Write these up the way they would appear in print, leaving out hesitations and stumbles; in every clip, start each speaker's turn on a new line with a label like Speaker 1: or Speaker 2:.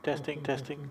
Speaker 1: Testing, testing.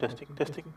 Speaker 1: Testing, testing.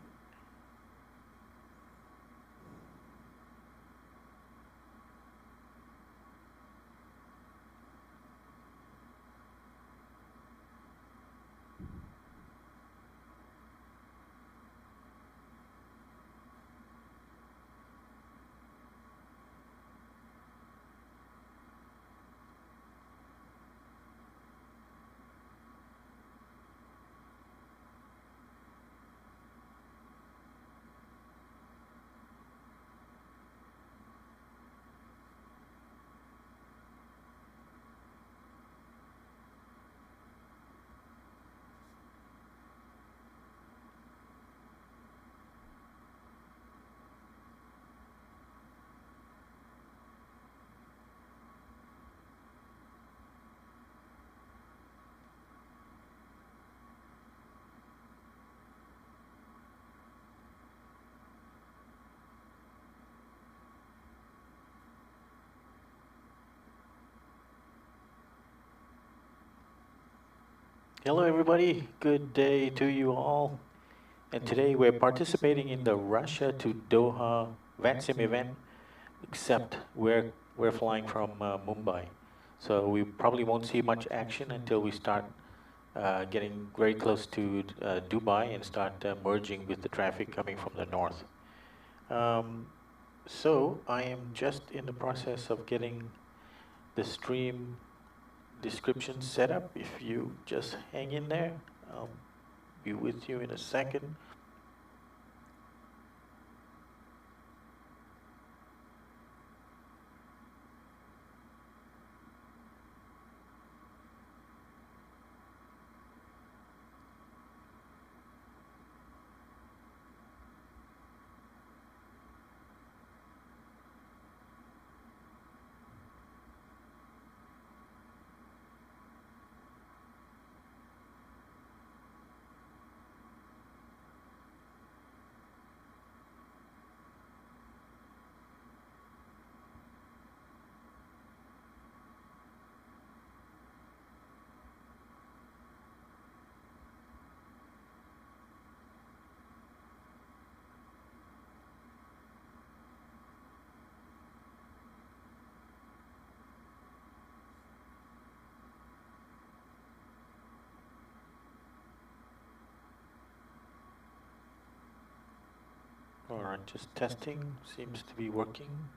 Speaker 1: Hello everybody, good day to you all. And today we're participating in the Russia to Doha VATSIM event, except we're flying from Mumbai. So we probably won't see much action until we start getting very close to Dubai and start merging with the traffic coming from the north. Um, so I am just in the process of getting the stream description set up. If you just hang in there, I'll be with you in a second. Alright, just testing, seems to be working.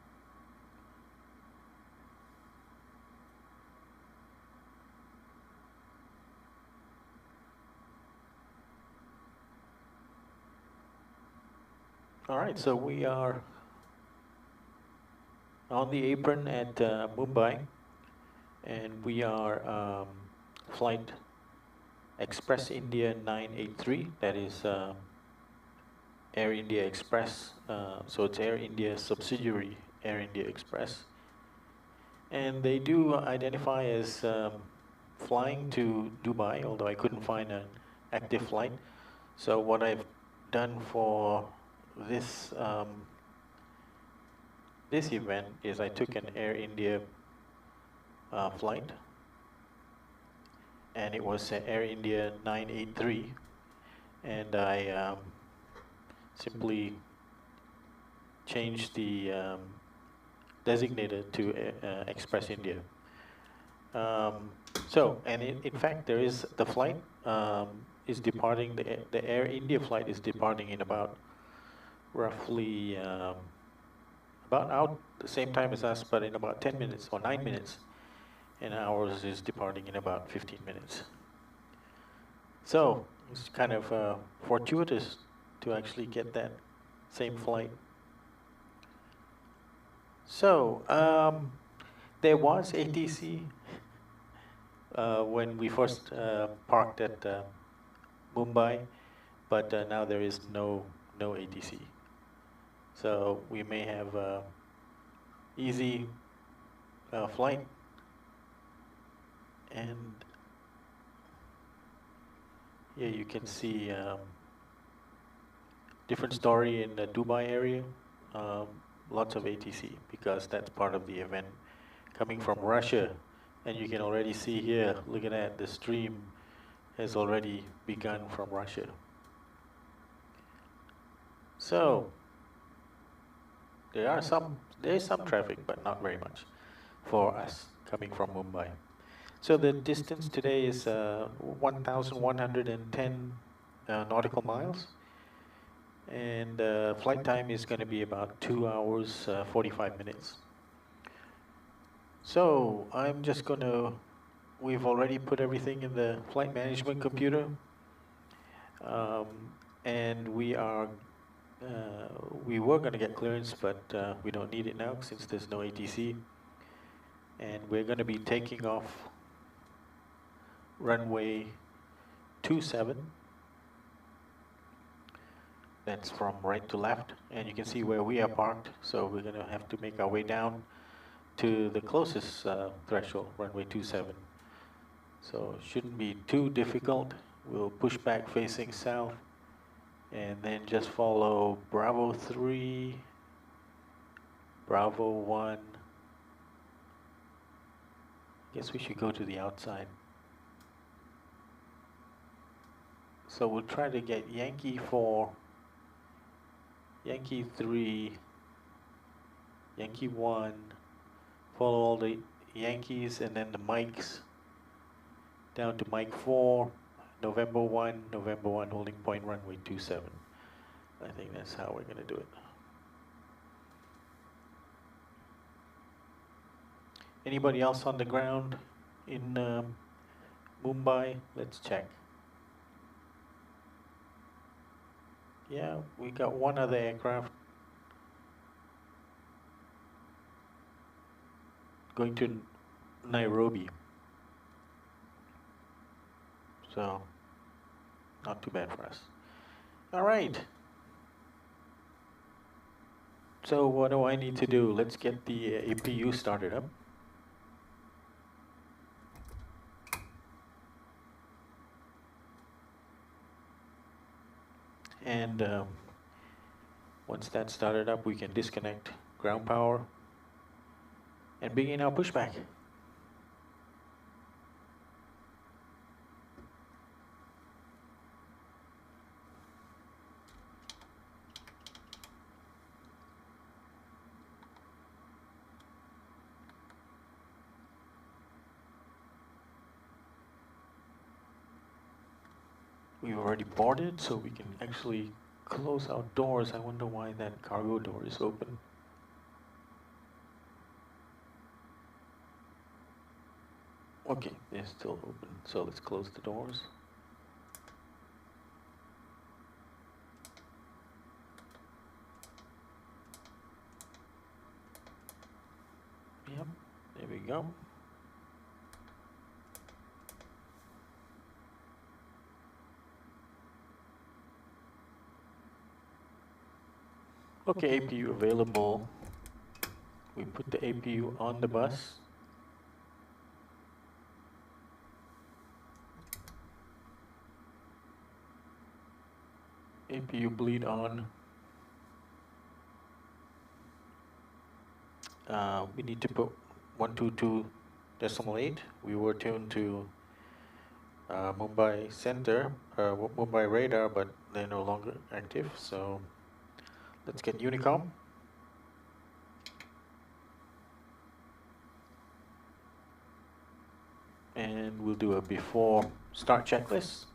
Speaker 1: Alright, so we are on the apron at Mumbai, and we are flight Express India 983, that is Air India Express, so it's Air India subsidiary Air India Express. And they do identify as flying to Dubai, although I couldn't find an active flight. So what I've done for this this event is I took an Air India flight, and it was Air India 983, and I simply changed the designator to Express India. And in fact, there is the flight is departing. The Air India flight is departing in about roughly about out the same time as us, but in about 10 minutes or 9 minutes, and ours is departing in about 15 minutes. So it's kind of fortuitous to actually get that same flight. So there was ATC when we first parked at Mumbai, but now there is no ATC. So we may have easy flight, and here you can see different story in the Dubai area. Lots of ATC because that's part of the event coming from Russia. And you can already see here, look at that, the stream has already begun from Russia. So there is some traffic, but not very much for us coming from Mumbai. So the distance today is 1,110 nautical miles, and flight time is going to be about 2 hours 45 minutes. So I'm just going to, we've already put everything in the flight management computer, and we were going to get clearance, but we don't need it now since there's no ATC. And we're going to be taking off runway 27. That's from right to left, and you can see where we are parked. So we're going to have to make our way down to the closest threshold, runway 27. So it shouldn't be too difficult. We'll push back facing south, and then just follow Bravo 3, Bravo 1. Guess we should go to the outside. So we'll try to get Yankee 4, Yankee 3, Yankee 1, follow all the Yankees and then the mics down to Mike 4, November 1, holding point runway 27. I think that's how we're going to do it. Anybody else on the ground in Mumbai? Let's check. Yeah, we got one other aircraft going to Nairobi. So, not too bad for us. All right. So what do I need to do? Let's get the APU started up. And once that's started up, we can disconnect ground power and begin our pushback. We've already boarded, so we can actually close our doors. I wonder why that cargo door is open. Okay, they're still open, so let's close the doors. Yep, there we go. Okay, APU available. We put the APU on the bus. APU bleed on. We need to put 122.8. We were tuned to Mumbai Center, Mumbai radar, but they're no longer active. So let's get Unicom. And we'll do a before start checklist.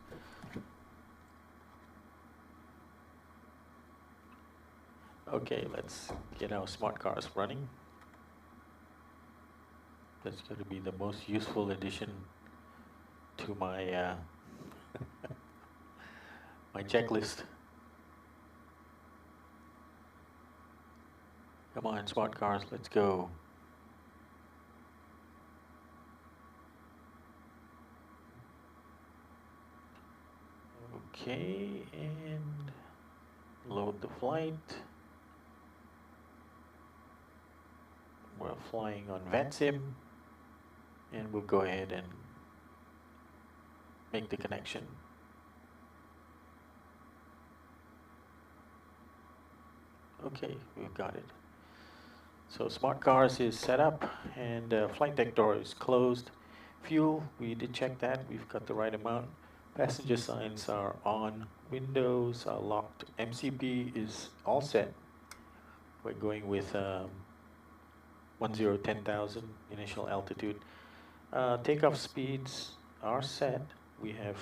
Speaker 1: Okay, let's get our smart cars running. That's going to be the most useful addition to my my checklist. Come on, smart cars, let's go. Okay, and load the flight. We're flying on VATSIM, and we'll go ahead and make the connection. Okay, we've got it. So smart cars is set up, and flight deck door is closed. Fuel, we did check that. We've got the right amount. Passenger signs are on. Windows are locked. MCP is all set. We're going with 10,000 initial altitude. Takeoff speeds are set. We have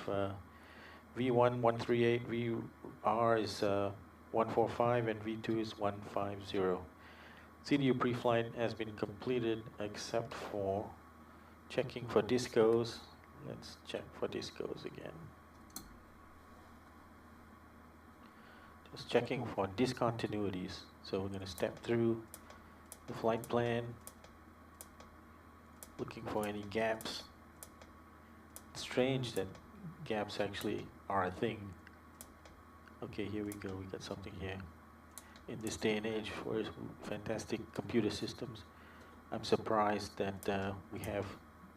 Speaker 1: V1 138, VR is 145, and V2 is 150. CDU pre-flight has been completed except for checking for discos. Let's check for discos again. Just checking for discontinuities. So we're going to step through the flight plan, looking for any gaps. It's strange that gaps actually are a thing. Okay, here we go. We got something here. In this day and age for fantastic computer systems, I'm surprised that we have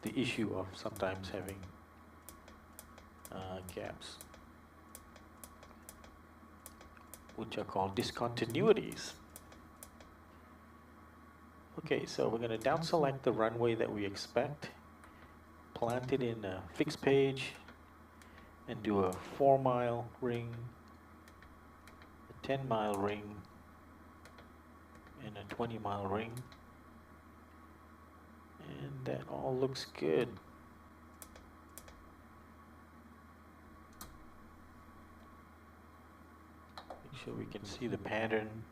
Speaker 1: the issue of sometimes having gaps, which are called discontinuities. Okay, so we're going to down select the runway that we expect, plant it in a fixed page, and do a 4-mile ring, a 10-mile ring, and a 20-mile ring. And that all looks good. Make sure we can see the pattern.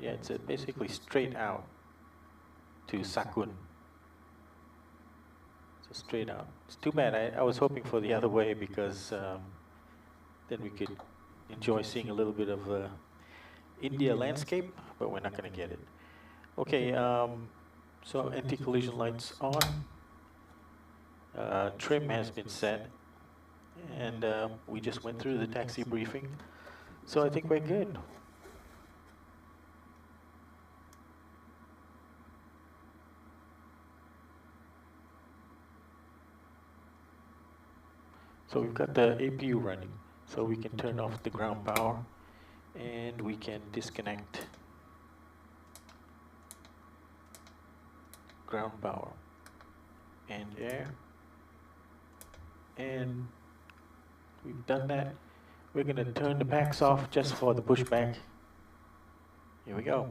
Speaker 1: Yeah, it's basically straight out to Sakun. So straight out. It's too bad. I was hoping for the other way because then we could enjoy seeing a little bit of India landscape, but we're not going to get it. Okay, so anti-collision lights on. Trim has been set, and we just went through the taxi briefing. So I think we're good. So we've got the APU running, so we can turn off the ground power, and we can disconnect ground power and air. And we've done that. We're going to turn the packs off just for the pushback. Here we go.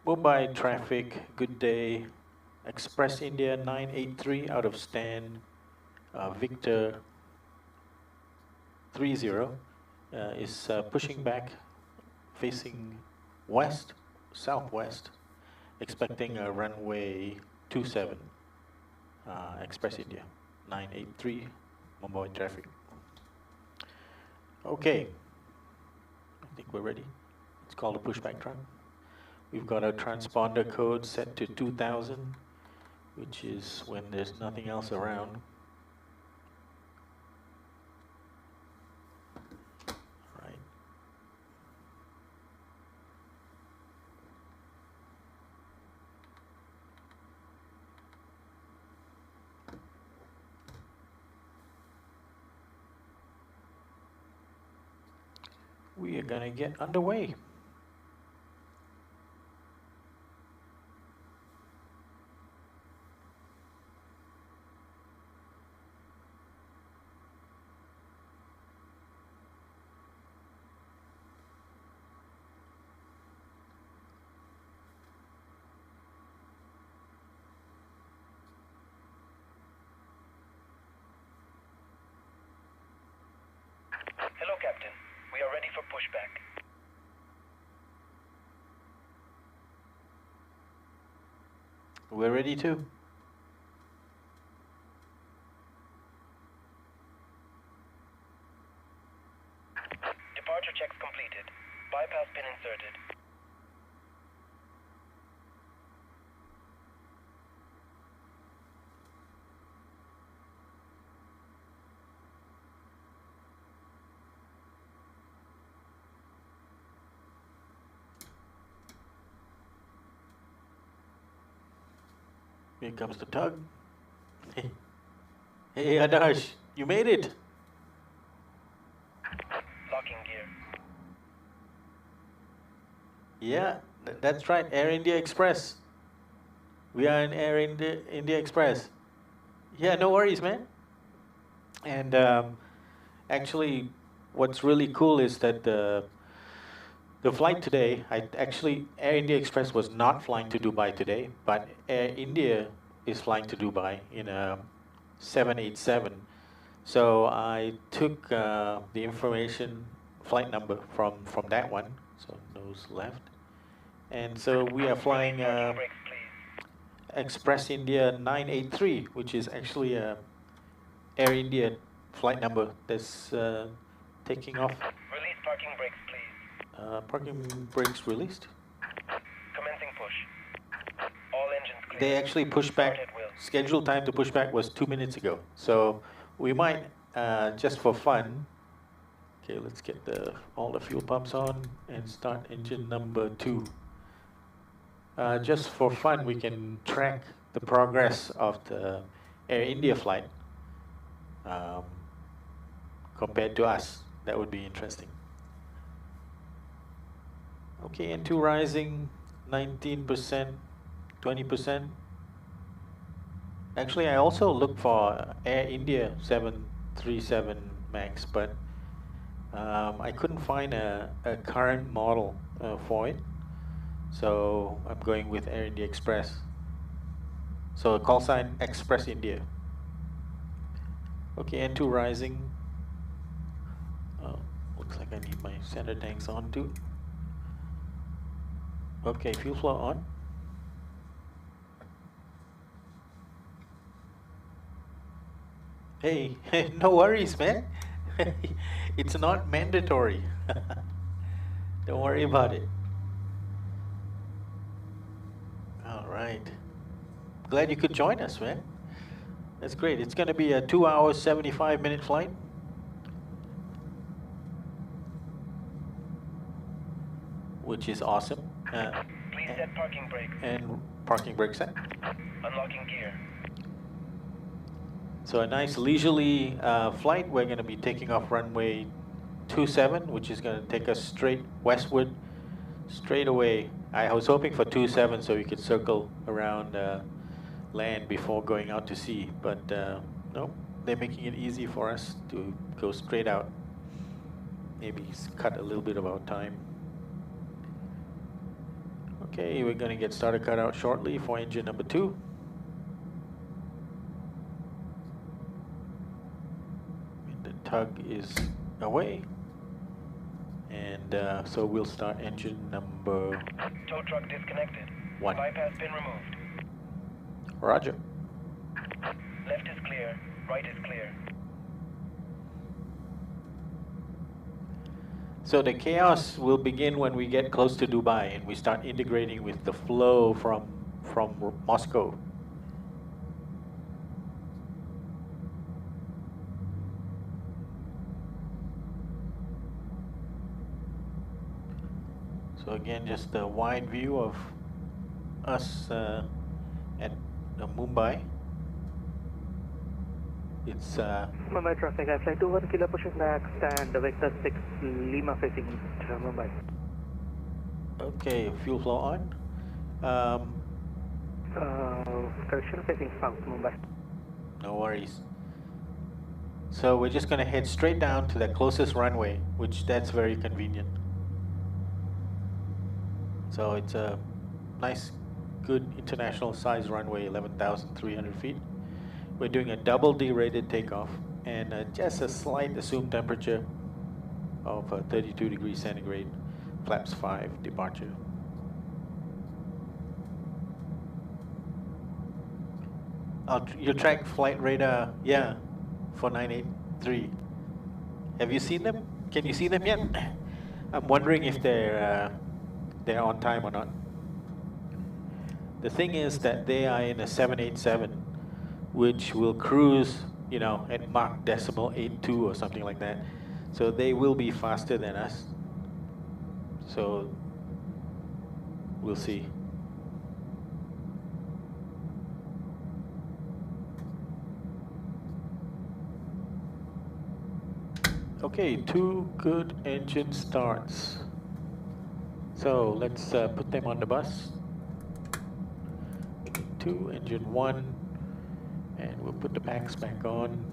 Speaker 1: Mumbai traffic, good day. Express India 983 out of stand. Victor 30 is pushing back, facing west, southwest, expecting a runway 27, Express India 983, Mumbai traffic. Okay, I think we're ready. It's called a pushback truck. We've got a transponder code set to 2000, which is when there's nothing else around. We are going to get underway.
Speaker 2: Hello, Captain. We are ready for pushback.
Speaker 1: We're ready too.
Speaker 2: Departure checks completed. Bypass pin inserted.
Speaker 1: Here comes the tug. Hey, Adarsh, you made it.
Speaker 2: Locking gear.
Speaker 1: Yeah, that's right, Air India Express. We are in Air India Express. Yeah, no worries, man. And actually, what's really cool is that the flight today, Air India Express was not flying to Dubai today, but Air India is flying to Dubai in a 787. So I took the information, flight number from that one, so nose left. And so we are flying Express India 983, which is actually a Air India flight number that's taking off.
Speaker 2: Release parking brakes, please.
Speaker 1: Parking brakes released.
Speaker 2: Commencing push. All engines clear.
Speaker 1: They actually pushed back. Scheduled time to push back was 2 minutes ago. So we might, just for fun, okay, let's get all the fuel pumps on and start engine number 2. Just for fun, we can track the progress of the Air India flight compared to us. That would be interesting. Okay, N2 rising 19%, 20%. Actually, I also looked for Air India 737 MAX, but I couldn't find a current model for it. So I'm going with Air India Express. So call sign Express India. Okay, N2 rising. Looks like I need my center tanks on too. Okay, fuel flow on. Hey, no worries, man. It's not mandatory. Don't worry about it. All right. Glad you could join us, man. That's great. It's going to be a 2 hour, 75-minute flight. Which is awesome.
Speaker 2: Please set parking brake.
Speaker 1: And parking brake set.
Speaker 2: Unlocking gear.
Speaker 1: So a nice leisurely flight. We're going to be taking off runway 27, which is going to take us straight westward, straight away. I was hoping for 27 so we could circle around land before going out to sea, but no, they're making it easy for us to go straight out. Maybe cut a little bit of our time. Okay, we're going to get started cut out shortly for engine number 2. The tug is away. And so we'll start engine number...
Speaker 2: Tow truck disconnected.
Speaker 1: 1.
Speaker 2: Bypass pin removed.
Speaker 1: Roger.
Speaker 2: Left is clear. Right is clear.
Speaker 1: So the chaos will begin when we get close to Dubai and we start integrating with the flow from Moscow. So again, just a wide view of us at Mumbai. It's
Speaker 3: Mumbai traffic, I fly 21 kilo pushing back, stand vector 6 Lima facing Mumbai.
Speaker 1: okay, fuel flow on.
Speaker 3: Correction facing south Mumbai.
Speaker 1: No worries. So we're just going to head straight down to the closest runway, which that's very convenient. So it's a nice, good international size runway, 11,300 feet. We're doing a double D-rated takeoff and just a slight assumed temperature of 32 degrees centigrade, flaps 5 departure. Your track flight radar, yeah, 4983. Have you seen them? Can you see them yet? I'm wondering if they're on time or not. The thing is that they are in a 787, which will cruise, you know, at Mach decimal 82 or something like that. So they will be faster than us. So we'll see. Okay, 2 good engine starts. So let's put them on the bus. 2, engine 1, and we'll put the packs back on.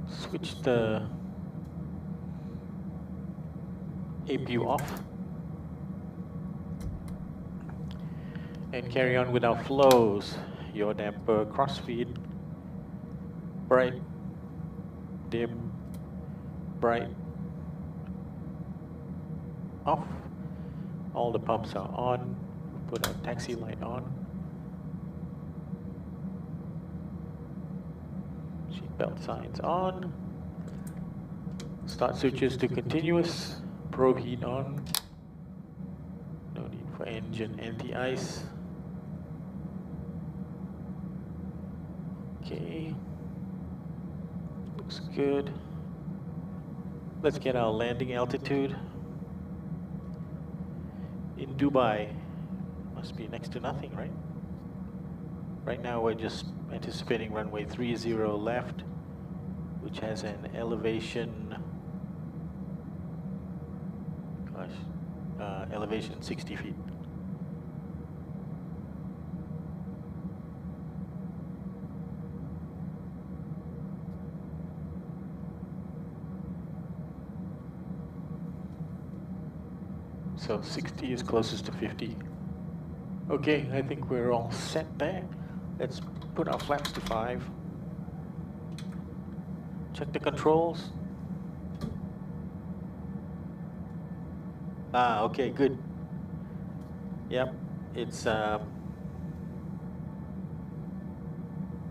Speaker 1: Switch the APU off. And carry on with our flows. Yaw damper, crossfeed, bright, dim, bright, off. All the pumps are on. Put our taxi light on. Seatbelt signs on. Start switches to continuous. Probe heat on. No need for engine anti-ice. Okay. Looks good. Let's get our landing altitude. In Dubai, must be next to nothing, right? Right now we're just anticipating runway 30 left, which has an elevation, elevation 60 feet. So 60 is closest to 50. Okay, I think we're all set there. Let's put our flaps to 5. Check the controls. Ah, okay, good. Yep, it's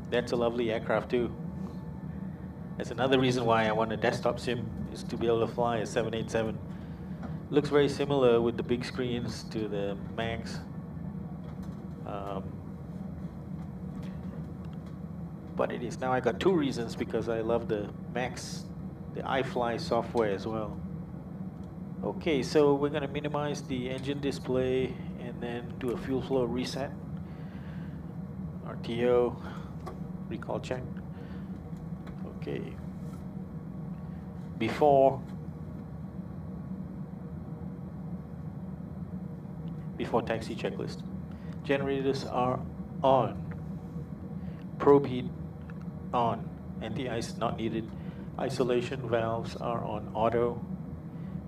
Speaker 1: that's a lovely aircraft too. That's another reason why I want a desktop sim, is to be able to fly a 787. Looks very similar with the big screens to the Max. But it is. Now I got 2 reasons, because I love the Max, the iFly software as well. Okay, so we're gonna minimize the engine display and then do a fuel flow reset. RTO, recall check. Okay. Before taxi checklist. Generators are on. Probe heat on. Anti-ice not needed. Isolation valves are on auto.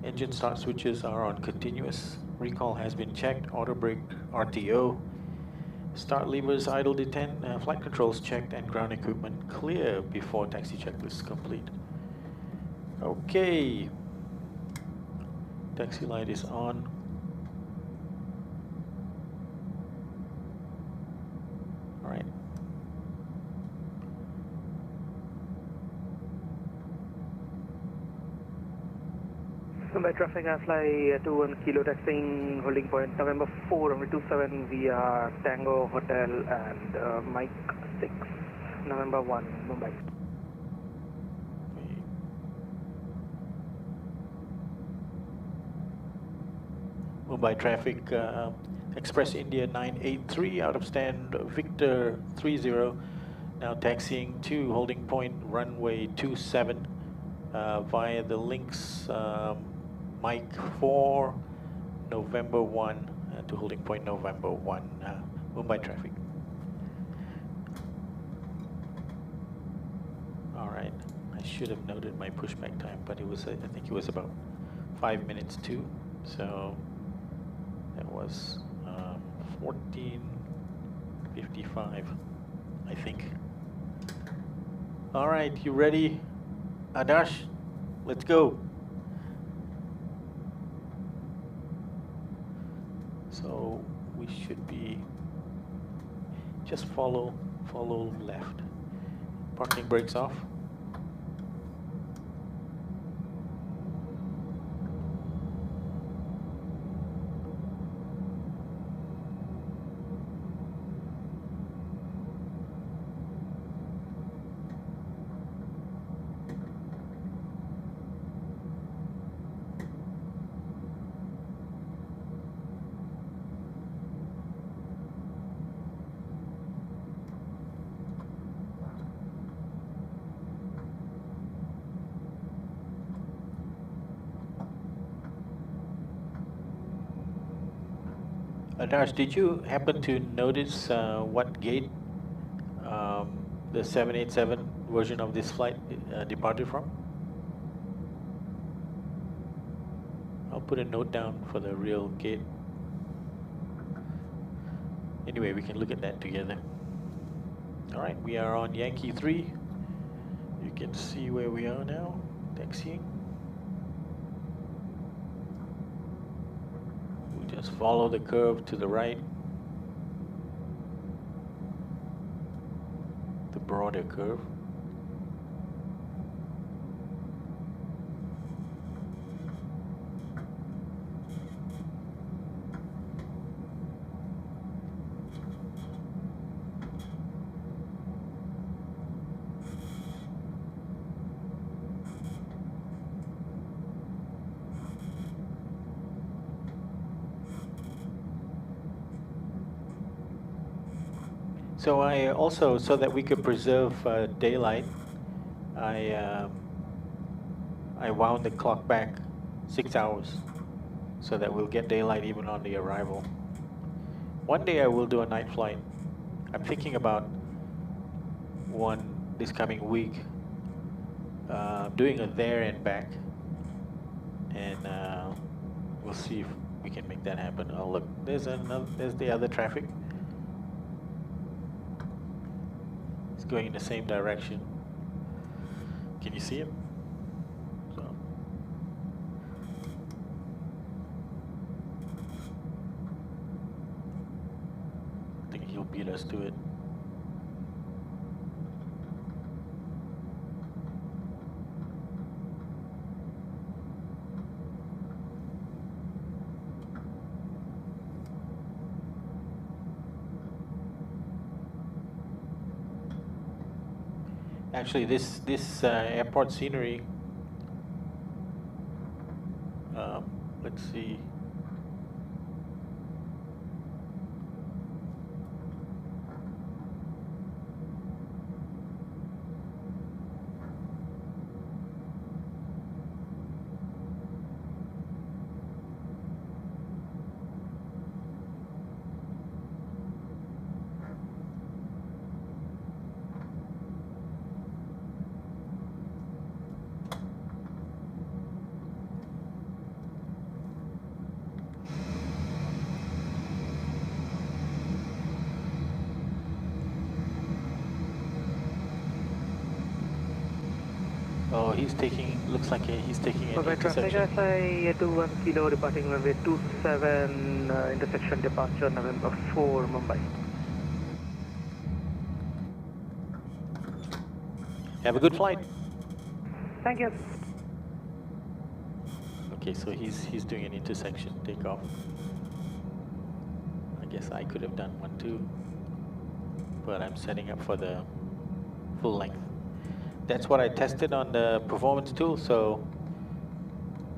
Speaker 1: Engine start switches are on continuous. Recall has been checked. Auto brake RTO. Start levers idle detent. Flight controls checked, and ground equipment clear before taxi checklist complete. Okay. Taxi light is on. All right.
Speaker 3: Mumbai traffic, I fly 21 kilo taxiing holding point November 4, runway 27 via Tango Hotel and Mike 6, November 1, Mumbai.
Speaker 1: Mumbai traffic, Express India 983 out of stand Victor 30, now taxiing to holding point runway 27 via the links Mike 4 November 1 to holding point November 1, Mumbai traffic. All right, I should have noted my pushback time, but it was, I think it was about 5 minutes too, so that was 14:55, I think. All right, you ready, Adash? Let's go. So we should be just follow left. Parking brakes off. Adarsh, did you happen to notice what gate the 787 version of this flight departed from? I'll put a note down for the real gate. Anyway, we can look at that together. All right, we are on Yankee 3. You can see where we are now, taxiing. Just follow the curve to the right, the broader curve. So I also, so that we could preserve daylight, I wound the clock back 6 hours so that we'll get daylight even on the arrival. One day I will do a night flight. I'm thinking about one this coming week, doing a there and back, and we'll see we can make that happen. Oh look, there's the other traffic. It's going in the same direction. Can you see him? So. I think he'll beat us to it. Actually, this airport scenery. Let's see. Oh, he's taking, looks like he's taking an
Speaker 3: traffic
Speaker 1: intersection.
Speaker 3: SI 21 kilo departing runway 27, intersection departure November 4, Mumbai.
Speaker 1: Have a good flight.
Speaker 3: Thank you.
Speaker 1: Okay, so he's doing an intersection takeoff. I guess I could have done one too, but I'm setting up for the full length. That's what I tested on the performance tool. So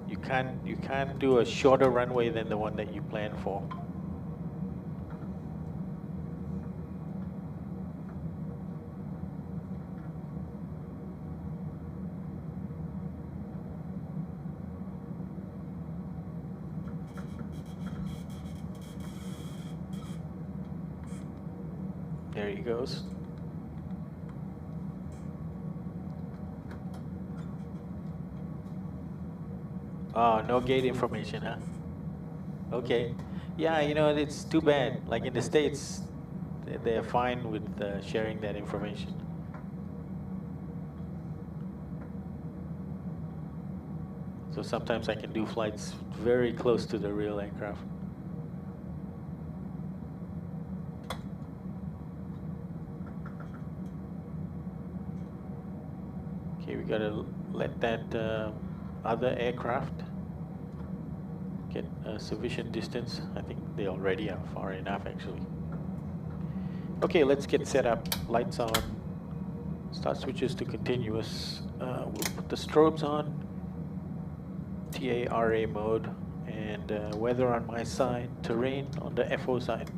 Speaker 1: you can't do a shorter runway than the one that you plan for. There he goes. Oh, no gate information, huh? Okay. Yeah, you know, it's too bad. Like in the States, they're fine with sharing that information. So sometimes I can do flights very close to the real aircraft. Okay, we gotta let that other aircraft get a sufficient distance. I think they already are far enough actually. Okay, let's get set up. Lights on. Start switches to continuous. We'll put the strobes on. TARA mode. And weather on my side. Terrain on the FO side.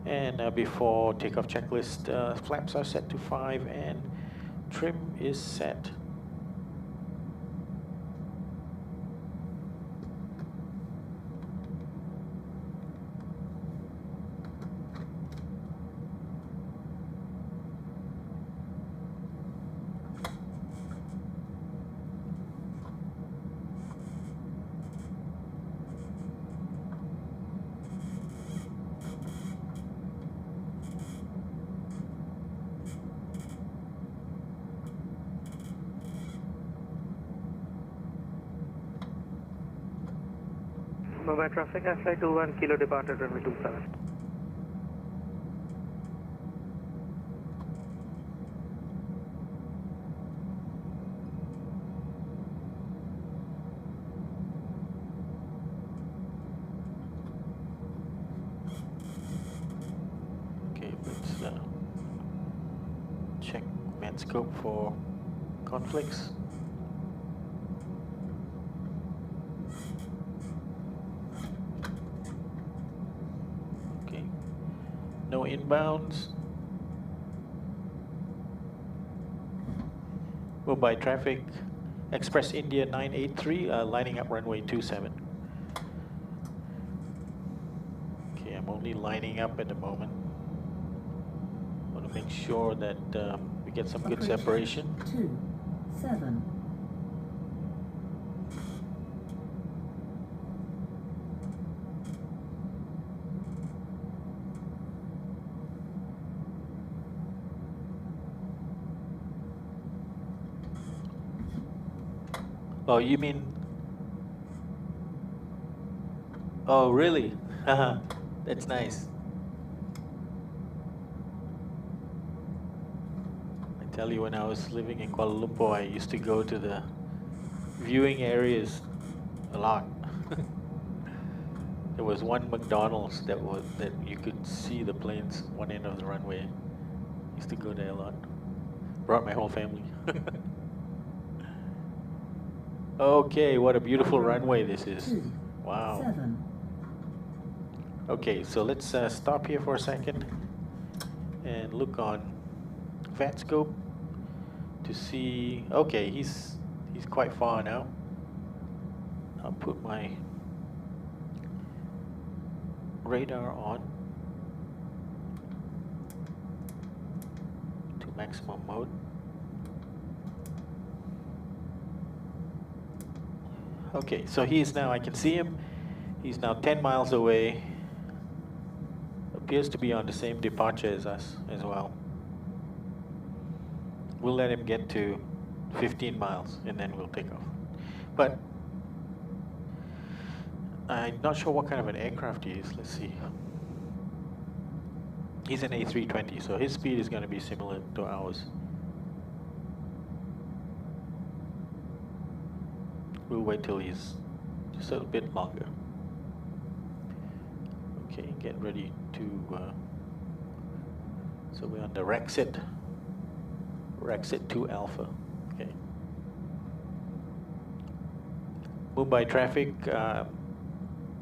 Speaker 1: And before takeoff checklist, flaps are set to 5 and trim is set.
Speaker 3: Mumbai traffic SI 21 kilo departure runway 27.
Speaker 1: Okay, let's check Metscope for conflicts. Okay, no inbounds. Mumbai traffic, Express India 983, lining up runway 27. Okay, I'm only lining up at the moment. Want to make sure that we get some good separation.
Speaker 4: 27.
Speaker 1: Oh, you mean? Oh, really? Haha, that's nice. I tell you, when I was living in Kuala Lumpur, I used to go to the viewing areas a lot. There was one McDonald's that you could see the planes one end of the runway. Used to go there a lot. Brought my whole family. Okay, what a beautiful runway this is. Wow. Okay, so let's stop here for a second and look on VATScope to see. Okay, he's quite far now. I'll put my radar on to maximum mode. Okay, so he's now, I can see him. He's now 10 miles away. Appears to be on the same departure as us as well. We'll let him get to 15 miles and then we'll take off. But I'm not sure what kind of an aircraft he is. Let's see. He's an A320, so his speed is going to be similar to ours. We'll wait till he's just a little bit longer. Okay, get ready to, so we're on the Rexit 2 Alpha, okay. Mumbai traffic,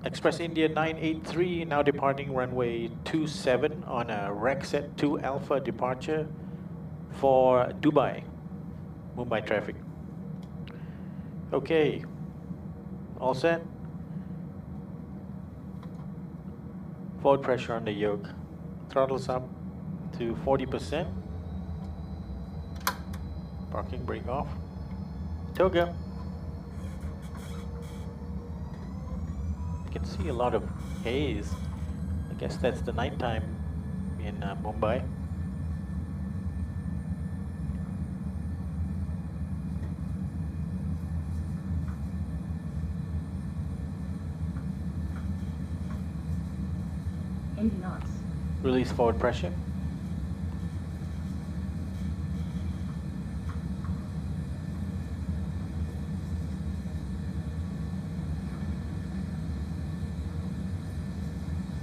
Speaker 1: Express India 983 now departing runway 27 on a Rexit 2 Alpha departure for Dubai, Mumbai traffic. Okay, all set. Forward pressure on the yoke. Throttles up to 40%. Parking brake off. Toga. You can see a lot of haze. I guess that's the nighttime in Mumbai. Release forward pressure.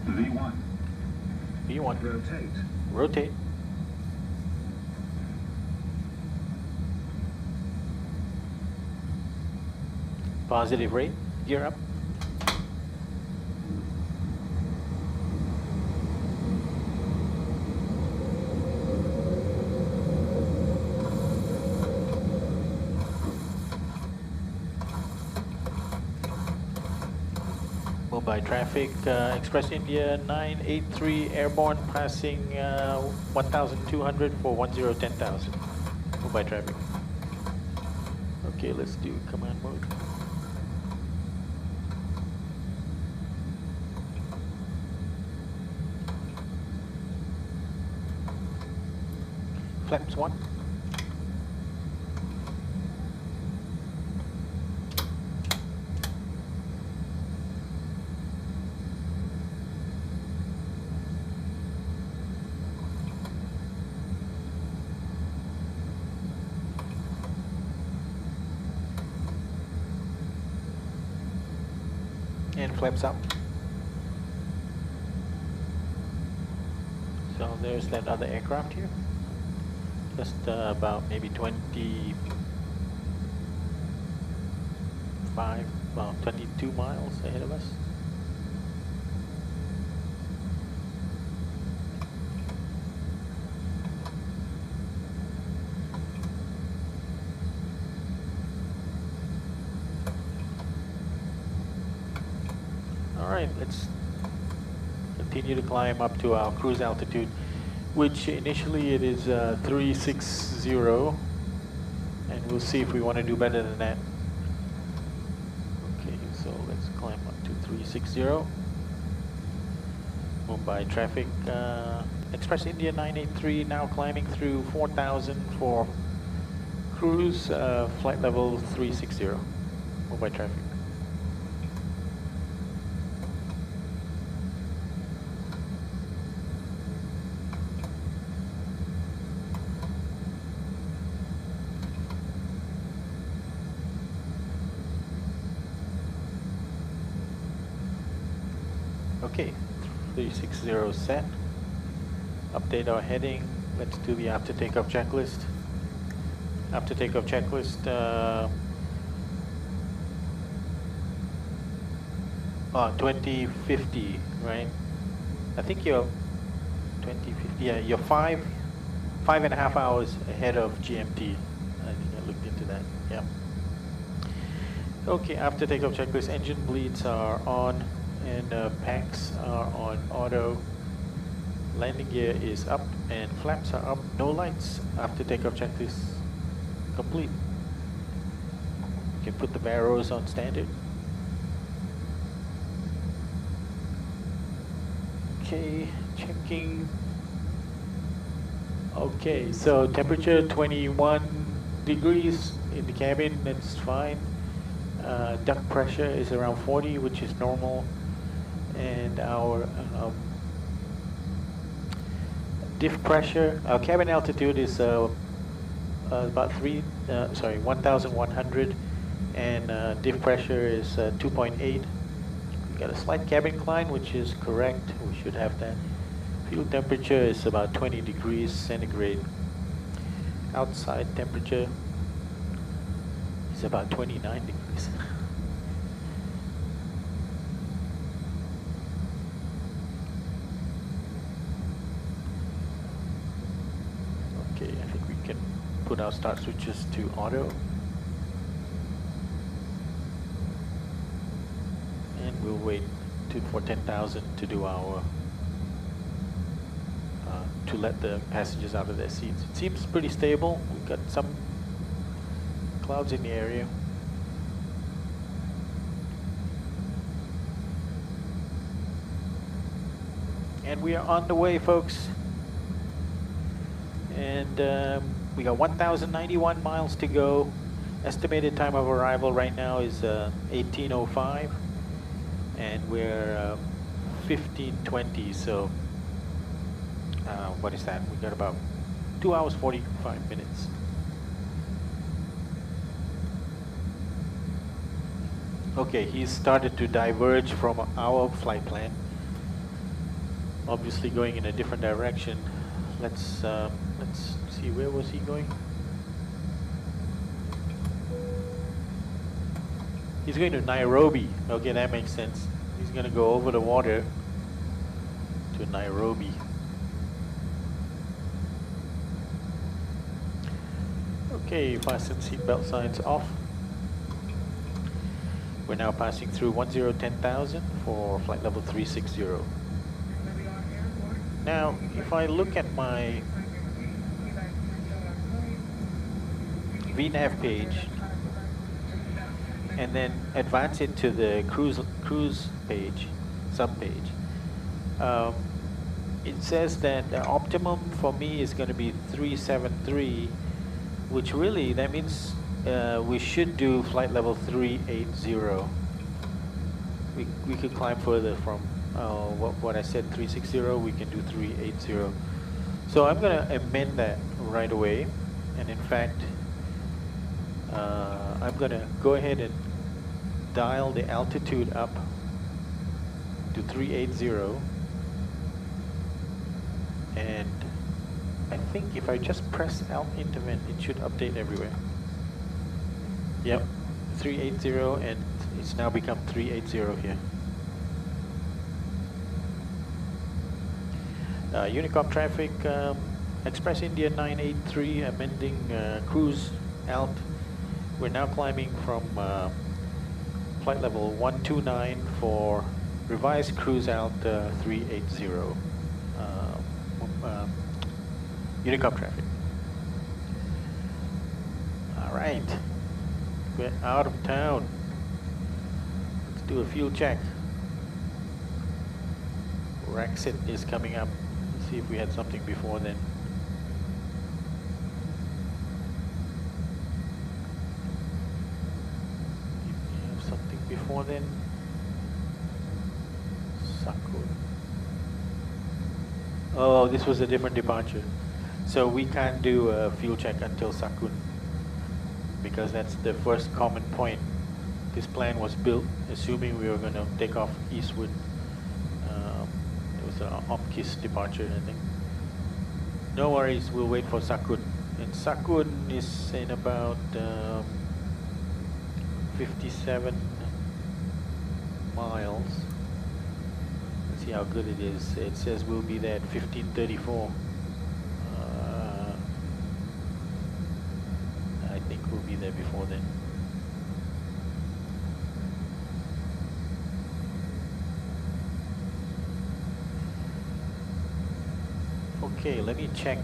Speaker 4: V1.
Speaker 1: V1.
Speaker 4: Rotate.
Speaker 1: Rotate. Positive rate. Gear up. Mumbai traffic, Express India 983 airborne passing 1,200 for 10,000. Mumbai traffic. Okay, let's do command mode. Flaps 1. And flaps up. So there's that other aircraft here. Just about maybe 22 miles ahead of us. Alright, let's continue to climb up to our cruise altitude, which initially it is 360, and we'll see if we want to do better than that. Okay, so let's climb up to 360. Mumbai traffic, Express India 983 now climbing through 4,000 for cruise, flight level 360. Mumbai traffic. Okay, 360 set. Update our heading. Let's do the after takeoff checklist. After takeoff checklist. 2050, right? I think you're 2050. Yeah, you're 5.5 hours ahead of GMT. I think I looked into that. Yeah. Okay, after takeoff checklist. Engine bleeds are on, and packs are on auto. Landing gear is up and flaps are up. No lights. After takeoff checklist complete. You can put the barrows on standard. Okay, checking. Okay, so temperature 21 degrees in the cabin, that's fine. Duct pressure is around 40, which is normal. And our diff pressure, our cabin altitude is about 1,100, and diff pressure is 2.8. We got a slight cabin climb, which is correct. We should have that. Fuel temperature is about 20 degrees centigrade. Outside temperature is about 29 degrees. Okay, I think we can put our start switches to auto. And we'll wait for 10,000 to do our to let the passengers out of their seats. It seems pretty stable. We've got some clouds in the area. And we are on the way, folks. And we got 1,091 miles to go. Estimated time of arrival right now is 18:05. And we're 15:20, so what is that? We got about 2 hours 45 minutes. Okay, he's started to diverge from our flight plan. Obviously going in a different direction. Let's see, where was he going? He's going to Nairobi. Okay, that makes sense. He's going to go over the water to Nairobi. Okay, fasten seatbelt signs off. We're now passing through 10,000 for flight level 360. Now, if I look at my VNAV page and then advance it to the cruise page, sub-page, it says that the optimum for me is going to be 373, which really, that means we should do flight level 380. We could climb further from what I said, 360, we can do 380. So I'm going to amend that right away. And in fact, I'm going to go ahead and dial the altitude up to 380. And I think if I just press Alt Intervent, it should update everywhere. Yep, 380, and it's now become 380 here. Unicom traffic, Express India 983, amending cruise alt. We're now climbing from flight level 129 for revised cruise alt 380. Unicom traffic. All right, we're out of town. Let's do a fuel check. Exit is coming up. Let's see if we had something before then. before then? Sakun. Oh, this was a different departure. So we can't do a fuel check until Sakun, because that's the first common point. This plane was built assuming we were going to take off eastward. It was an Omkis departure, I think. No worries, we'll wait for Sakun. And Sakun is in about 57 miles. Let's see how good it is. It says we'll be there at 1534. I think we'll be there before then. Okay, let me check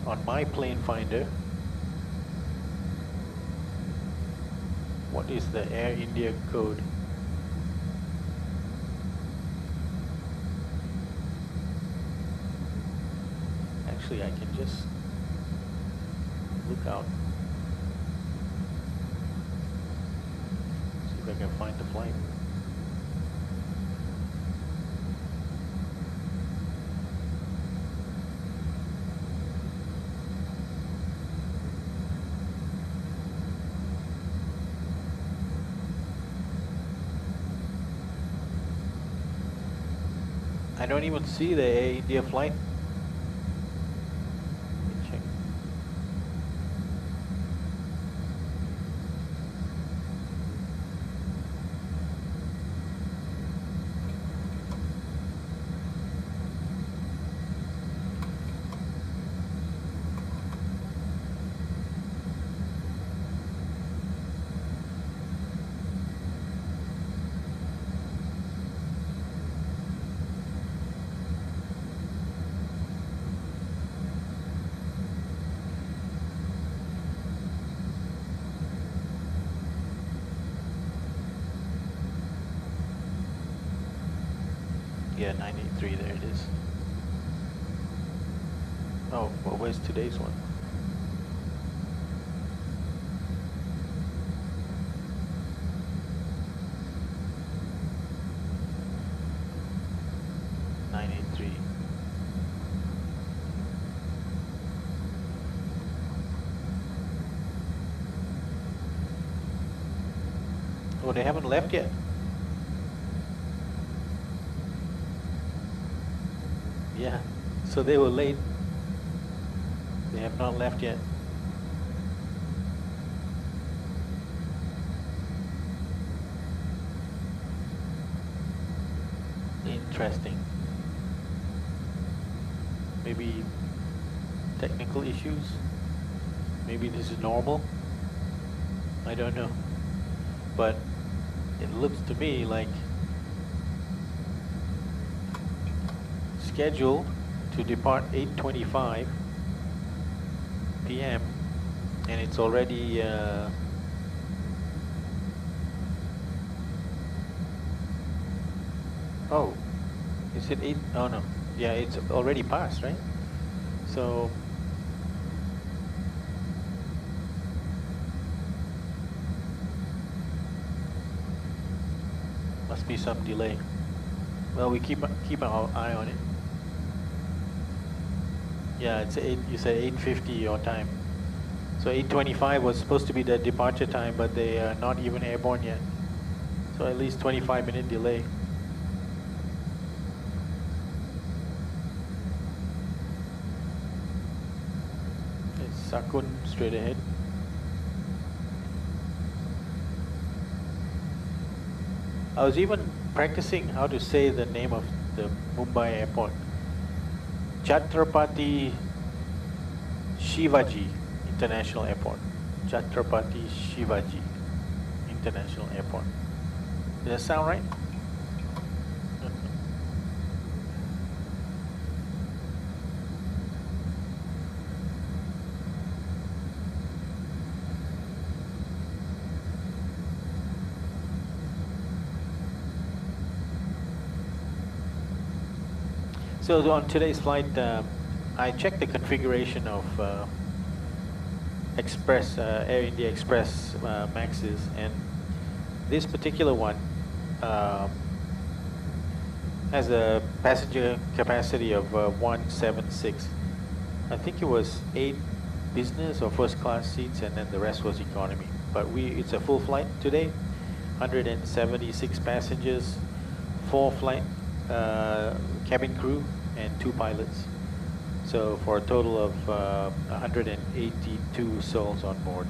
Speaker 1: on my plane finder. What is the Air India code? Actually, I can just look out. See if I can find the flight. I don't even see the Air India flight. Let me check. Yeah, 983, there it is. Oh, well, where's today's one? Oh, they haven't left yet? Yeah, so they were late. They have not left yet. Interesting. Maybe technical issues? Maybe this is normal? I don't know. But it looks to me like scheduled to depart 8:25 p.m. and it's already oh, is it 8? Oh no, yeah, it's already passed, right? So must be some delay. Well, we keep our eye on it. Yeah, it's 8. You said 8:50 your time. So 8:25 was supposed to be the departure time, but they are not even airborne yet. So at least 25-minute delay. It's Sakun straight ahead. I was even practicing how to say the name of the Mumbai airport. Chhatrapati Shivaji International Airport. Chhatrapati Shivaji International Airport. Does that sound right? So on today's flight, I checked the configuration of Express Air India Express Maxes, and this particular one has a passenger capacity of 176. I think it was 8 business or first class seats, and then the rest was economy. But it's a full flight today, 176 passengers, 4 flight cabin crew, and 2 pilots. So for a total of 182 souls on board.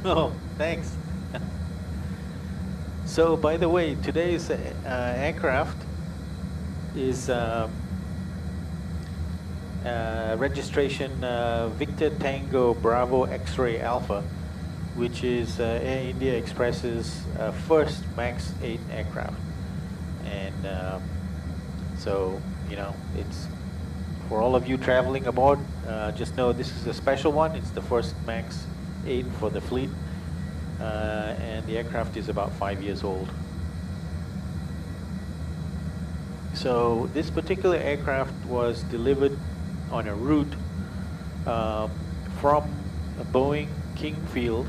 Speaker 1: Oh, thanks. So, by the way, today's aircraft is registration Victor Tango Bravo X-Ray Alpha, which is Air India Express's first MAX 8 aircraft. And so, you know, it's for all of you traveling aboard, just know this is a special one. It's the first MAX 8 for the fleet. And the aircraft is about 5 years old. So this particular aircraft was delivered on a route from Boeing King Field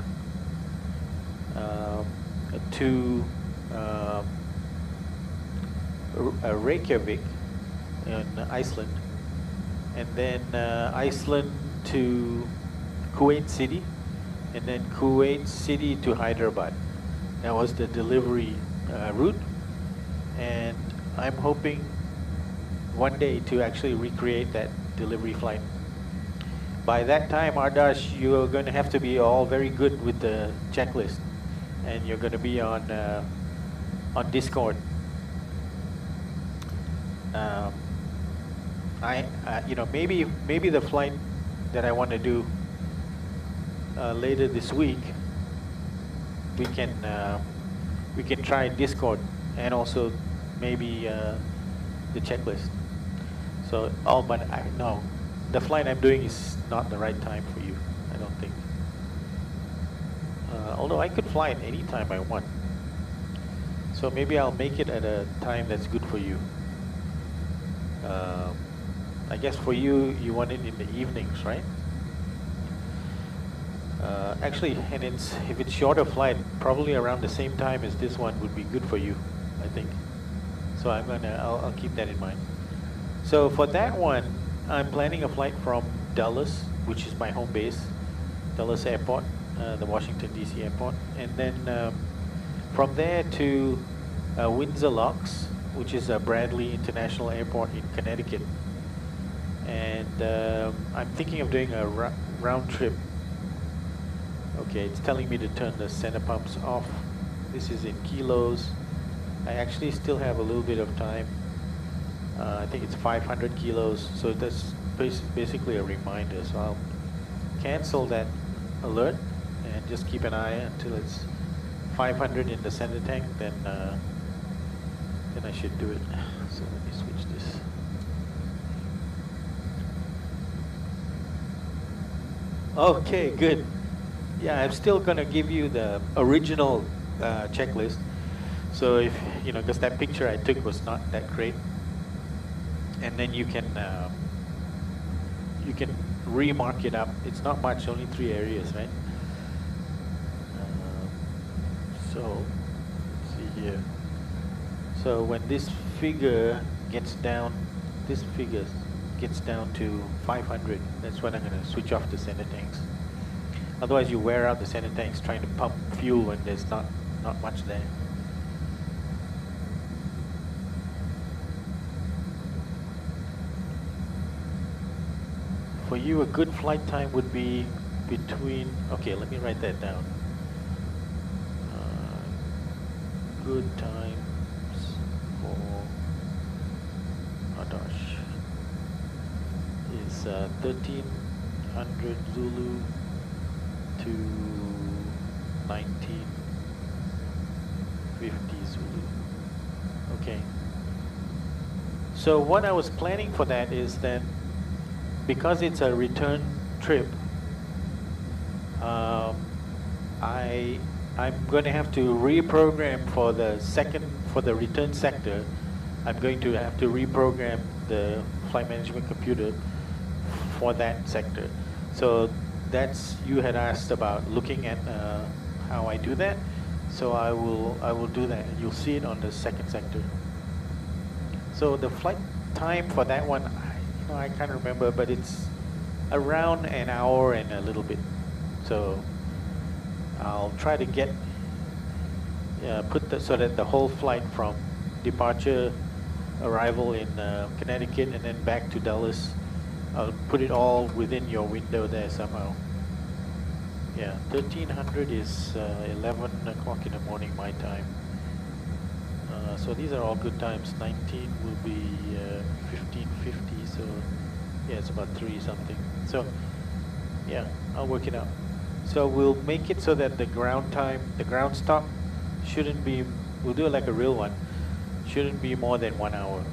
Speaker 1: to Reykjavik in Iceland, and then Iceland to Kuwait City, and then Kuwait City to Hyderabad. That was the delivery route, and I'm hoping one day to actually recreate that delivery flight. By that time, Ardash, you're going to have to be all very good with the checklist, and you're going to be on Discord. You know, maybe the flight that I want to do later this week, we can try Discord and also maybe the checklist. So, but no, the flight I'm doing is not the right time for you, I don't think. Although I could fly it any time I want. So maybe I'll make it at a time that's good for you. I guess for you, you want it in the evenings, right? Actually, and if it's shorter flight, probably around the same time as this one would be good for you, I think. So I'll keep that in mind. So for that one, I'm planning a flight from Dallas, which is my home base, Dallas Airport, the Washington DC airport, and then from there to Windsor Locks, which is a Bradley International Airport in Connecticut. And I'm thinking of doing a round trip. Okay, it's telling me to turn the center pumps off. This is in kilos. I actually still have a little bit of time. I think it's 500 kilos, so that's basically a reminder. So I'll cancel that alert and just keep an eye until it's 500 in the center tank, then I should do it. So let me switch this. Okay, good. Yeah, I'm still gonna give you the original checklist. So if, you know, because that picture I took was not that great. And then you can remark it up. It's not much, only 3 areas, right? So let's see here. So when this figure gets down, to 500, that's when I'm going to switch off the center tanks. Otherwise, you wear out the center tanks trying to pump fuel when there's not much there. For you, a good flight time would be between, okay, let me write that down. Good times for Adarsh is 1300 Zulu to 1950 Zulu. Okay. So what I was planning for that is that because it's a return trip, I'm going to have to reprogram for the return sector. I'm going to have to reprogram the flight management computer for that sector. So that's, you had asked about looking at how I do that. So I will do that. You'll see it on the second sector. So the flight time for that one, I can't remember, but it's around an hour and a little bit. So I'll try to get so that the whole flight from departure, arrival in Connecticut, and then back to Dallas, I'll put it all within your window there somehow. Yeah, 1300 is 11 o'clock in the morning my time. So these are all good times. 19 will be 1550, so yeah, it's about 3 something. So yeah, I'll work it out. So we'll make it so that the ground time, the ground stop shouldn't be, we'll do it like a real one, shouldn't be more than 1 hour.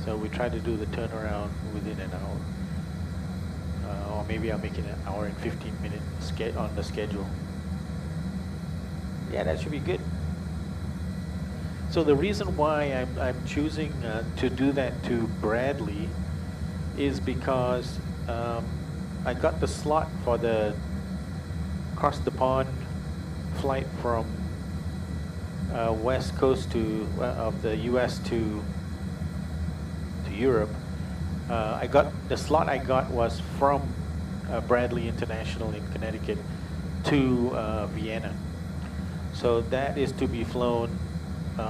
Speaker 1: So we try to do the turnaround within an hour. Or maybe I'll make it an hour and 15 minutes on the schedule. Yeah, that should be good. So the reason why I'm choosing to do that to Bradley is because I got the slot for the across the pond flight from west coast of the U.S. to Europe. I got the slot I got was from Bradley International in Connecticut to Vienna. So that is to be flown. It's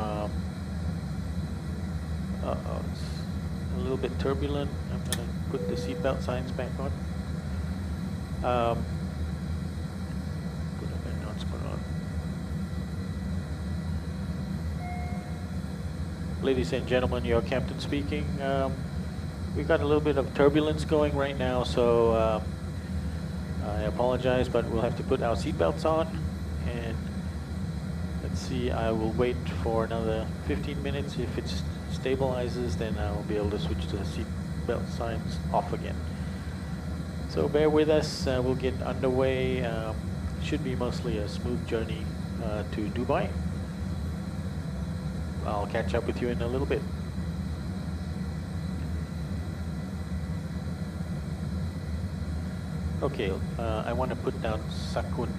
Speaker 1: a little bit turbulent. I'm going to put the seatbelt signs back on. Put an announcement on. Ladies and gentlemen, your captain speaking. We've got a little bit of turbulence going right now, so I apologize, but we'll have to put our seatbelts on. And let's see, I will wait for another 15 minutes. If it stabilizes, then I will be able to switch to the seatbelt signs off again. So bear with us, we'll get underway. Should be mostly a smooth journey to Dubai. I'll catch up with you in a little bit. Okay, I want to put down Sakun.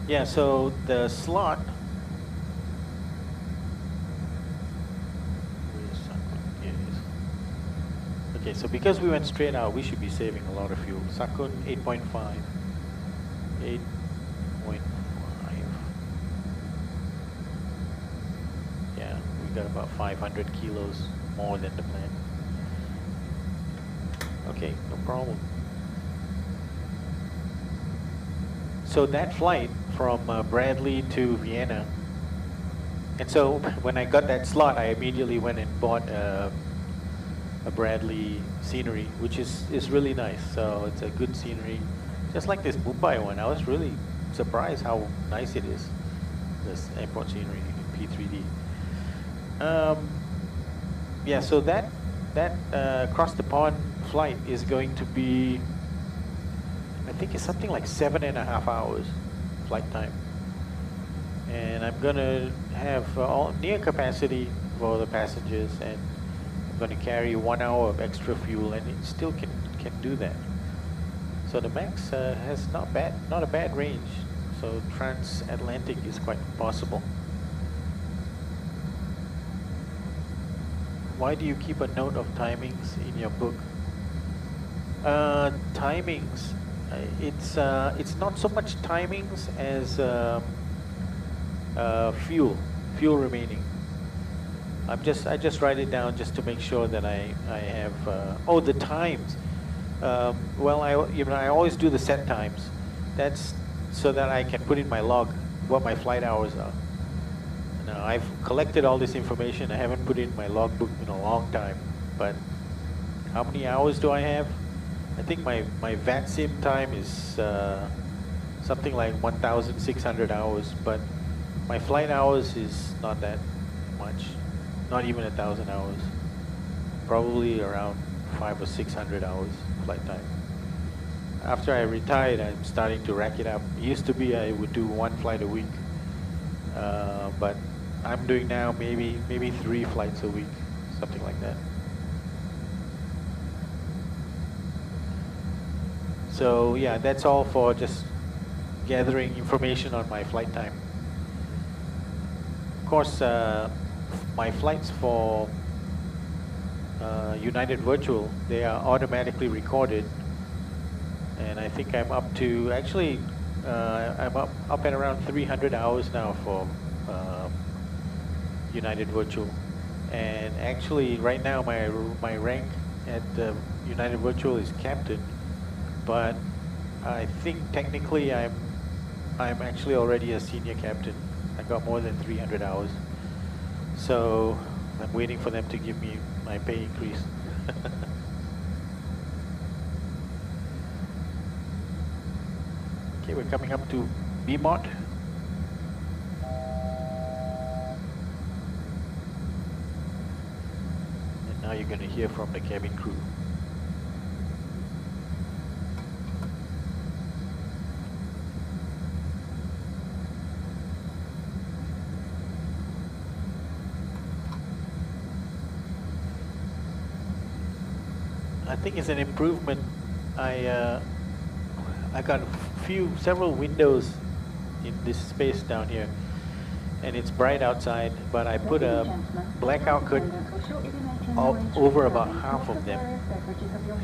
Speaker 1: Yeah, so the slot. Where's Sakun? Here it is. Okay, so because we went straight out, we should be saving a lot of fuel. Sakun 8.5. 8.5. Yeah, we got about 500 kilos more than the plan. Okay, no problem. So that flight from Bradley to Vienna, and so when I got that slot, I immediately went and bought a Bradley scenery, which is really nice. So it's a good scenery, just like this Mumbai one. I was really surprised how nice it is, this airport scenery in P3D. Yeah, so that across the pond flight is going to be, I think it's something like 7.5 hours flight time, and I'm gonna have all near capacity for the passengers, and I'm gonna carry 1 hour of extra fuel, and it still can do that. So the max has not a bad range, so transatlantic is quite possible. Why do you keep a note of timings in your book? Timings, it's not so much timings as fuel remaining. I just write it down just to make sure that I have the times. Well, I always do the set times. That's so that I can put in my log what my flight hours are. Now, I've collected all this information. I haven't put it in my logbook in a long time, but how many hours do I have? I think my VATSIM time is something like 1,600 hours, but my flight hours is not that much, not even 1,000 hours. Probably around 500 or 600 hours flight time. After I retired, I'm starting to rack it up. It used to be I would do 1 flight a week, but I'm doing now maybe 3 flights a week, something like that. So yeah, that's all for just gathering information on my flight time. Of course, my flights for United Virtual, they are automatically recorded, and I think I'm up to, actually, I'm up at around 300 hours now for United Virtual. And actually, right now, my rank at United Virtual is captain, but I think technically I'm actually already a senior captain. I got more than 300 hours, so I'm waiting for them to give me my pay increase. Okay, we're coming up to BMOT. And now you're going to hear from the cabin crew. I think it's an improvement. I got several windows in this space down here, and it's bright outside, but I put a blackout curtain over about half of them,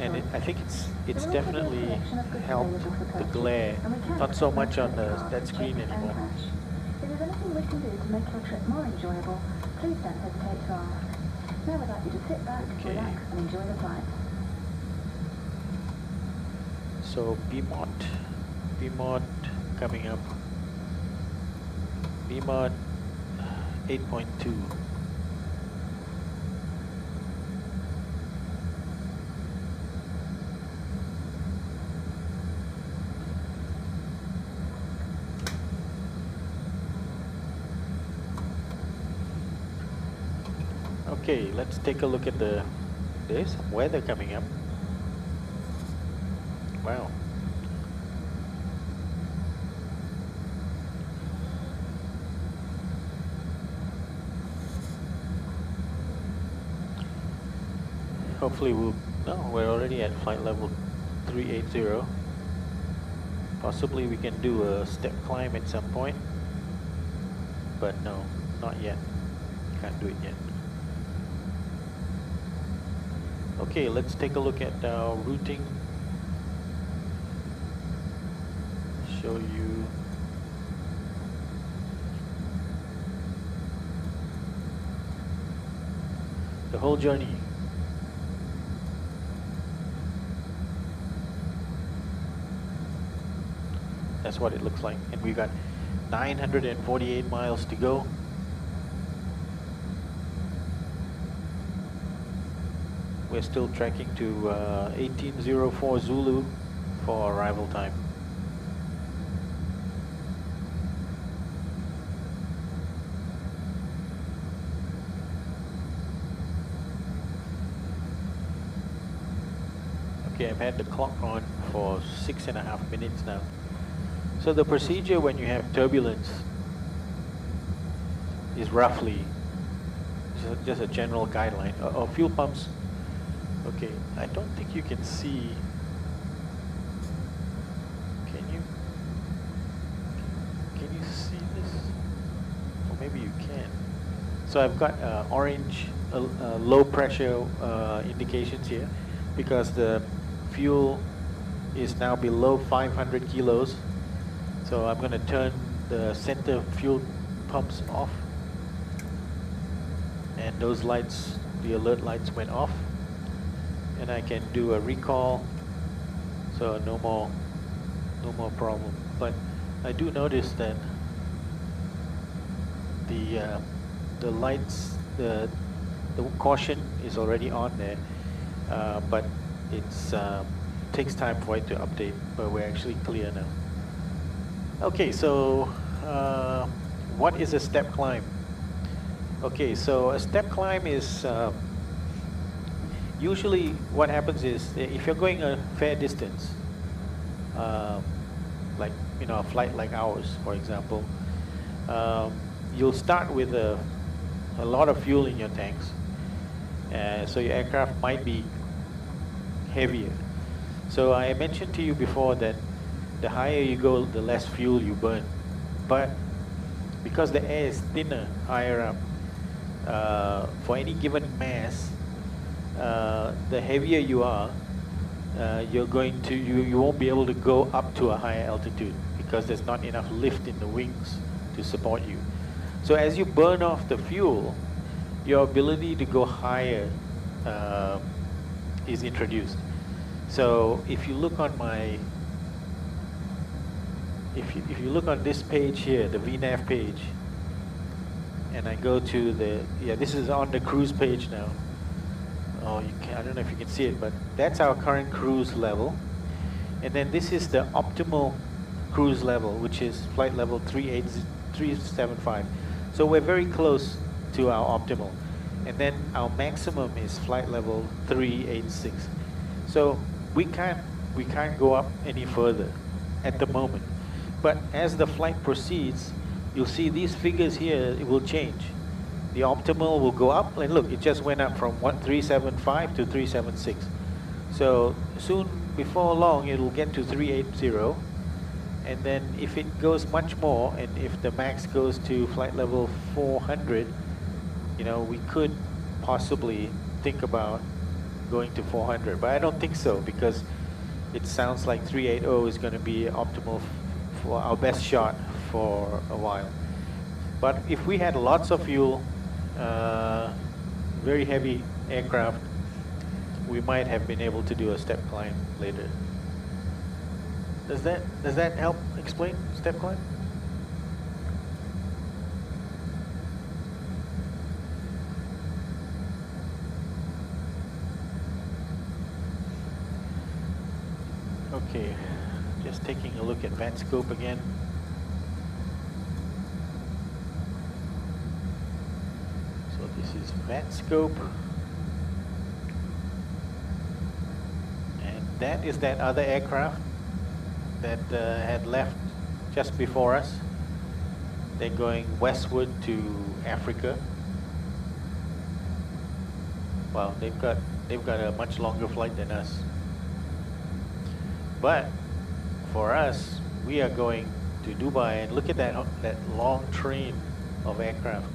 Speaker 1: and I think it's definitely helped the glare, not so much on that screen anymore.
Speaker 4: If there's anything we can do to make your trip more enjoyable, please don't hesitate to ask. Now we'd like you to sit back, relax, and enjoy the flight.
Speaker 1: So BMOT coming up. BMOT 8.2. Okay, let's take a look at there's some weather coming up. Wow. Hopefully we're already at flight level 380. Possibly we can do a step climb at some point, but no, not yet. Can't do it yet. Okay, let's take a look at routing. Show you the whole journey. That's what it looks like, and we got 948 miles to go. We're still tracking to 1804 Zulu for arrival time. Okay, I've had the clock on for 6.5 minutes now. So the procedure when you have turbulence is roughly just a general guideline. Fuel pumps. Okay, I don't think you can see. Can you see this? Or maybe you can. So I've got orange low pressure indications here because the fuel is now below 500 kilos. So I'm going to turn the center fuel pumps off, and those lights, the alert lights went off, and I can do a recall, so no more problem. But I do notice that the lights, the caution is already on there, but it's takes time for it to update, but we're actually clear now. Okay, so what is a step climb? Okay, so a step climb is usually what happens is if you're going a fair distance, like a flight like ours, for example, you'll start with a lot of fuel in your tanks, so your aircraft might be heavier. So I mentioned to you before that the higher you go, the less fuel you burn. But because the air is thinner higher up, for any given mass, the heavier you are, you won't be able to go up to a higher altitude because there's not enough lift in the wings to support you. So as you burn off the fuel, your ability to go higher is introduced. So if you look on my, if you look on this page here, the VNAV page, and I go to the, this is on the cruise page now. Oh, I don't know if you can see it, but that's our current cruise level. And then this is the optimal cruise level, which is flight level 375. So we're very close to our optimal. And then our maximum is flight level 386. So we can't go up any further at the moment. But as the flight proceeds, you'll see these figures here, it will change. The optimal will go up, and look, it just went up from 375 to 376. So soon, before long, it will get to 380. And then if it goes much more, and if the max goes to flight level 400, you know, we could possibly think about going to 400. But I don't think so, because it sounds like 380 is going to be optimal for our best shot for a while. But if we had lots of fuel, very heavy aircraft, we might have been able to do a step climb later. Does that help explain step climb? Okay, just taking a look at VATScope again. So this is VATScope. And that is that other aircraft that had left just before us. They're going westward to Africa. Wow, they've got a much longer flight than us. But for us, we are going to Dubai, and look at that long train of aircraft.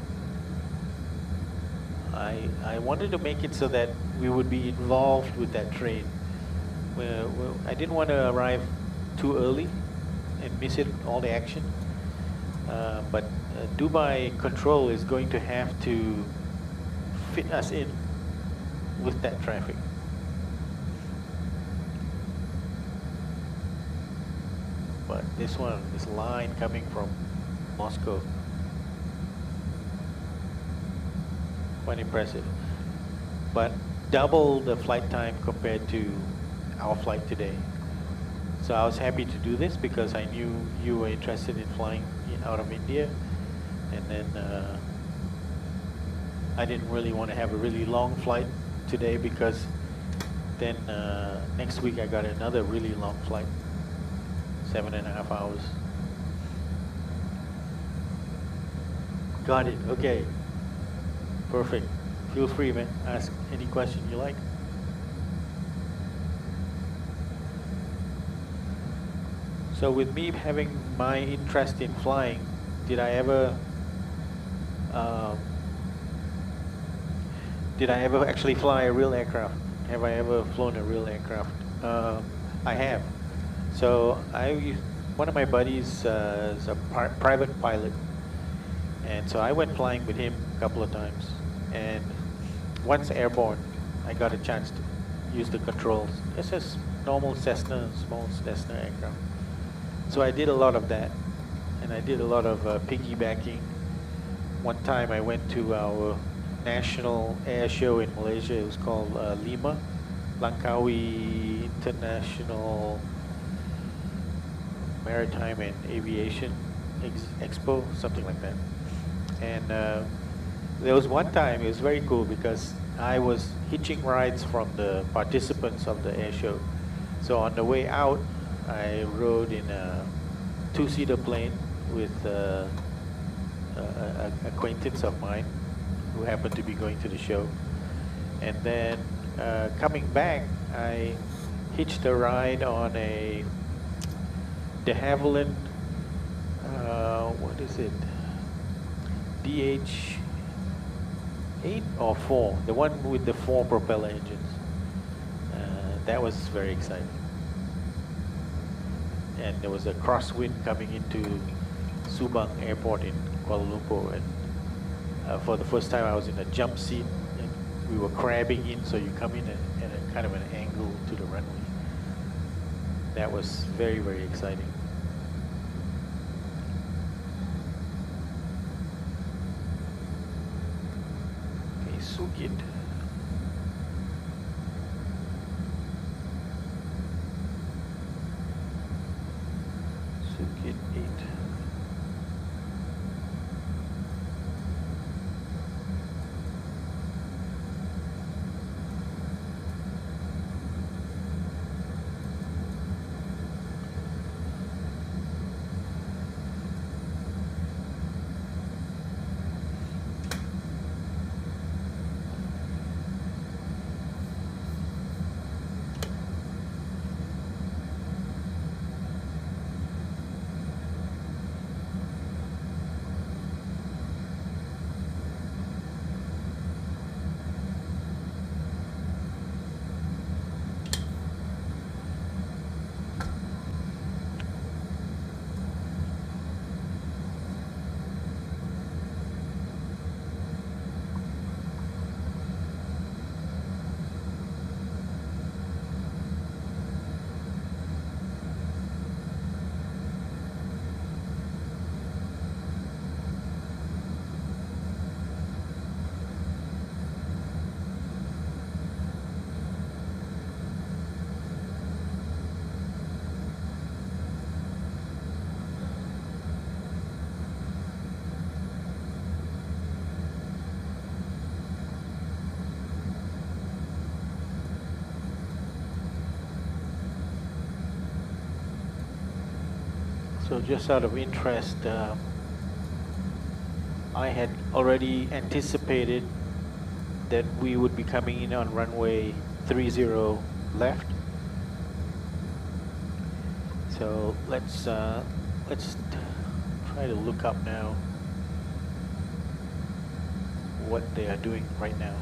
Speaker 1: I wanted to make it so that we would be involved with that train. I didn't want to arrive too early and miss all the action. But Dubai Control is going to have to fit us in with that traffic. But this line coming from Moscow, quite impressive. But double the flight time compared to our flight today. So I was happy to do this because I knew you were interested in flying out of India, and then I didn't really want to have a really long flight today, because then next week I got another really long flight, 7.5 hours. Got it, okay. Perfect. Feel free, man. Ask any question you like. So with me having my interest in flying, did I ever actually fly a real aircraft? Have I ever flown a real aircraft? I have. So one of my buddies is a private pilot, and so I went flying with him a couple of times. And once airborne, I got a chance to use the controls. It's just normal Cessna, small Cessna aircraft. So I did a lot of that, and I did a lot of piggybacking. One time I went to our national air show in Malaysia. It was called Lima, Langkawi International Maritime and Aviation Expo, something like that. And there was one time, it was very cool, because I was hitching rides from the participants of the air show. So on the way out, I rode in a two-seater plane with an acquaintance of mine who happened to be going to the show. And then coming back, I hitched a ride on a de Havilland, what is it? DH8 or 4, the one with the 4 propeller engines. That was very exciting. And there was a crosswind coming into Subang Airport in Kuala Lumpur, and for the first time I was in a jump seat, and we were crabbing in, so you come in at a kind of an angle to the runway. That was very, very exciting. Okay, Sukit. Sukit 8. So just out of interest, I had already anticipated that we would be coming in on runway 30 left. So let's try to look up now what they are doing right now.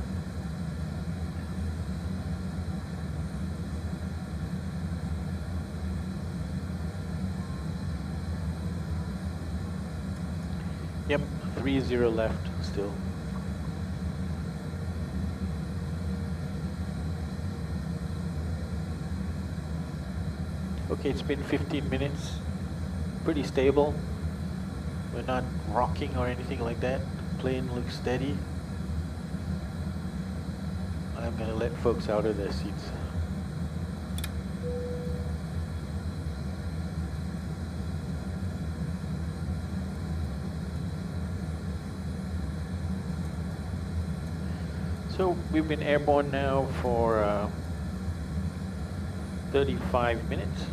Speaker 1: Yep, 30 left still. Okay, it's been 15 minutes. Pretty stable. We're not rocking or anything like that. Plane looks steady. I'm gonna let folks out of their seats. So we've been airborne now for 35 minutes.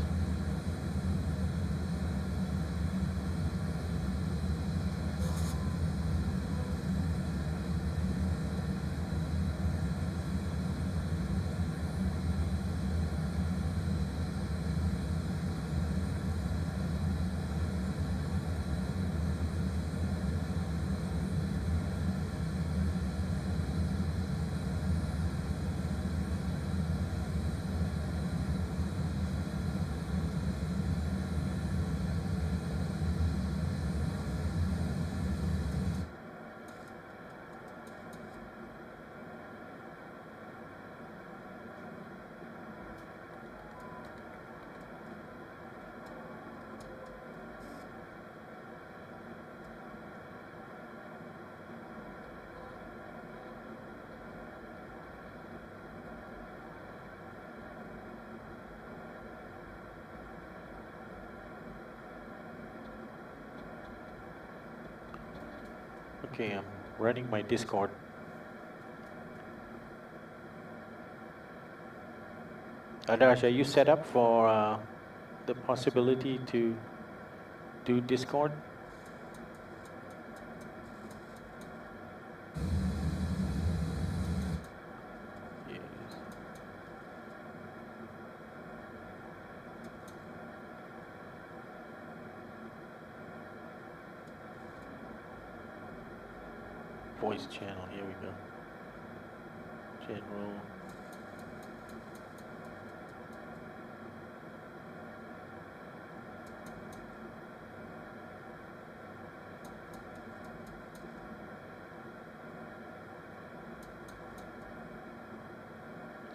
Speaker 1: Okay, I'm running my Discord. Adarsh, are you set up for the possibility to do Discord? Yes. voice channel. Here we go. General.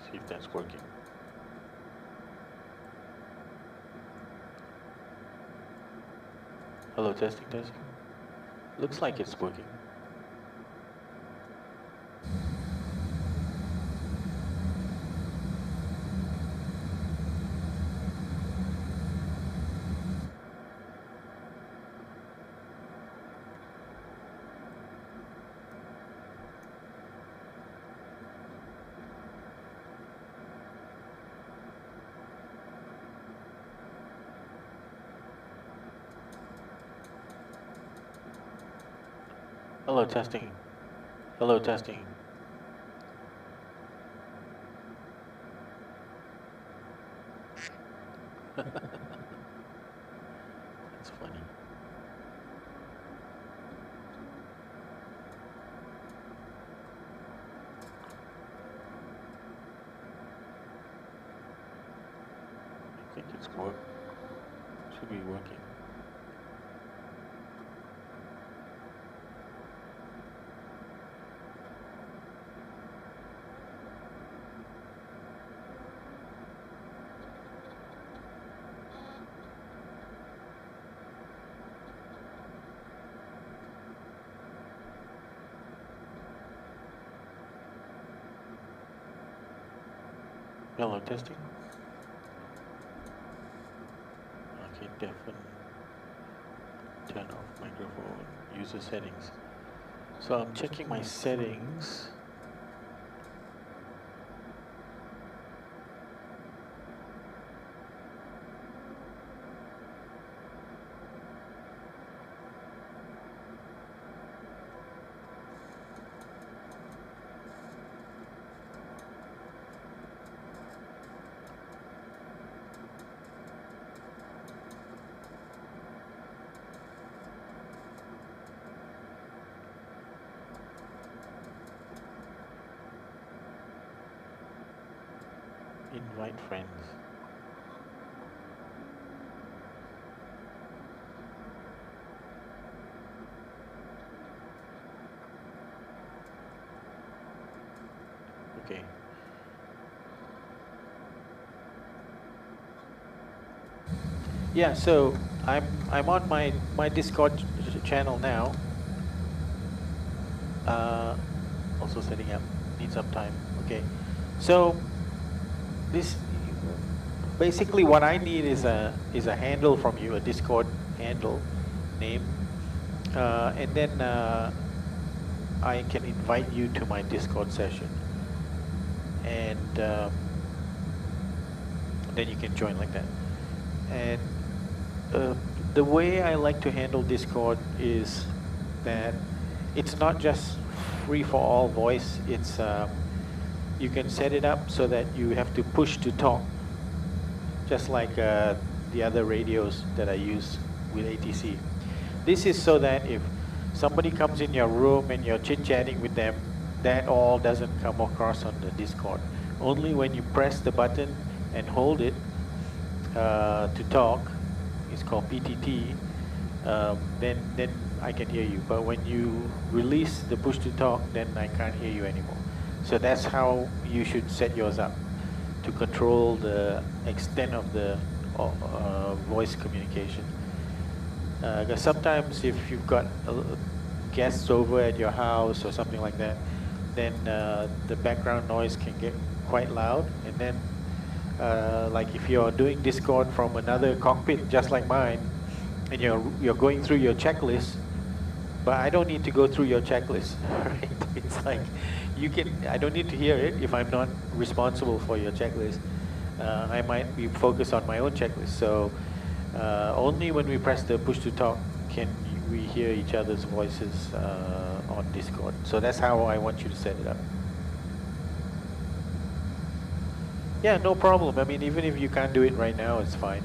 Speaker 1: See if that's working. Hello, testing, testing. Looks like it's working. Hello, testing. Hello, testing. That's funny. I think it's should be working. Hello, testing. Okay, deafen. Turn off microphone. User settings. So I'm checking my settings. Invite friends. Okay. Yeah, so I'm on my Discord channel now. Also setting up, needs up time. Okay. So this basically what I need is a handle from you, a Discord handle name, and then I can invite you to my Discord session, and then you can join like that. And the way I like to handle Discord is that it's not just free for all voice. It's you can set it up so that you have to push to talk, just like the other radios that I use with ATC. This is so that if somebody comes in your room and you're chit-chatting with them, that all doesn't come across on the Discord. Only when you press the button and hold it to talk, it's called PTT, then I can hear you. But when you release the push to talk, then I can't hear you anymore. So that's how you should set yours up, to control the extent of the voice communication. Because sometimes if you've got guests over at your house or something like that, then the background noise can get quite loud. And then like if you're doing Discord from another cockpit just like mine, and you're going through your checklist, but I don't need to go through your checklist, right? It's like I don't need to hear it if I'm not responsible for your checklist. I might be focused on my own checklist. So only when we press the push to talk can we hear each other's voices on Discord. So that's how I want you to set it up. Yeah, no problem. I mean, even if you can't do it right now, it's fine.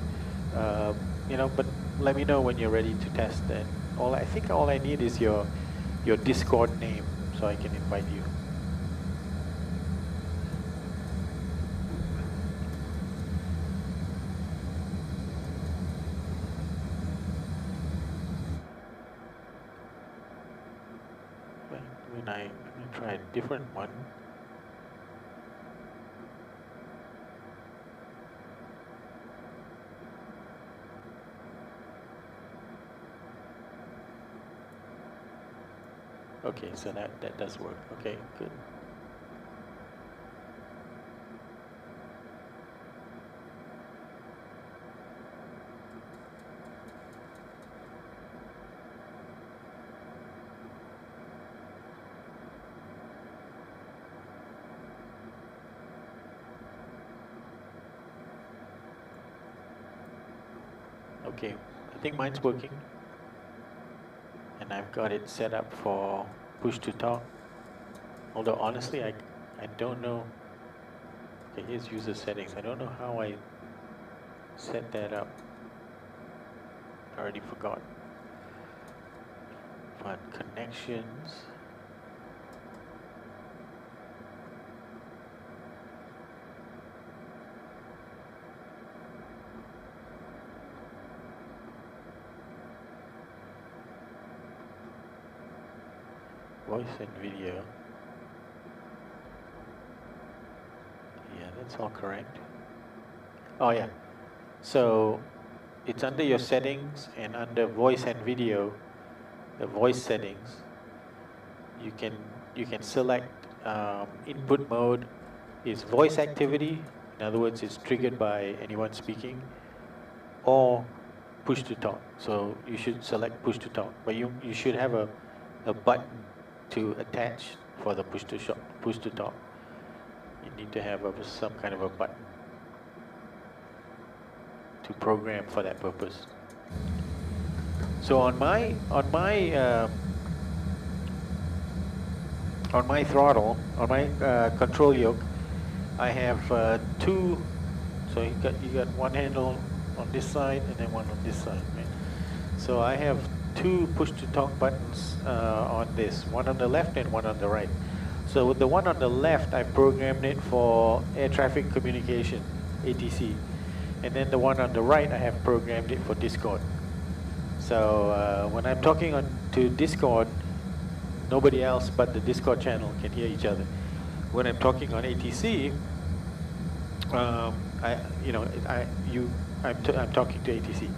Speaker 1: You know, but let me know when you're ready to test. And I think all I need is your Discord name. so I can invite you. But when I try a different one. Okay, so that does work. Okay, good. Okay, I think mine's working. And I've got it set up for push to talk. Although honestly, I don't know. Okay, here's user settings. I don't know how I set that up. I already forgot. But connections. Voice and video. Yeah, that's all correct. Oh yeah. So it's under your settings, and under voice and video, the voice settings, you can select input mode is voice activity. In other words, it's triggered by anyone speaking, or push to talk. So you should select push to talk, but you should have a button to attach for the push to talk. You need to have some kind of a button to program for that purpose. So on my throttle, on my control yoke, I have two. So you got one handle on this side and then one on this side, right? So I have two push-to-talk buttons on this, one on the left and one on the right. So with the one on the left, I programmed it for air traffic communication, ATC. And then the one on the right, I have programmed it for Discord. So when I'm talking to Discord, nobody else but the Discord channel can hear each other. When I'm talking on ATC, I'm talking to ATC.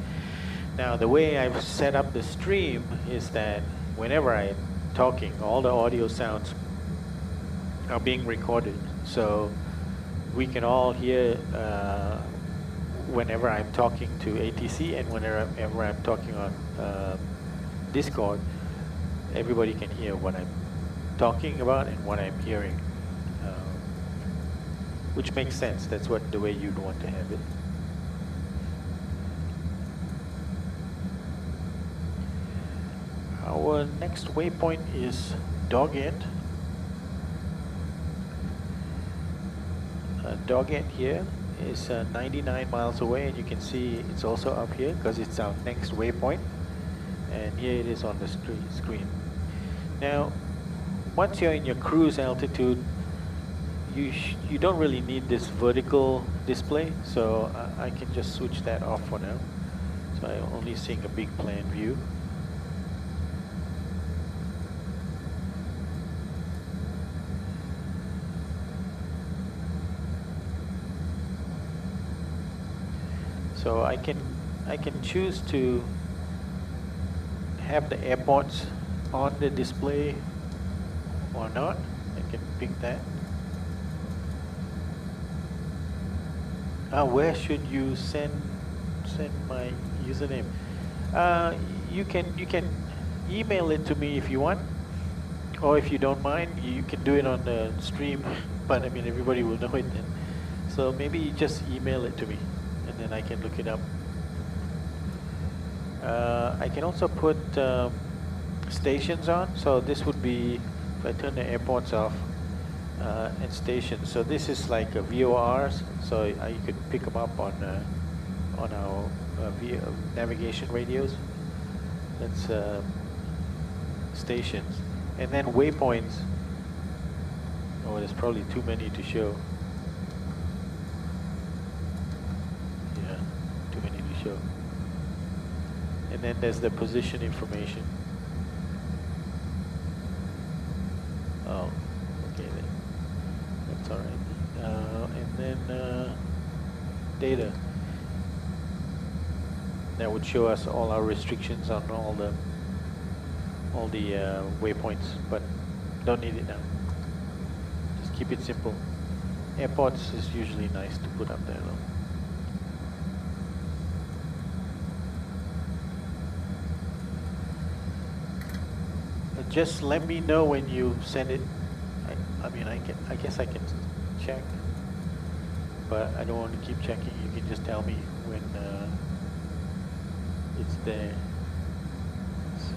Speaker 1: Now the way I've set up the stream is that whenever I'm talking, all the audio sounds are being recorded, so we can all hear whenever I'm talking to ATC and whenever I'm talking on Discord. Everybody can hear what I'm talking about and what I'm hearing, which makes sense. That's the way you'd want to have it. Our next waypoint is Dog End. Dog End here is 99 miles away, and you can see it's also up here because it's our next waypoint. And here it is on the screen. Now, once you're in your cruise altitude, you don't really need this vertical display, so I can just switch that off for now. So I'm only seeing a big plan view. So I can choose to have the airports on the display or not. I can pick that. Where should you send my username? You can email it to me if you want, or if you don't mind, you can do it on the stream. But I mean, everybody will know it then. So maybe you just email it to me, and then I can look it up. I can also put stations on. So this would be, if I turn the airports off, and stations. So this is like a VORs. So you could pick them up on our navigation radios. That's stations. And then waypoints. Oh, there's probably too many to show. Yeah, too many to show. And then there's the position information. Oh, okay then. That's all right. And then data. That would show us all our restrictions on all the waypoints, but don't need it now. Just keep it simple. Airports is usually nice to put up there though. Just let me know when you send it. I mean, I guess I can check, but I don't want to keep checking. You can just tell me when it's there. Let's see.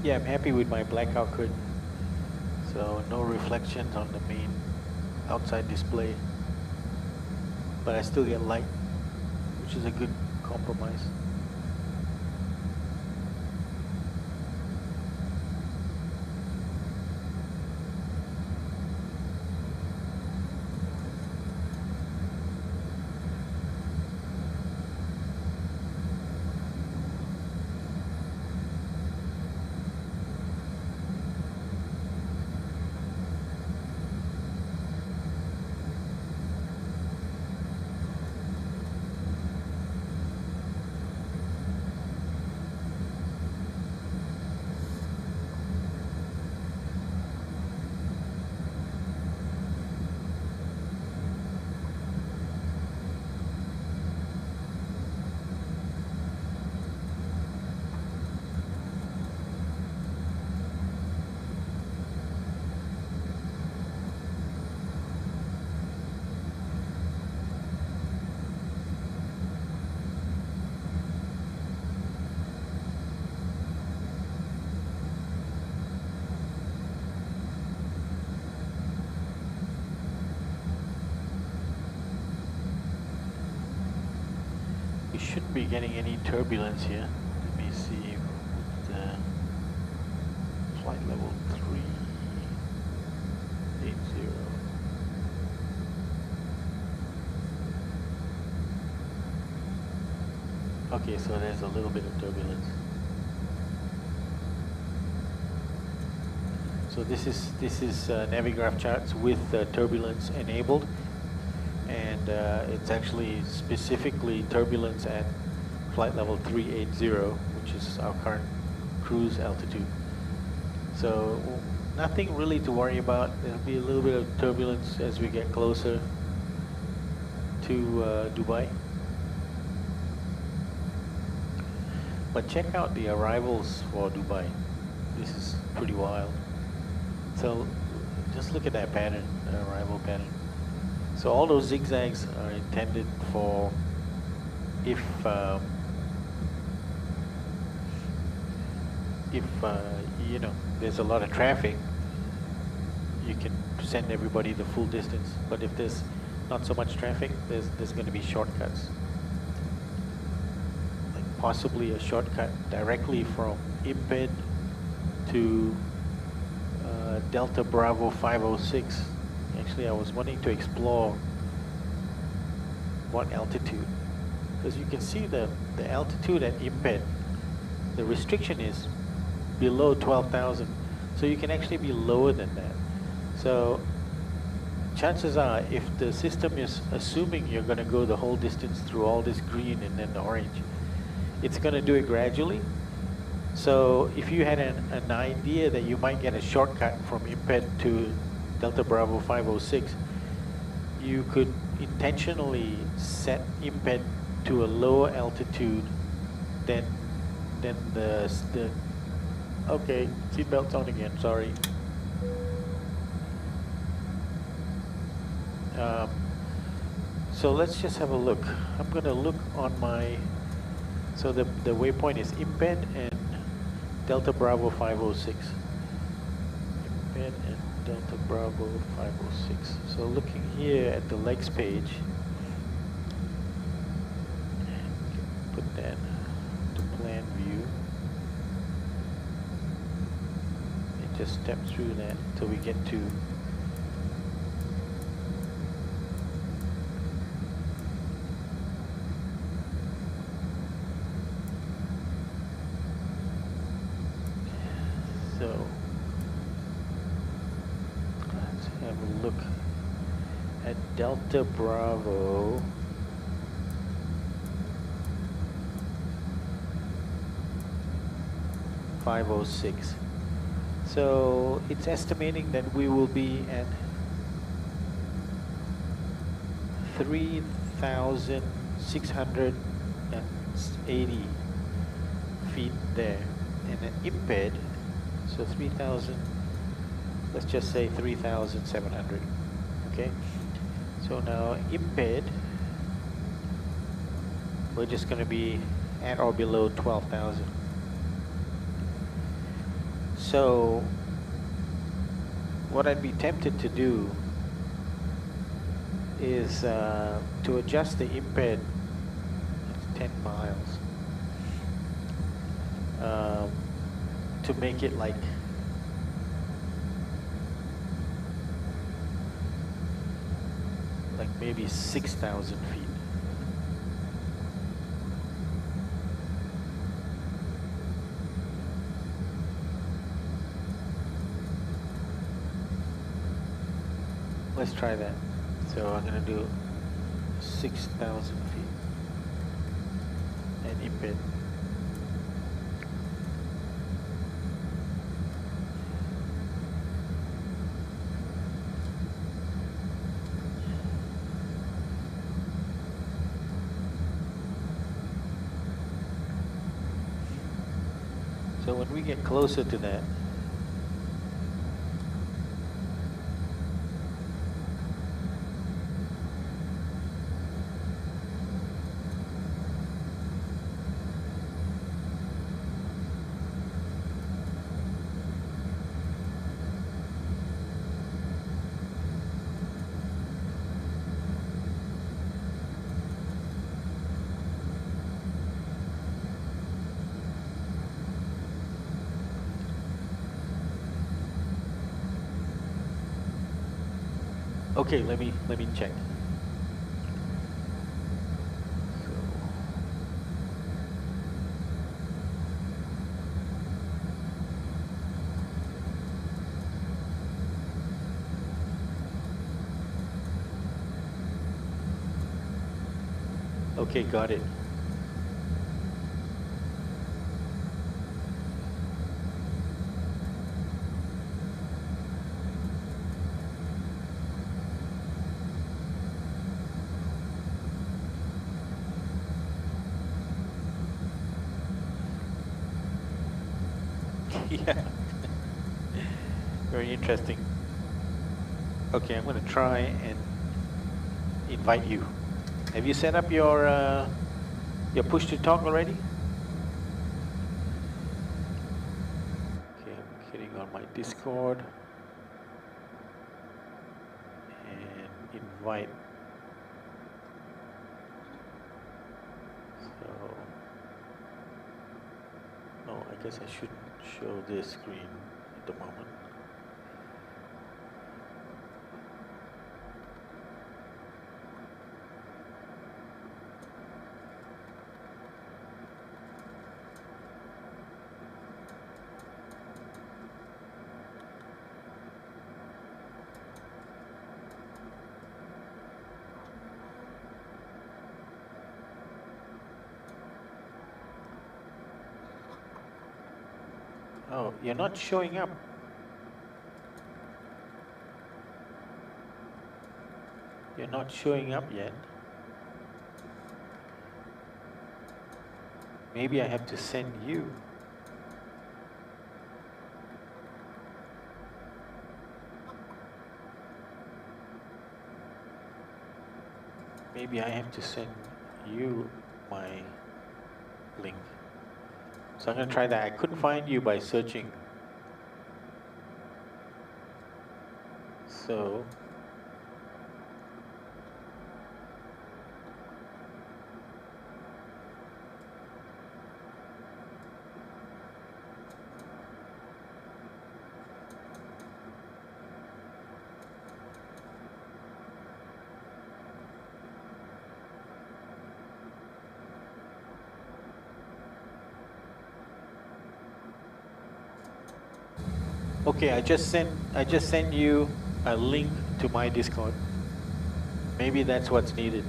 Speaker 1: Yeah, I'm happy with my blackout curtain. So no reflections on the main outside display. But I still get light, which is a good compromise. We shouldn't be getting any turbulence here. Let me see with the flight level 380. Okay, so there's a little bit of turbulence. So this is Navigraph charts with turbulence enabled. And it's actually specifically turbulence at flight level 380, which is our current cruise altitude. So nothing really to worry about. There'll be a little bit of turbulence as we get closer to Dubai. But check out the arrivals for Dubai. This is pretty wild. So just look at that pattern, the arrival pattern. So all those zigzags are intended for if you know there's a lot of traffic, you can send everybody the full distance. But if there's not so much traffic, there's going to be shortcuts. Like possibly a shortcut directly from IMPED to Delta Bravo 506. Actually, I was wanting to explore what altitude, because you can see the altitude at IMPED, the restriction is below 12,000, so you can actually be lower than that. So chances are, if the system is assuming you're going to go the whole distance through all this green and then the orange, it's going to do it gradually. So if you had an idea that you might get a shortcut from IMPED to Delta Bravo 506, you could intentionally set IMPED to a lower altitude than the okay, seatbelt's on again, sorry. So let's just have a look. I'm going to look on my, so the waypoint is IMPED and Delta Bravo 506. IMPED and Delta Bravo 506. So looking here at the legs page, put that to plan view. And just step through that until we get to look at Delta Bravo 506. So it's estimating that we will be at 3,680 feet there, and an IMPED, so 3,000. Let's just say 3,700, okay? So now IMPED, we're just going to be at or below 12,000. So what I'd be tempted to do is to adjust the IMPED, it's 10 miles, to make it like maybe 6,000 feet. Let's try that. So I'm going to do 6,000 feet and IMPED. So when we get closer to that, okay, let me check. Okay, got it. Yeah, very interesting. Okay, I'm going to try and invite you. Have you set up your push to talk already? Okay, I'm getting on my Discord and invite. So, oh, I guess I shouldn't show this screen at the moment. Oh, you're not showing up. You're not showing up yet. Maybe I have to send you. Maybe I have to send you my link. So I'm going to try that. I couldn't find you by searching. So okay, I just sent you a link to my Discord. Maybe that's what's needed.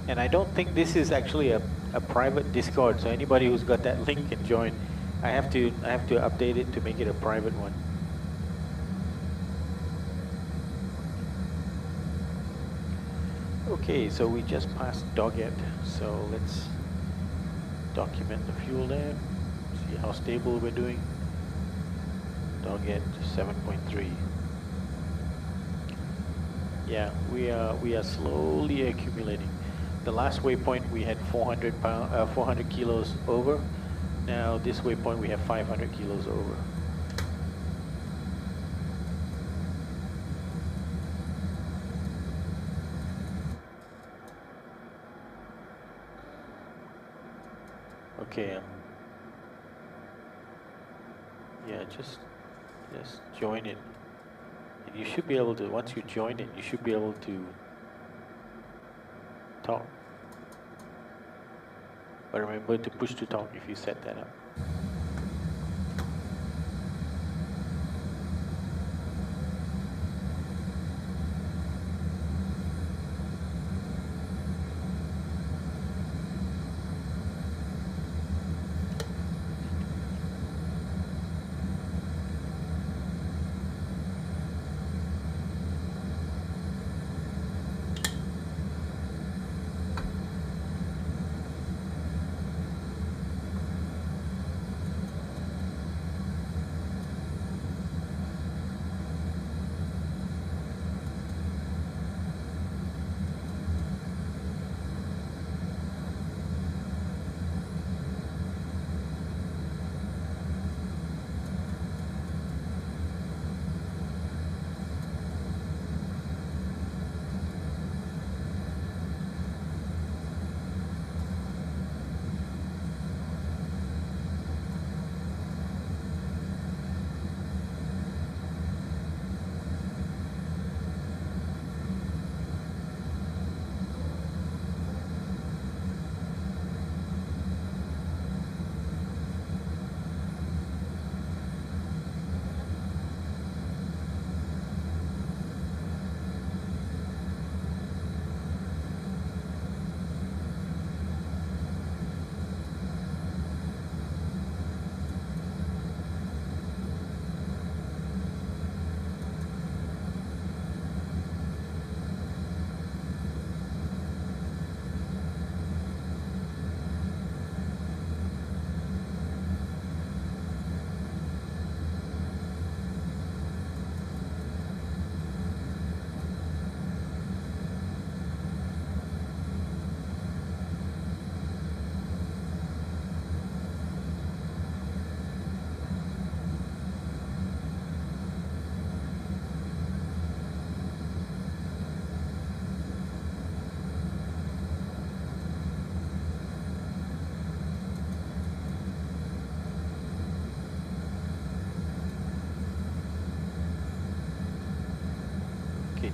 Speaker 1: And I don't think this is actually a private Discord, so anybody who's got that link can join. I have to update it to make it a private one. Okay, so we just passed Doggett, so let's document the fuel there, see how stable we're doing. Doggett 7.3. Yeah, we are slowly accumulating. The last waypoint we had 400 kilos over. Now this waypoint we have 500 kilos over. Okay. Yeah, just join it. And you should be able to. Once you join it, you should be able to talk. But remember to push to talk if you set that up.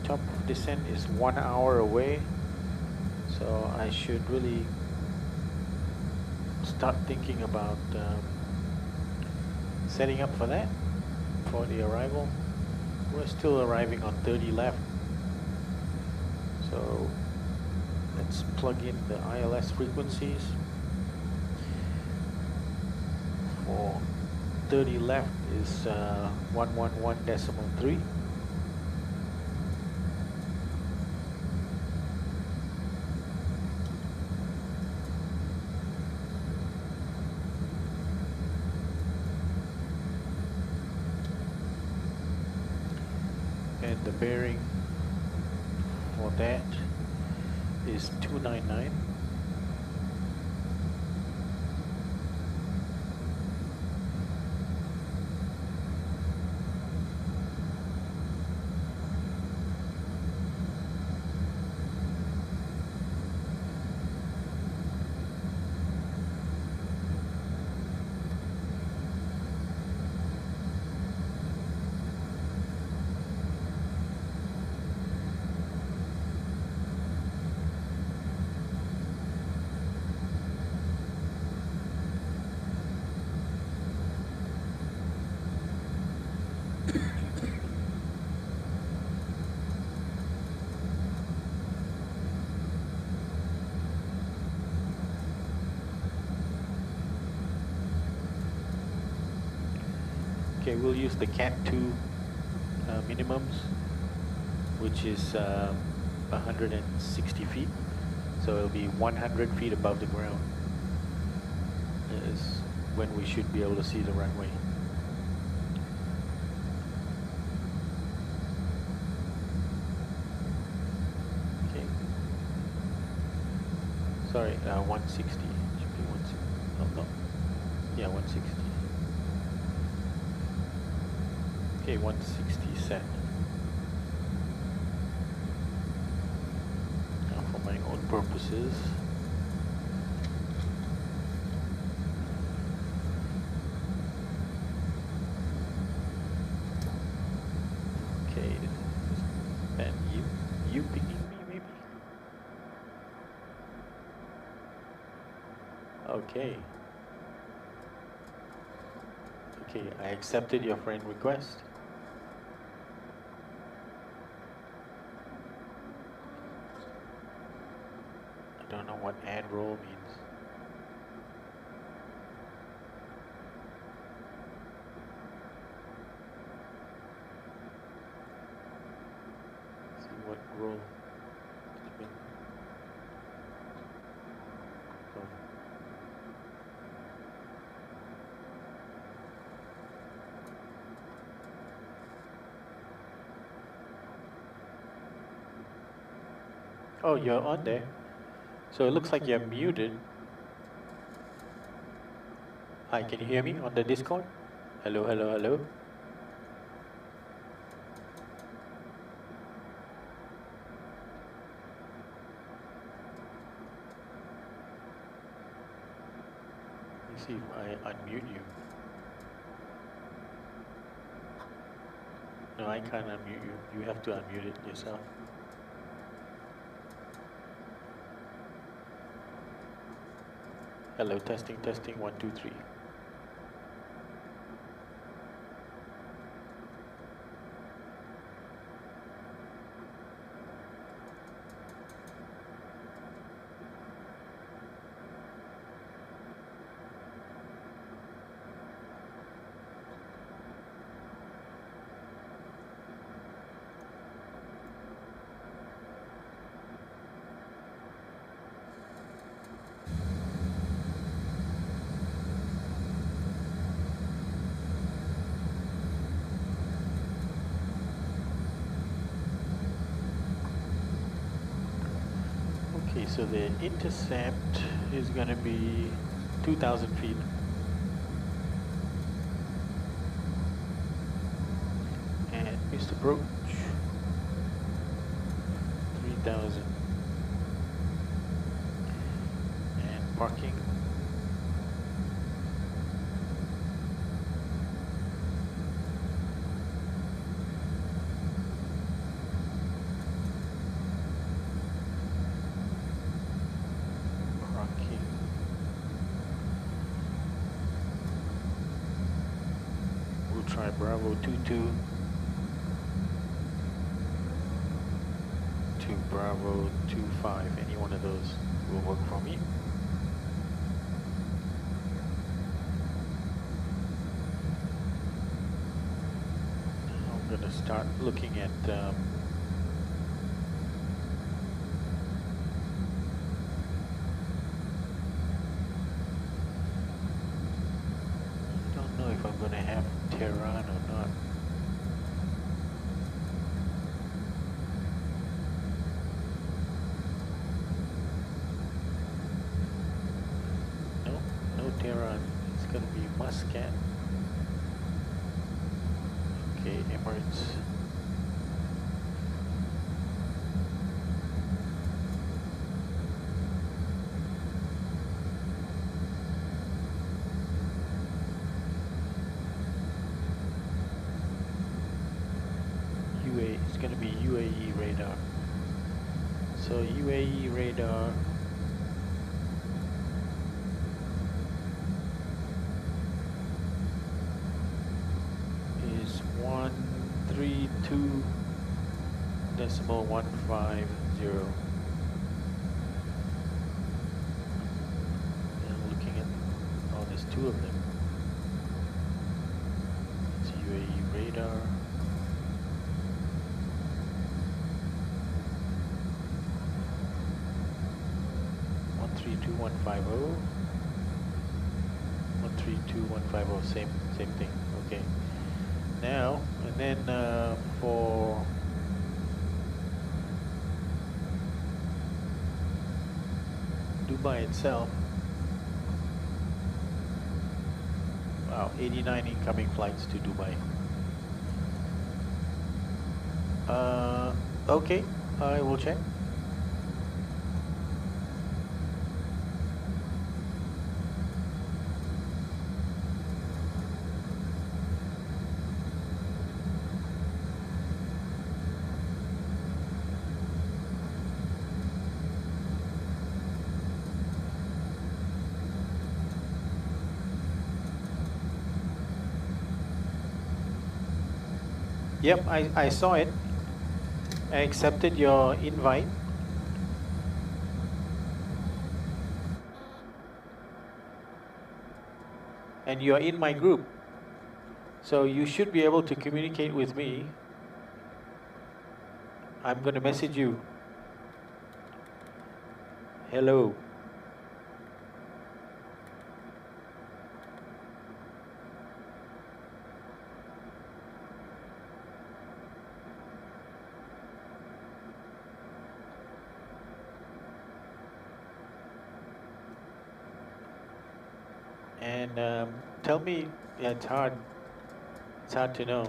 Speaker 1: Top of descent is 1 hour away, so I should really start thinking about setting up for that, for the arrival. We're still arriving on 30 left, so let's plug in the ILS frequencies. For 30 left is 111.3. And the bearing for that is 299. Okay, we'll use the Cat 2 minimums, which is 160 feet. So it'll be 100 feet above the ground is when we should be able to see the runway. Okay. Sorry, 160. Should be 160. Oh, no. Yeah, 160. Okay, 160 set. Now for my own purposes, okay, and you pinging me maybe? Okay. Okay, I accepted your friend request. I don't know what add role means. Let's see what role it's been. Oh, you're on there. So it looks like you're muted. Hi, can you hear me on the Discord? Hello, hello, hello. Let me see if I unmute you. No, I can't unmute you. You have to unmute it yourself. Hello, testing, testing, 1, 2, 3. Okay, so the intercept is going to be 2,000 feet. And missed approach, 3,000. And parking. Try Bravo 22 to Bravo 25. Any one of those will work for me. I'm going to start looking at don't know if I'm going to have Tehran or not. No Tehran. It's going to be Muscat. Okay, Emirates. It's going to be UAE radar. So UAE radar is 132.150. And looking at, oh, there's two of them. It's UAE radar. 132.150. 132.150. Same thing. Okay. Now and then for Dubai itself. Wow, 89 incoming flights to Dubai. Okay, I will check. Yep, I saw it. I accepted your invite. And you're in my group. So you should be able to communicate with me. I'm going to message you. Hello. And tell me, yeah, it's hard to know.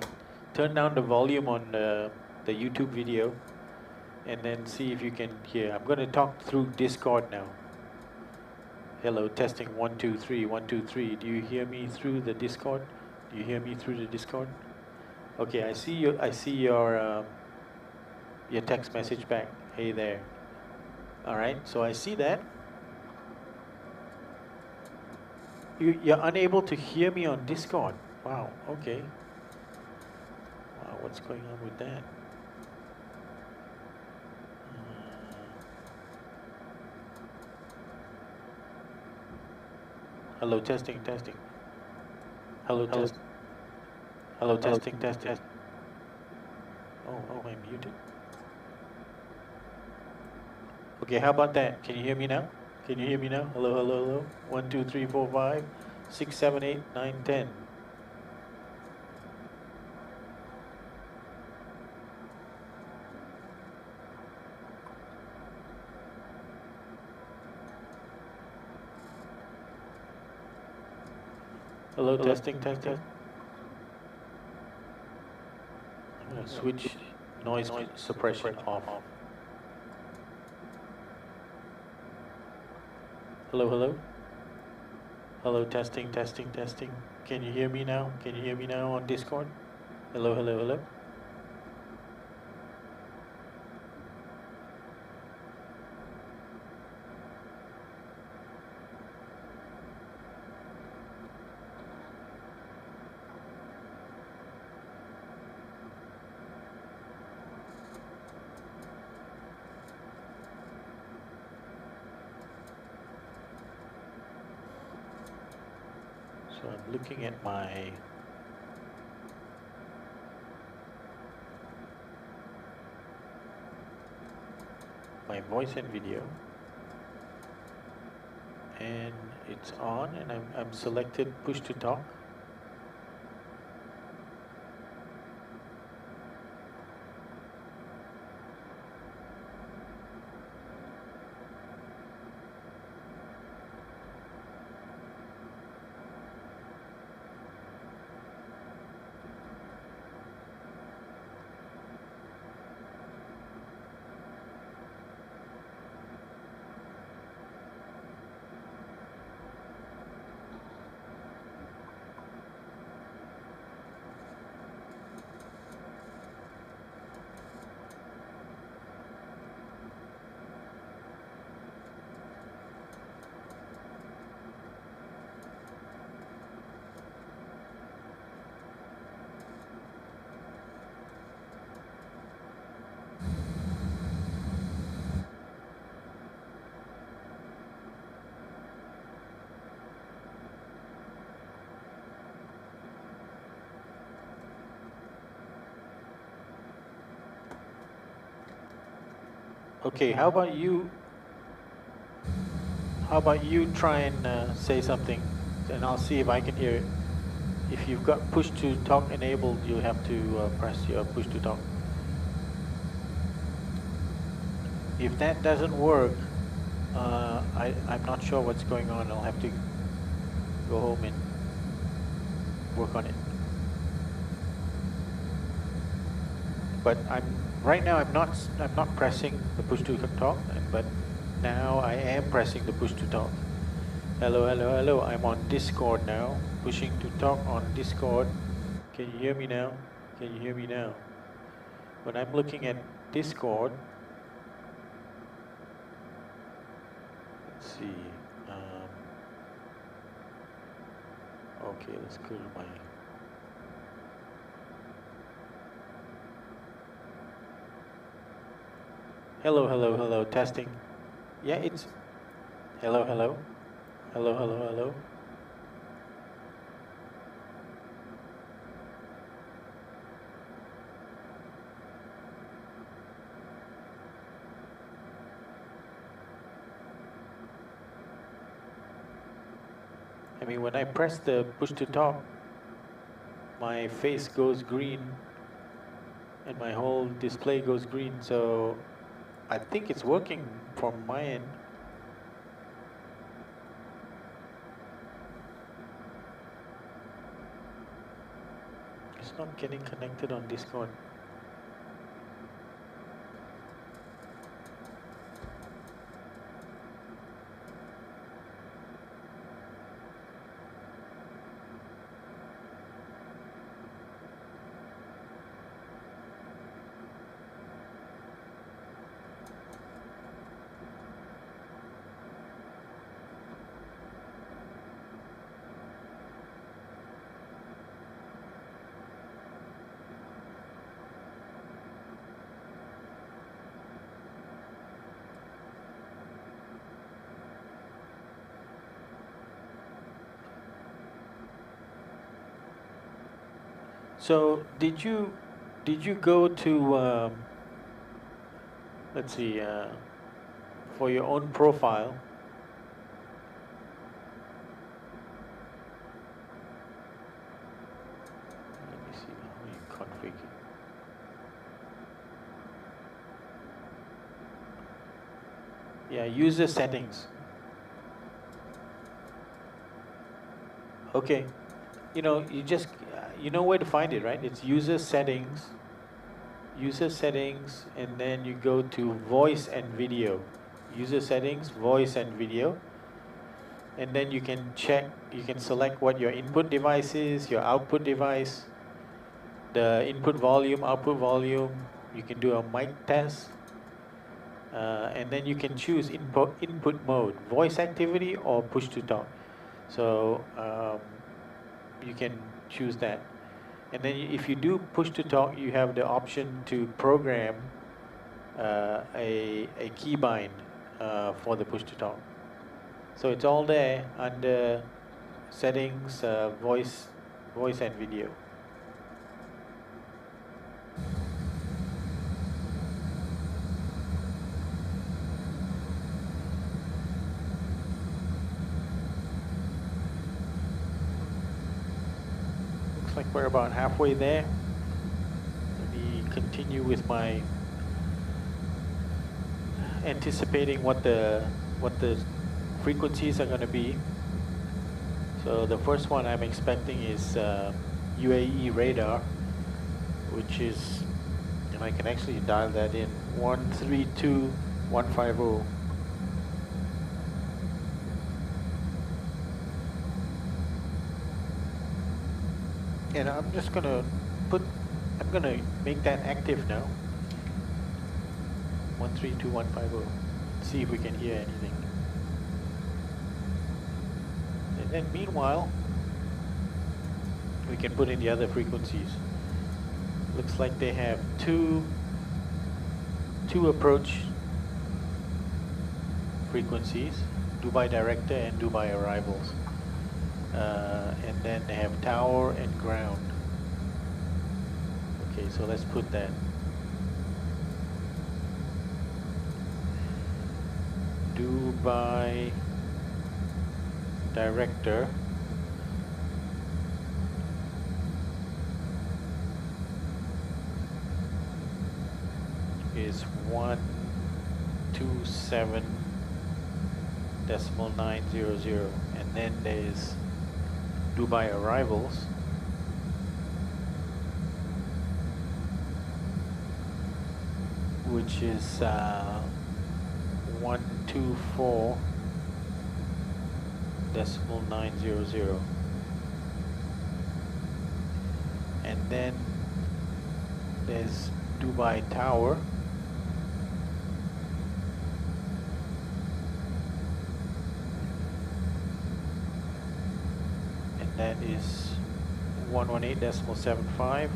Speaker 1: Turn down the volume on the YouTube video and then see if you can hear. I'm going to talk through Discord now. Hello, testing 1 2 3 1 2 3. Do you hear me through the Discord? Do you hear me through the Discord? Okay, I see you. I see your text message back. Hey there. All right, so I see that. You're unable to hear me on Discord. Wow, okay. Wow, what's going on with that? Hello, testing. Hello, test. Hello, testing. Oh, I'm muted. Okay, how about that? Can you hear me now? Hello. 1 2 3 4 5 6 7 8 9 10. Hello, testing. I'm going to switch noise suppression off. Hello. Hello, testing. Can you hear me now? On Discord? Hello. So I'm looking at my voice and video, and it's on, and I'm selected push to talk. Okay, how about you? How about you try and say something, and I'll see if I can hear it. If you've got push to talk enabled, you have to press your push to talk. If that doesn't work, I'm not sure what's going on. I'll have to go home and work on it. But right now I'm not pressing the push to talk, but now I am pressing the push to talk. Hello, hello, hello. I'm on Discord now. Pushing to talk on Discord. Can you hear me now? Can you hear me now? When I'm looking at Discord, let's see. Okay, let's go to my. Hello, hello, hello. Testing. Yeah, it's. Hello, hello. Hello, hello, hello. I mean, when I press the push to talk, my face goes green and my whole display goes green, so I think it's working from my end. It's not getting connected on Discord. So did you go to let's see, for your own profile? Let me see how you configure. Yeah, user settings. Okay, you know, you know where to find it, right? It's user settings, and then you go to voice and video. User settings, voice and video. And then you can check, you can select what your input device is, your output device, the input volume, output volume. You can do a mic test. And then you can choose input mode, voice activity or push to talk. So you can choose that. And then if you do push to talk, you have the option to program a keybind for the push to talk. So it's all there under settings, voice and video. Looks like we're about halfway there. Let me continue with my anticipating what the frequencies are going to be. So the first one I'm expecting is UAE radar, which is, and I can actually dial that in, 132.150. And I'm just gonna make that active now. 132.150. See if we can hear anything. And then meanwhile, we can put in the other frequencies. Looks like they have two approach frequencies, Dubai Director and Dubai Arrivals. And then they have tower and ground. Okay, so let's put that. Dubai Director is 127.900, and then there's Dubai Arrivals, which is 124.900, and then there's Dubai Tower, and that is 118.75,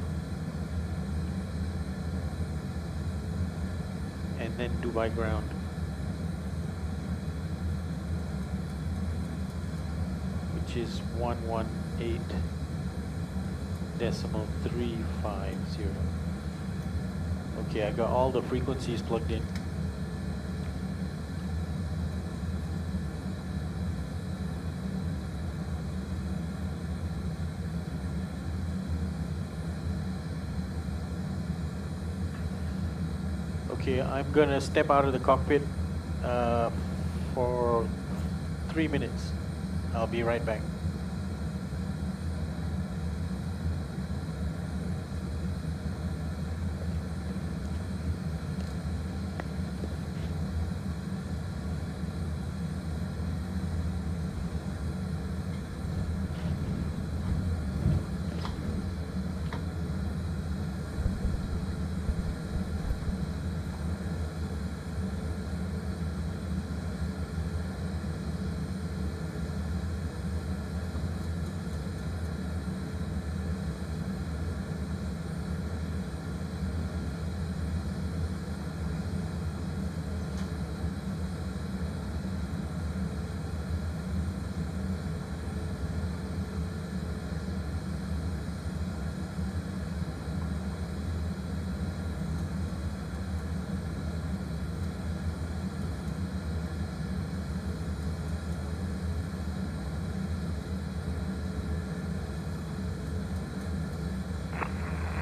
Speaker 1: and then Dubai Ground, which is 118.350. Okay, I got all the frequencies plugged in. Okay, I'm gonna step out of the cockpit for 3 minutes. I'll be right back.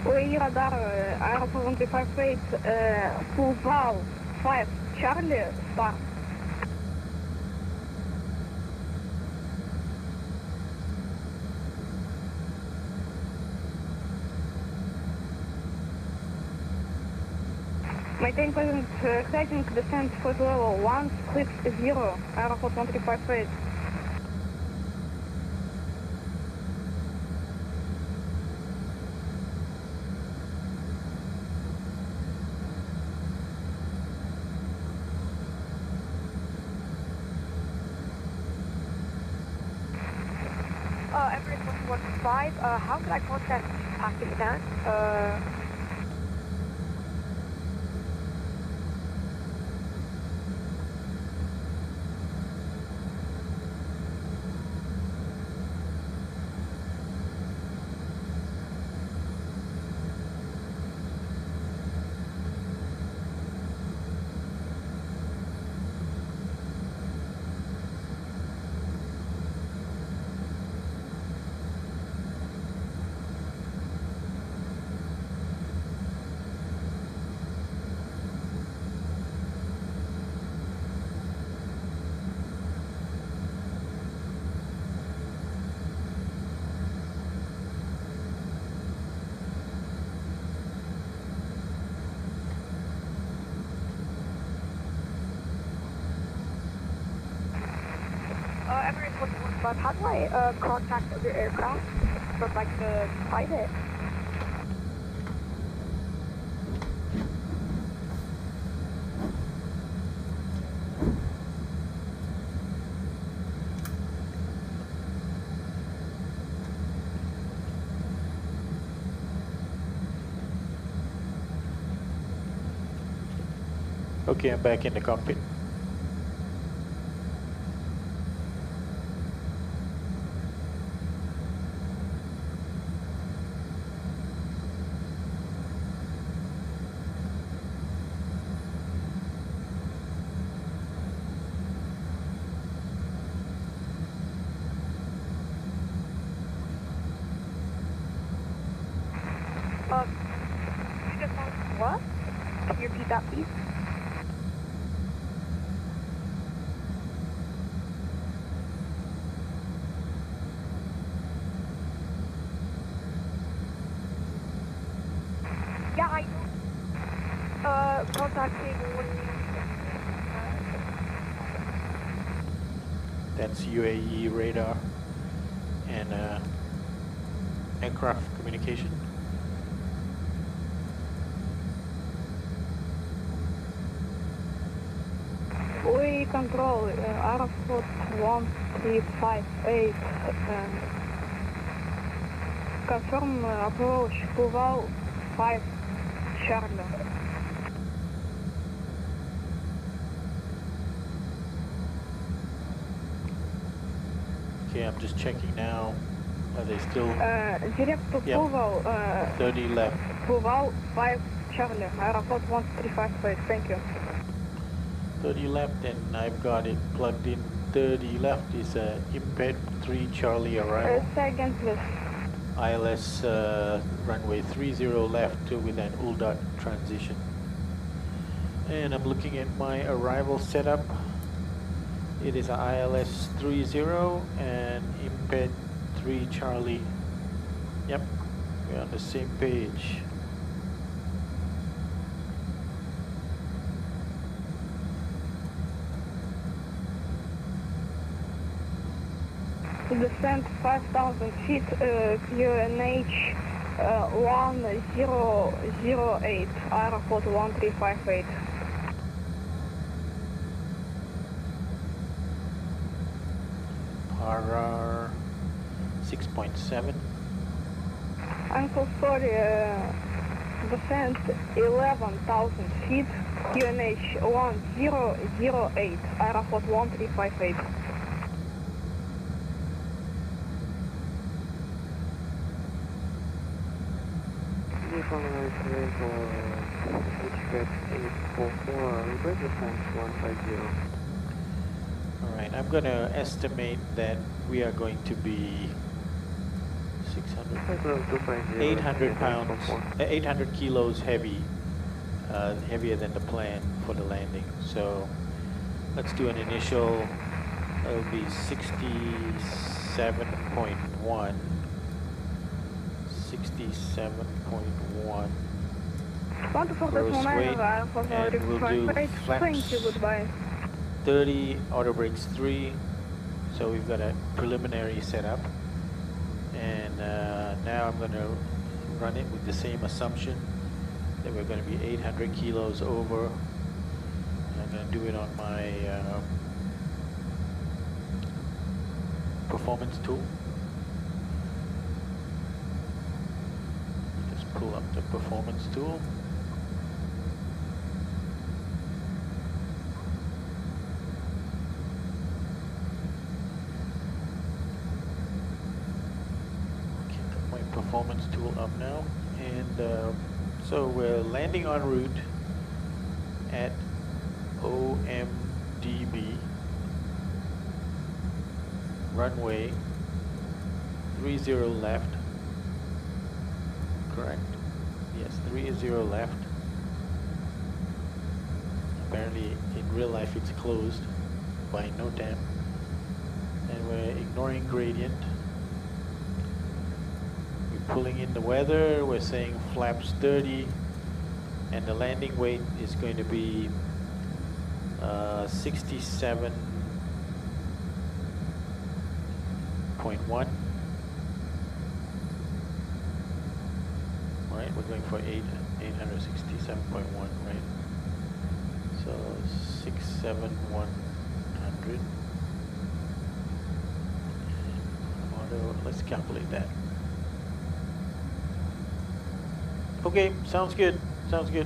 Speaker 5: OAE radar, aeroport 25 feet, full val, 5, Charlie, start. Maintain present heading, descent first level 160, aeroport 135 feet.
Speaker 6: Emirates 115, how can I contact Pakistan? But how do I contact the aircraft from like the pilot?
Speaker 1: Okay, I'm back in the cockpit.
Speaker 6: What? Can you repeat that, please? Yeah, I know. Contacting what?
Speaker 1: That's UAE radar and aircraft communication.
Speaker 5: We control Aeroflot 1358 and confirm approach Kuval 5 Charlie.
Speaker 1: Okay, I'm just checking now. Are they still
Speaker 5: Direct to
Speaker 1: Yep.
Speaker 5: Kuval,
Speaker 1: 30 left?
Speaker 5: Kuval 5 Charlie, Aeroflot 1358, thank you.
Speaker 1: 30 left, and I've got it plugged in. 30 left is IMPED 3 Charlie arrival.
Speaker 5: Say again, please.
Speaker 1: ILS runway 30 left with an ULDOT transition. And I'm looking at my arrival setup. It is a ILS 30 and IMPED 3 Charlie. Yep, we're on the same page.
Speaker 5: Descent 5,000 feet, QNH 1008, Aeroflot 1358.
Speaker 1: RR 6.7.
Speaker 5: I'm so sorry, descent 11,000 feet, QNH 1008, Aeroflot 1358.
Speaker 1: Alright, I'm going to estimate that we are going to be 800 pounds, 800 kilos heavy, heavier than the plan for the landing. So let's do an initial, it'll be 67.1. 67.1 gross weight, and we'll do flaps 30, auto brakes 3, so we've got a preliminary setup, and now I'm going to run it with the same assumption that we're going to be 800 kilos over, and I'm going to do it on my performance tool. Pull up the performance tool. Okay, got my performance tool up now, and so we're landing en route at OMDB runway 30 left. Correct. Yes, 30 left. Apparently, in real life, it's closed by NOTAM. And we're ignoring gradient. We're pulling in the weather. We're saying flaps 30. And the landing weight is going to be 67. 8.1. Right, we're going for 867.1, right? So 67100. Auto, let's calculate that. Okay, sounds good. Sounds good.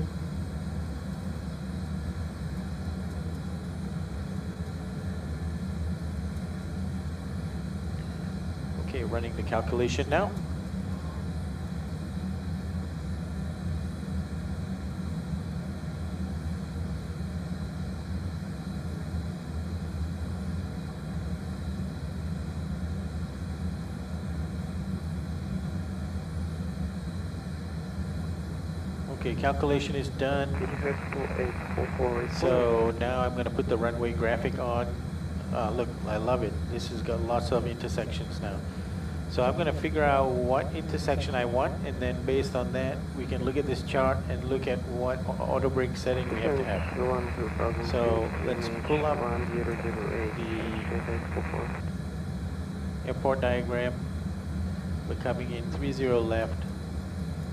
Speaker 1: Okay, running the calculation now. Okay, calculation is done. So now I'm going to put the runway graphic on. Look, I love it. This has got lots of intersections now. So I'm going to figure out what intersection I want, and then based on that, we can look at this chart and look at what auto brake setting we have to have. So let's pull up the airport diagram. We're coming in 30 left.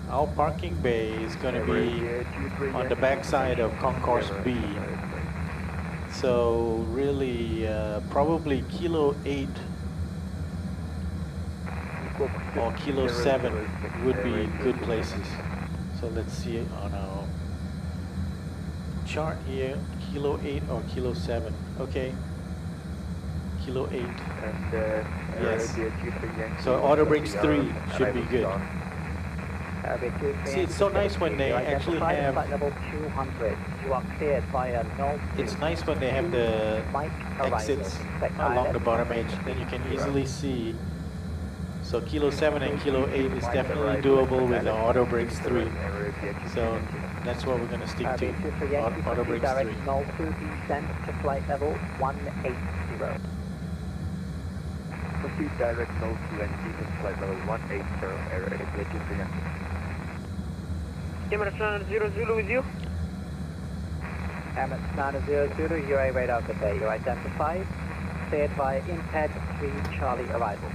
Speaker 1: Our parking bay is going to be on the back side of Concourse B. So really, probably Kilo 8 or Kilo 7 would be good places. So let's see on our chart here, Kilo 8 or Kilo 7. Okay, Kilo 8. Yes. So auto brakes 3 should be good. See, it's so nice when they actually have.
Speaker 7: Level 200. You are cleared via no.
Speaker 1: It's nice when they have the exits along the bottom edge. Then you can easily see. So Kilo 7 and Kilo 8 is definitely doable with the auto brakes 3. So that's what we're going to stick to. Auto brakes 3.
Speaker 7: Direct null to descent to flight level 180.
Speaker 2: Proceed direct null to and descent flight level 180. Error aviation for Yankee.
Speaker 5: Emirates 0 Zulu with you.
Speaker 7: Emirates 900, UA radar good day. You're identified. Cleared via IMPED 3 Charlie arrival.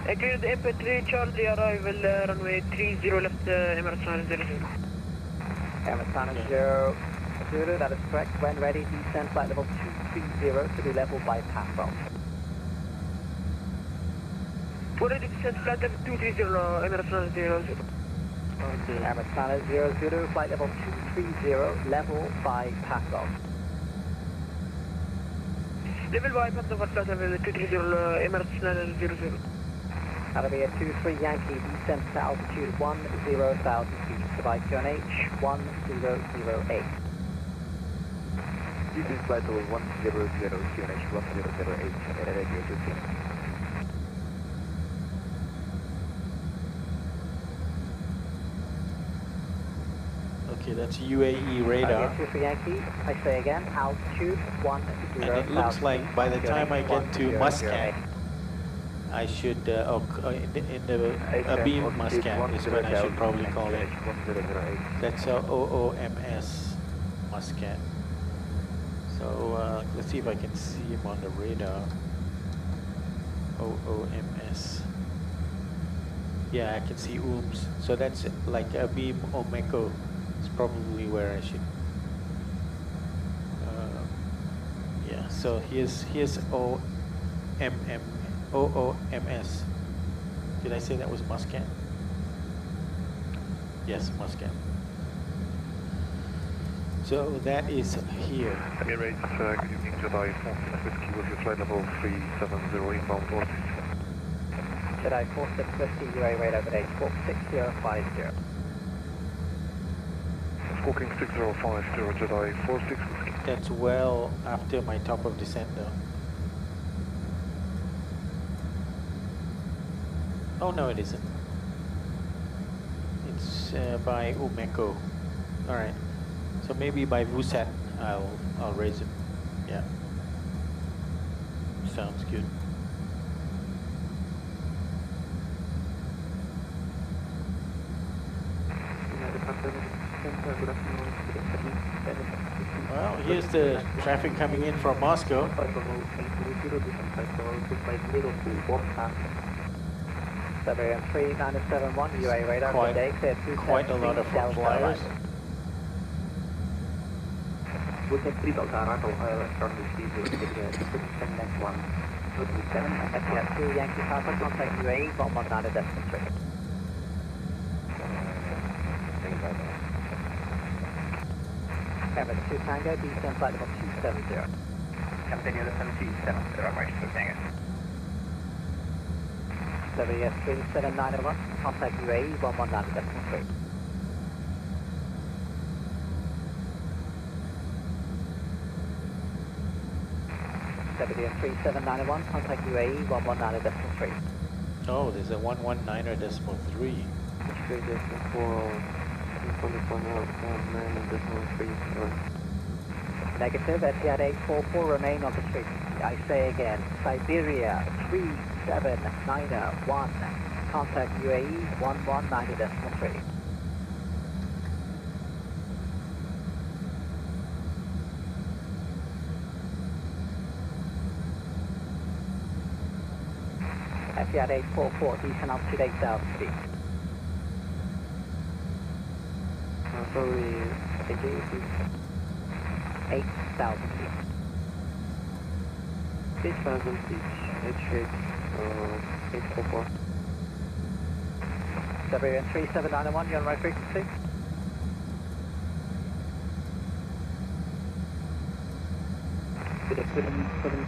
Speaker 5: Cleared the IMPED 3 Charlie arrival, runway 30 left, Emirates 900.
Speaker 7: Emirates 900, that is correct. When ready, descend flight level 230 to be level by pass.
Speaker 5: Already descent flight level 230, Emirates 900.
Speaker 7: Emirates 900, flight level 230, level by pass.
Speaker 5: Level by pass over flight level 230, Emirates 900.
Speaker 7: That'll be a 23 Yankee, descent to altitude 10,000 feet. Goodbye QNH 1008.
Speaker 2: Descent flight level 100, QNH 1008, and radio 15.
Speaker 1: Okay, that's UAE radar.
Speaker 7: 23 Yankee, I say again, altitude 10,000
Speaker 1: And it looks like by the time I get to Muscat, I should, in the Abeam Muscat is when I should probably call it. That's OOMS Muscat. So let's see if I can see him on the radar. OOMS. Yeah, I can see OOMS. So that's like Abeam Omeko. It's probably where I should. Yeah. So here's OOMS. Did I say that was Muscat? Yes, Muscat. So that is here.
Speaker 8: Emirates, good evening, Jedi 46 Whiskey with your flight level 370 inbound northeast.
Speaker 7: Jedi 4650, UA radar good day, squawk 6050.
Speaker 8: Squawking 6050, Jedi 46 Whiskey.
Speaker 1: That's well after my top of descent though. Oh no, it isn't. It's by Umeko. All right. So maybe by VUSAT, I'll raise it. Yeah. Sounds good. Well, here's the traffic coming in from Moscow.
Speaker 7: Kilo descent flight level 250 to Boston. Siberian 3971, UA radar, good day, clear 273
Speaker 1: Quite a lot of
Speaker 7: Delta
Speaker 1: flyers.
Speaker 7: arrival.
Speaker 2: We'll 3 Delta arrival, currently speed, next one. 27,
Speaker 7: Etihad 2 Yankee Papa, contact UAE, 119.3. Kevin 2 Tango, descent flight level 270.
Speaker 2: continue descent 270, right, to Tango.
Speaker 7: WS 37901, contact UAE, 119.3. WS 37901, contact UAE, 119.3.
Speaker 1: Oh, there's a 119.3.
Speaker 7: Negative, Etihad 844, remain on the frequency. I say again, Siberia 3791, contact UAE 119.3. Etihad 844, descent altitude 8,000 feet.
Speaker 2: Sorry,
Speaker 7: 8,000 feet.
Speaker 2: 8,000 feet, H8, 844.
Speaker 7: Siberian 3791, you're on right frequency.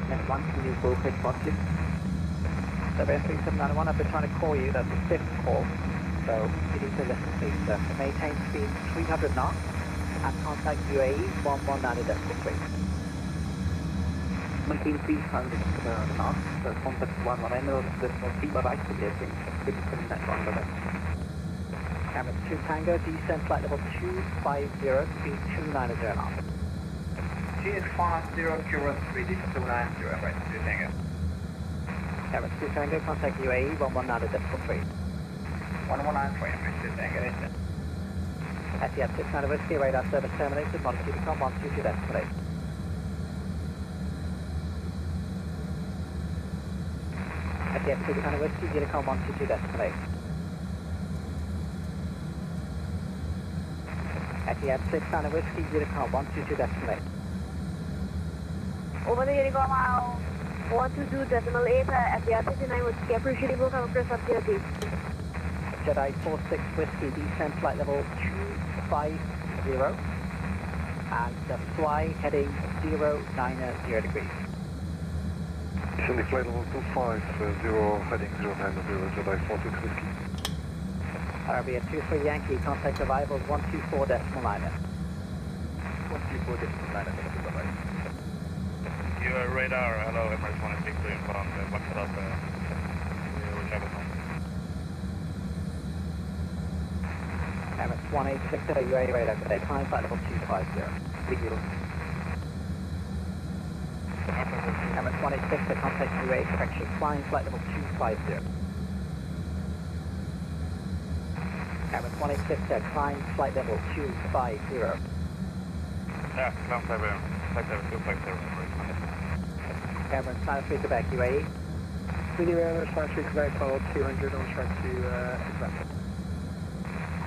Speaker 2: Next one, can you go ahead, please?
Speaker 7: Siberian 3791, I've been trying to call you, that's the 5th call, so you need to listen please, sir. Maintain speed 300 knots and contact UAE 119.3.
Speaker 2: Maintain 300 knots, contact 119.3, bye-bye, to the next one, bye-bye.
Speaker 7: Cameron 2 Tango, descent flight level 250, speed 290 knots.
Speaker 2: GS50, Kilo 3, descent 290, right, to Tango.
Speaker 7: Cameron 2 Tango, contact UAE 119.3.
Speaker 2: 119.3, Tango,
Speaker 7: Etihad 690 Whiskey, radar service terminated, monitor decom 122 destination. Etihad 690 Whiskey, Unicom 122 destination. Etihad 690 Whiskey, Unicom 122 destination.
Speaker 5: Over the Unicom, 122.8, Etihad 69 Whiskey, appreciating book and press up here, please.
Speaker 7: Jedi 46 Whiskey, descent flight level 250 and fly heading 090 degrees.
Speaker 8: Descending flight level 250, heading 090, Jedi 46 Whiskey.
Speaker 7: Arabia 23 Yankee, contact arrival 124.9.
Speaker 2: 124.9, bye-bye.
Speaker 9: Your radar, hello, Emirates 162 inbound, what's up, we have a home.
Speaker 7: Emirates 186, UA radar today, climb flight level 250. Big deal. Emirates 186, contact UA correction, flying flight level 250. Emirates 186, climb flight level 250.
Speaker 9: Yeah, climb flight level 250.
Speaker 7: Cameron, China 3 Quebec, UAE.
Speaker 3: Video China 3 Quebec, follow 200 on track to exact.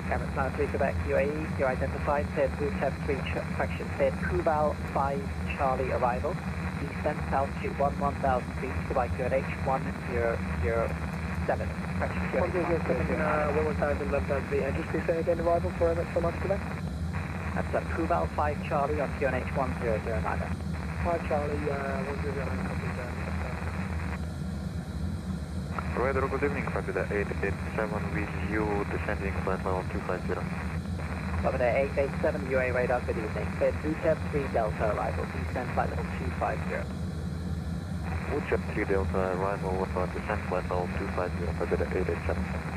Speaker 7: Cameron, China 3 Quebec, UAE. You're identified, said Bootab 3 traction, said Kuval 5 Charlie arrival. Descent altitude 11,000 feet, Dubai QNH 1007. Traction QNH 1007.
Speaker 3: One more time, and left out the engine speed saying again, arrival for Max Quebec.
Speaker 7: That's a Kuval 5 Charlie on QNH 1009.
Speaker 3: 5 Charlie, 109, copy that.
Speaker 8: Radar, good evening, copy the 887 with you, descending flight level 250.
Speaker 7: Over there, 887 UA radar, good evening. Cleared Bootab 3 Delta arrival, descent flight level 250.
Speaker 8: Bootab 3 Delta arrival with descent flight level 250, copy the 887.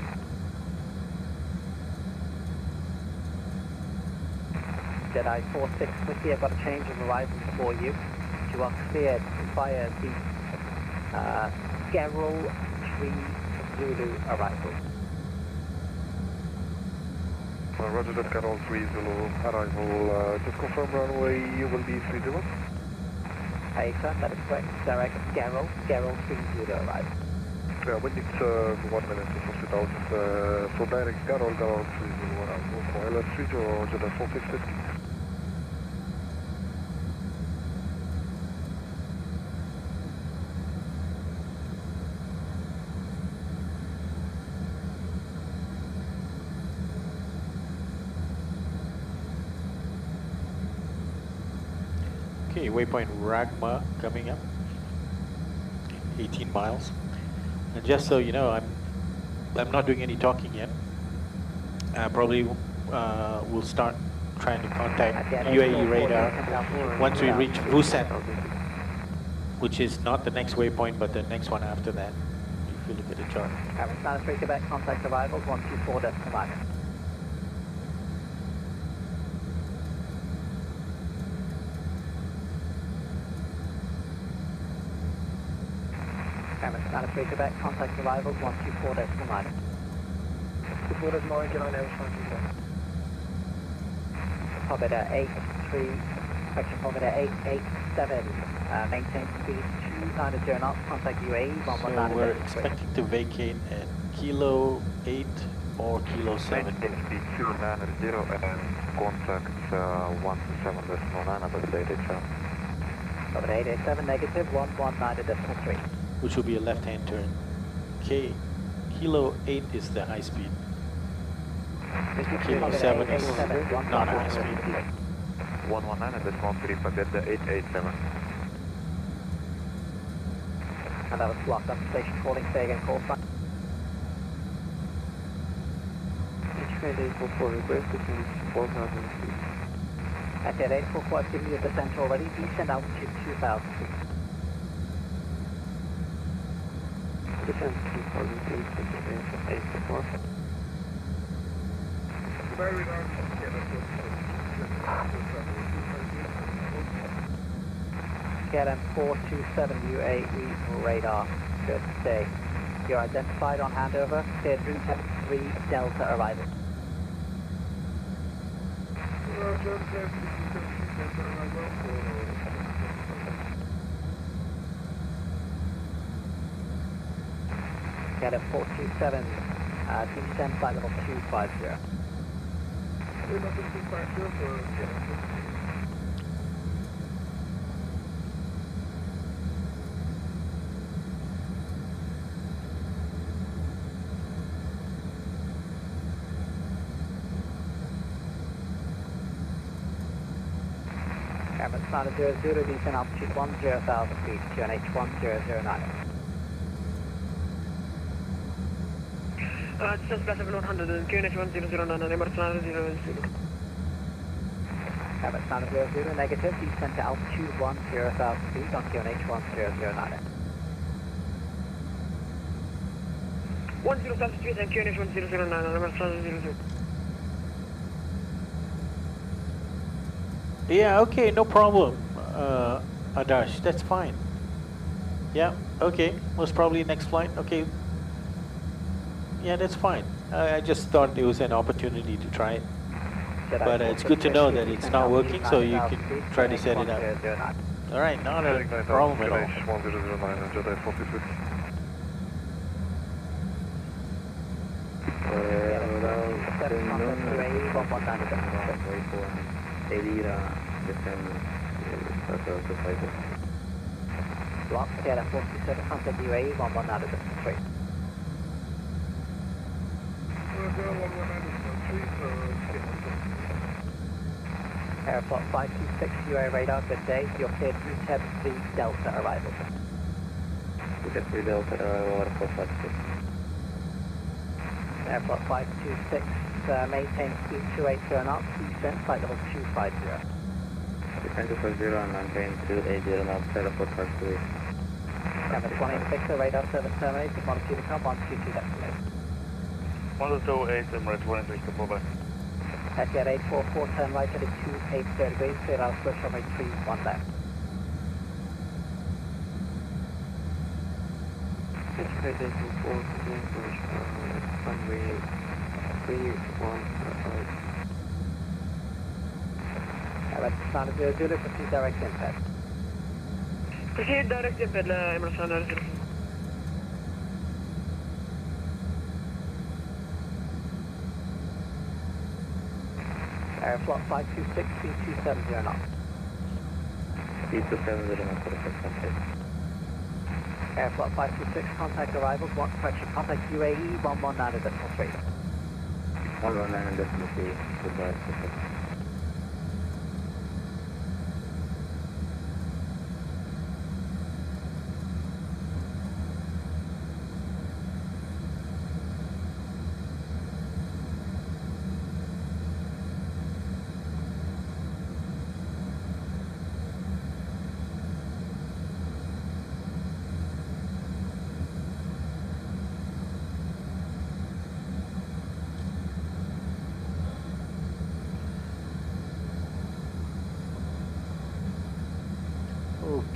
Speaker 7: Jedi 46 Whiskey, I've got a change of arrival for you. You are cleared via the Gerald 3 Zulu arrival.
Speaker 8: Roger that, Carol 3 Zulu arrival. Just confirm runway will be 30.
Speaker 7: Turn, that is correct. Direct Gerald 30 arrival.
Speaker 8: Yeah, we need 1 minute to sort it out. So direct Garol 30 arrival for LS Ridge or Jeddah 4650.
Speaker 1: Okay, waypoint Ragma coming up. 18 miles. And just so you know, I'm not doing any talking yet. Probably we'll start trying to contact UAE radar once we reach Busan, which is not the next waypoint, but the next one after that, if you look at the chart.
Speaker 7: Standard 3 Quebec, contact arrivals 124.9. Standard 3 Quebec, contact arrivals 124.9.
Speaker 2: Before is more engine on Aviation.
Speaker 7: Pogoda 83, correction, Pogoda 887, maintain speed 290 knots, contact UAE 119.
Speaker 1: So we're expecting to vacate at Kilo 8 or Kilo 7.
Speaker 8: Maintain speed 290 and contact 127.9 at the 887.
Speaker 7: Pogoda 887, negative 119.3.
Speaker 1: Which will be a left-hand turn. Okay, Kilo 8 is the high speed. Kilo 7 is not high speed.
Speaker 8: 119.3, forget the 887.
Speaker 7: And that was blocked up station calling, say again, call front.
Speaker 2: H-Trade 844, request between 4,000 feet.
Speaker 7: At 844, I've given you a descent already, descend altitude 2,000 feet.
Speaker 2: Descent 2,000 feet, 844.
Speaker 7: KLM 427 UAE radar, good day. You're identified on handover, cleared route 3 Delta arrival. KLM 427, descend flight level 250. Cameron Standard 00, descend altitude 10,000 feet, QNH 1009.
Speaker 3: Distance plus 100 and QNH 1009 and Emirates Standard 00.
Speaker 7: Cameron Standard 00, negative, descend to altitude 10,000 feet on QNH 1009.
Speaker 3: 10,000 feet and QNH 1009 and Emirates Standard 00.
Speaker 1: Yeah, okay, no problem, Adarsh, that's fine. Yeah, okay, most probably next flight, okay. Yeah, that's fine. I just thought it was an opportunity to try it. But it's good to know that it's not working, so you can try to set it up. Alright, not a problem at all.
Speaker 8: 1009 and Jeddah 4650.
Speaker 7: Block, KLM 427, contact UAE 119.3. Airport 526 UA radar, good day. You're cleared route 3 Delta arrival.
Speaker 2: Route 3 Delta arrival, airport 526.
Speaker 7: Airport 526, maintain speed 280 knots, descent flight level 250.
Speaker 2: Descent 250 and maintain 280 knots, airport 528.
Speaker 7: Canvas 186, radar service terminated, monitor the com, 122 destination.
Speaker 9: 128 Emirates 186 to Mumbai.
Speaker 7: Etihad 844, turn right heading 280 degrees, clear out push runway 31 left.
Speaker 2: H-Trade 844, push runway 31 right.
Speaker 7: Red Standard 00, proceed direct IMPED.
Speaker 6: Proceed direct JPL, Emirates Standard 0.
Speaker 7: Airflot 526, speed 270 knots.
Speaker 2: Speed 270 knots for the first contact.
Speaker 7: Airflot 526, contact arrivals, correction, contact UAE 119.3.
Speaker 2: 119.3, goodbye.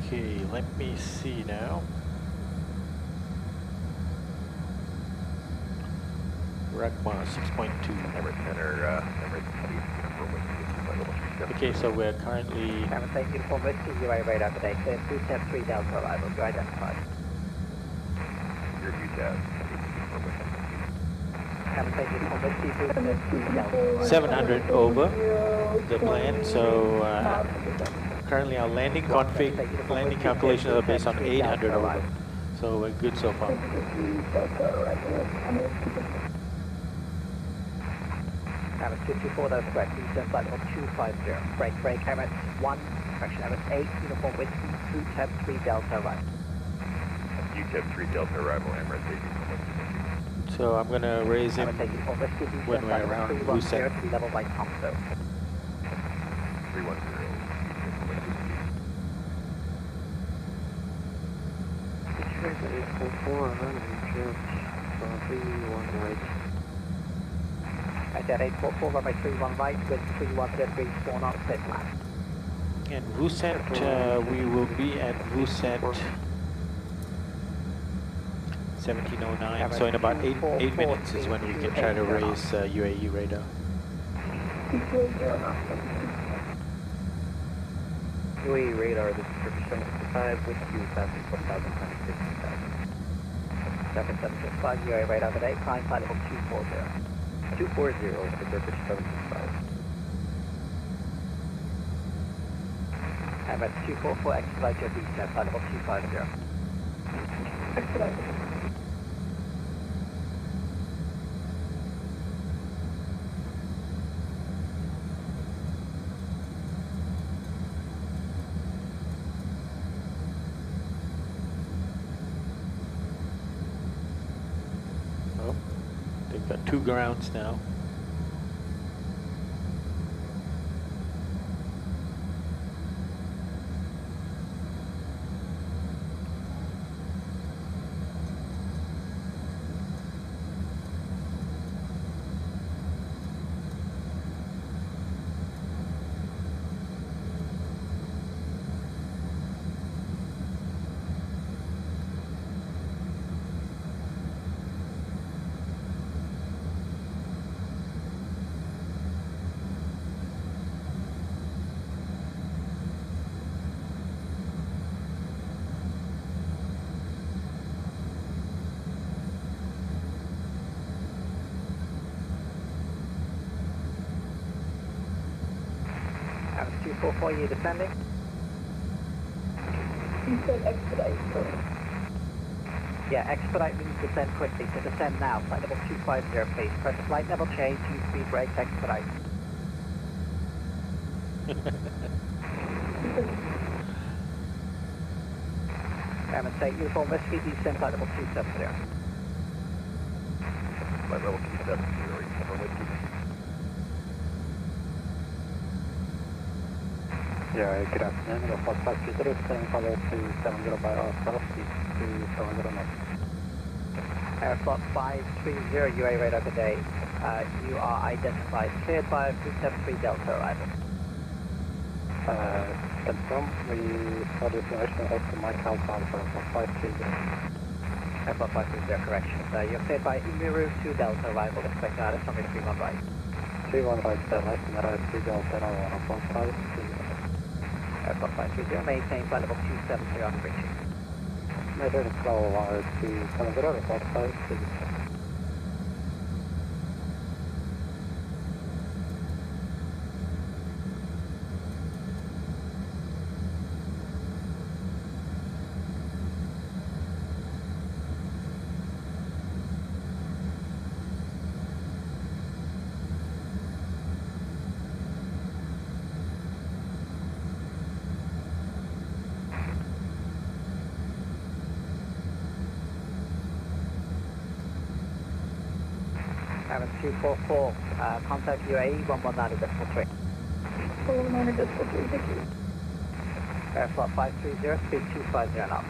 Speaker 1: Okay, let me see now. Ragma 6.2.
Speaker 9: Emirates Center, Emirates Speed,
Speaker 1: Okay, so we're currently
Speaker 7: Cameron State Uniform Whiskey, UA radar today, clear 273 Delta arrival, you identified.
Speaker 9: Your UTAS.
Speaker 7: Cameron State Uniform Whiskey, 273 Delta arrival.
Speaker 1: 700 over the plan, so currently our landing config, landing calculations are based on 800 over. So we're good so far.
Speaker 7: Emirates 224, that's correct. Descent flight level 250. Break, Emirates 1, correction, Emirates 8, Uniform Whiskey, 273 Delta arrival.
Speaker 9: UTEP 3 Delta arrival, Emirates 8.
Speaker 1: So I'm going to raise him
Speaker 7: Emirates 8, Uniform Whiskey,
Speaker 1: when
Speaker 7: descent
Speaker 1: we're
Speaker 7: flight
Speaker 1: around
Speaker 7: level 310
Speaker 1: Lucent.
Speaker 7: to be level by Thompson.
Speaker 9: 310.
Speaker 2: Detroit 844, runway 1 right.
Speaker 7: At 844, runway 31 right, with 310 degrees, 4 knots, set flat.
Speaker 1: And Lucent, we will be at Lucent 1709. So in about 8 minutes is when we can try to raise UAE radar.
Speaker 2: UAE radar, this is British 765 with you, passing 4,026.
Speaker 7: 7765, UA radar today, climb flight level 240.
Speaker 2: 240 for British 765.
Speaker 7: Emirates 244, expedite your descent, flight level 250. Expedite.
Speaker 1: Oh, they've got 2 grounds now.
Speaker 7: Emirates 244, you descending?
Speaker 6: You said expedite, sorry.
Speaker 7: Yeah, expedite means descend quickly, so descend now, flight level 250 please. Press flight level change, use speed brake, expedite. Emirates 8, Uniform Whiskey, descend flight level 270.
Speaker 9: Flight level 270, Uniform Whiskey.
Speaker 2: Yeah, good afternoon. Go for 530, descending follow 270 by ourselves, 270 knots.
Speaker 7: Airflot 530, UA radar today. You are identified, cleared by 273 Delta arrival.
Speaker 2: Confirm, we saw the information of the Mike Alpha Alpha for 530.
Speaker 7: Airflot 530, correction. You're cleared by Imiru 2 Delta arrival, expect out at runway 31 right.
Speaker 2: 31 right, nice and right, 3 Delta, now on 15.
Speaker 7: Airport 530, maintain flight level 270 on reaching.
Speaker 2: Maintain flow wire 270, report 530.
Speaker 7: Cabin 244, contact UAE 119.3.
Speaker 5: 119.3, thank you.
Speaker 7: Airflow 530, speed 250 knots.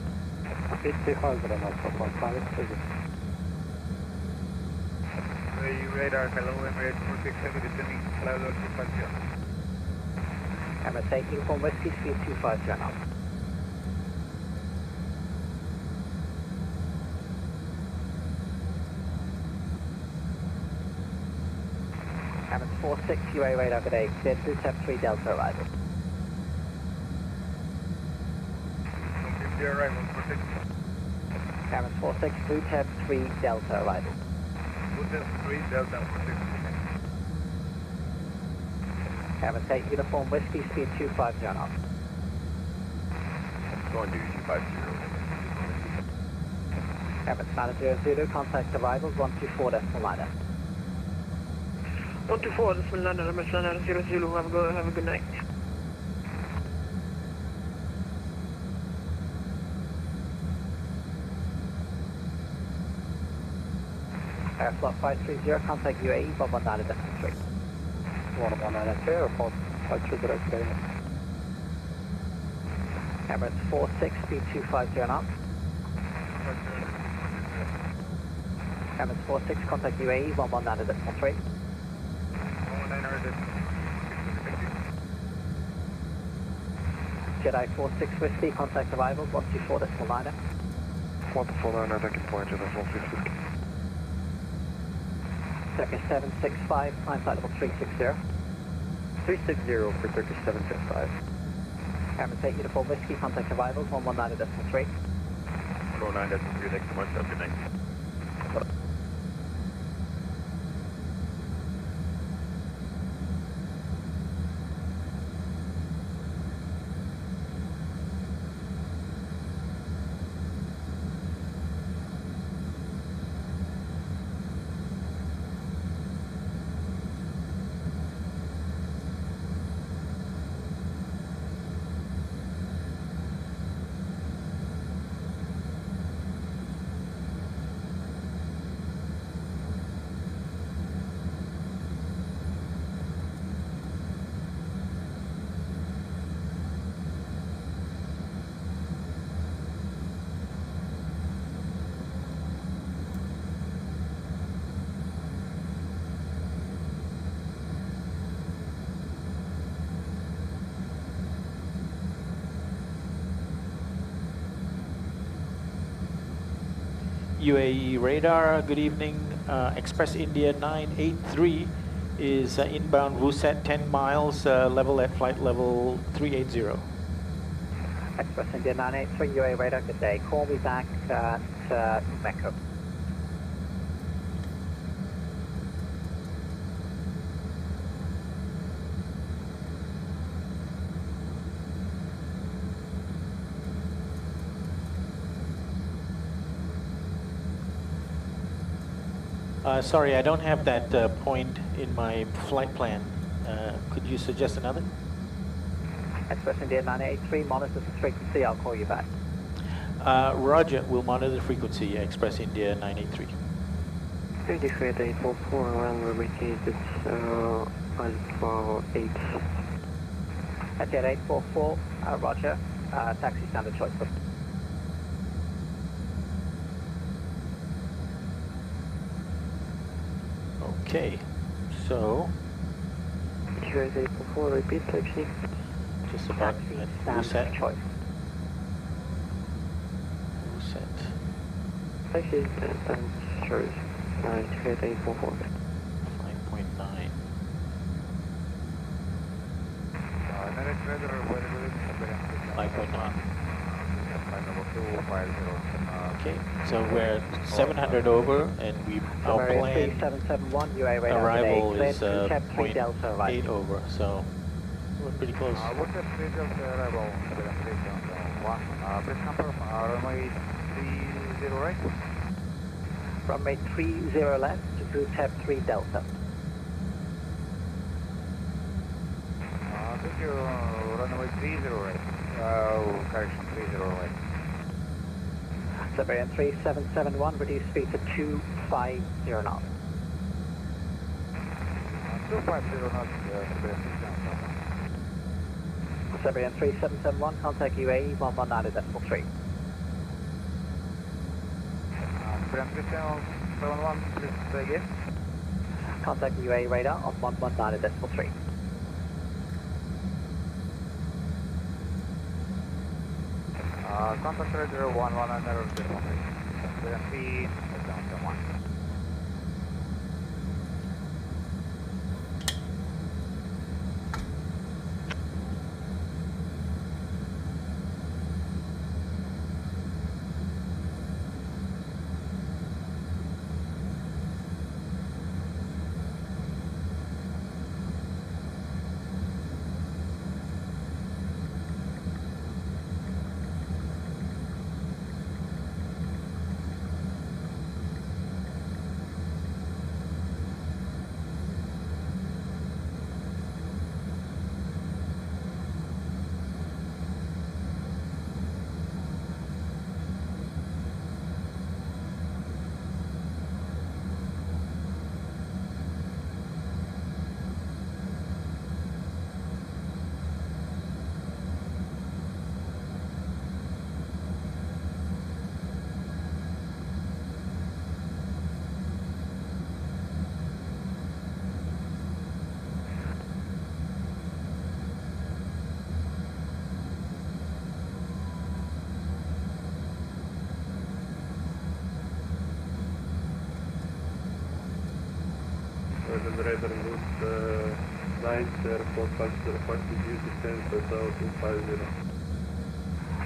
Speaker 2: Speed 250 knots, report 530.
Speaker 9: Radar, hello, Emirates 467, descending, flight level 250.
Speaker 7: Cabin take uniform whiskey, speed 250 knots. Cabin 46, UA radar good day, clear 273 Delta arrival.
Speaker 9: Complete the arrival, protect.
Speaker 7: Cabin 46, 273 Delta arrival.
Speaker 9: 273 Delta, protect.
Speaker 7: Cabin take uniform whiskey, speed 250 knots.
Speaker 9: Going to 250.
Speaker 7: Cabin Manager Zulu, contact arrivals 124 decimal niner.
Speaker 3: 124, this is London, I'm 0 Zulu, have a good night.
Speaker 7: Airflow 530, contact UAE 119.3.
Speaker 2: 119, report 530.
Speaker 7: Emirates 46, speed 250 knots. Emirates 46, contact UAE 119.3. Jedi 46 Whiskey, contact arrivals 124 decimal niner.
Speaker 8: 149, attacking point, Jedi 46 Whiskey.
Speaker 7: Turkish 765, climb flight level 360.
Speaker 2: 360 for Turkish 765.
Speaker 7: Emirates 8 uniform Whiskey, contact arrivals 119.3.
Speaker 9: 109, thanks so much, have a good night.
Speaker 1: UAE radar, good evening. Express India 983 is inbound VUSAT 10 miles, level at flight level 380.
Speaker 7: Express India 983, UAE radar, good day. Call me back at Mecca.
Speaker 1: Sorry, I don't have that point in my flight plan. Could you suggest another?
Speaker 7: Express India 983, monitor the frequency, I'll call you back.
Speaker 1: Roger, we'll monitor the frequency, Express India 983.
Speaker 2: 23 at 844, runway vacated, Alpha 8.
Speaker 7: At 844, roger, taxi standard choice.
Speaker 1: Okay, so
Speaker 2: QS 844, repeat taxi.
Speaker 1: just about
Speaker 7: Taxi
Speaker 1: at
Speaker 7: standard
Speaker 1: VUSAT.
Speaker 7: choice.
Speaker 1: VUSAT.
Speaker 2: Taxi standard choice. QS 844.
Speaker 1: 5.9.
Speaker 9: Direct weather, availability,
Speaker 1: 5.9.
Speaker 8: Flight level 250.
Speaker 1: Okay, so we're 700 over, and our planned
Speaker 7: 3771, UA radar
Speaker 1: arrival
Speaker 7: today.
Speaker 1: is
Speaker 7: Cleared 3 Delta arrival.
Speaker 1: 0.8 over, so we're pretty close.
Speaker 8: What's the schedule arrival? 1. Please confirm runway 30 right?
Speaker 7: Runway 30 left to blue tab 3 Delta.
Speaker 8: Thank you, runway 30 right. Correction, 30 right.
Speaker 7: Siberian 3771, reduce speed to 250 knots.
Speaker 8: 250 knots,
Speaker 7: Siberian 3771, contact UAE 119.3.
Speaker 8: Siberian 3771, please say again.
Speaker 7: Contact UAE radar on 119.3.
Speaker 8: Contact radar 119.3. Siberian 3771.
Speaker 10: The radar route 9 airport 505 to use descent for 250.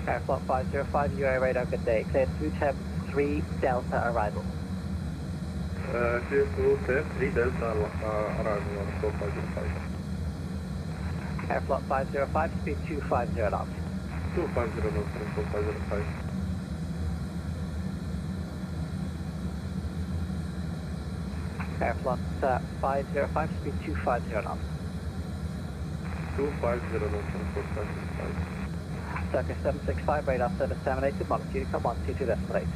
Speaker 7: Airflow 505, UA radar, good day. Clear through tab 3 Delta arrival.
Speaker 10: Clear through tab 3 Delta arrival on 4505.
Speaker 7: Airflow 505, speed 250 knots.
Speaker 10: 250 knots on 4505.
Speaker 7: Airflow 505, speed 250 knots.
Speaker 10: 250 knots on 4505.
Speaker 7: Circa 765, radar service terminated, longitude come 122 decimal 8.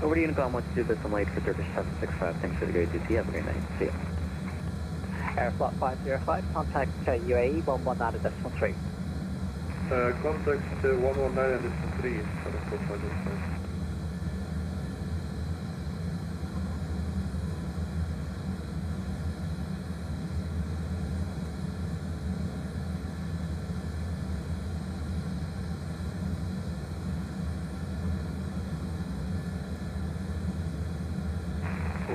Speaker 2: Over to Unicom 122 decimal 8 for Turkish 765. Thanks for the great duty. Have a great night. See ya.
Speaker 7: Airflow 505, contact UAE 119.3.
Speaker 10: Contact 119.3 for 4505.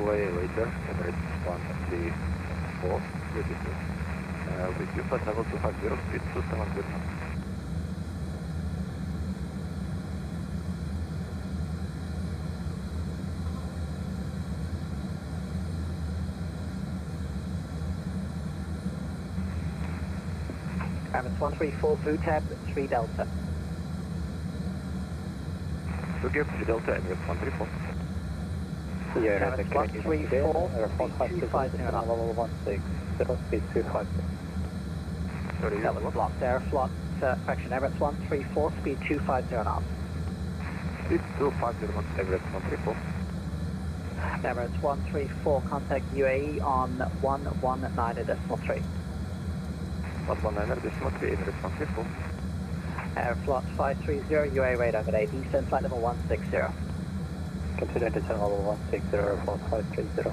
Speaker 8: Later, Emirates 134, with you flight level 250, speed 270 knots.
Speaker 7: Emirates 134, blue tab 3 Delta.
Speaker 8: So give 3 Delta, Emirates 134.
Speaker 7: Emirates 134, speed 250 knots.
Speaker 2: Level 16, speed 250.
Speaker 8: Sorry,
Speaker 7: That was blocked. Airflow, correction, Emirates 134, speed 250 knots.
Speaker 8: speed 250 knots, Emirates 134.
Speaker 7: Emirates 134, contact UAE on 119.3.
Speaker 8: 119.3, Emirates 134.
Speaker 7: Airflow 530, UAE radar, good day. Eastern flight level 160.
Speaker 2: Continue to descend level 160, airport 530.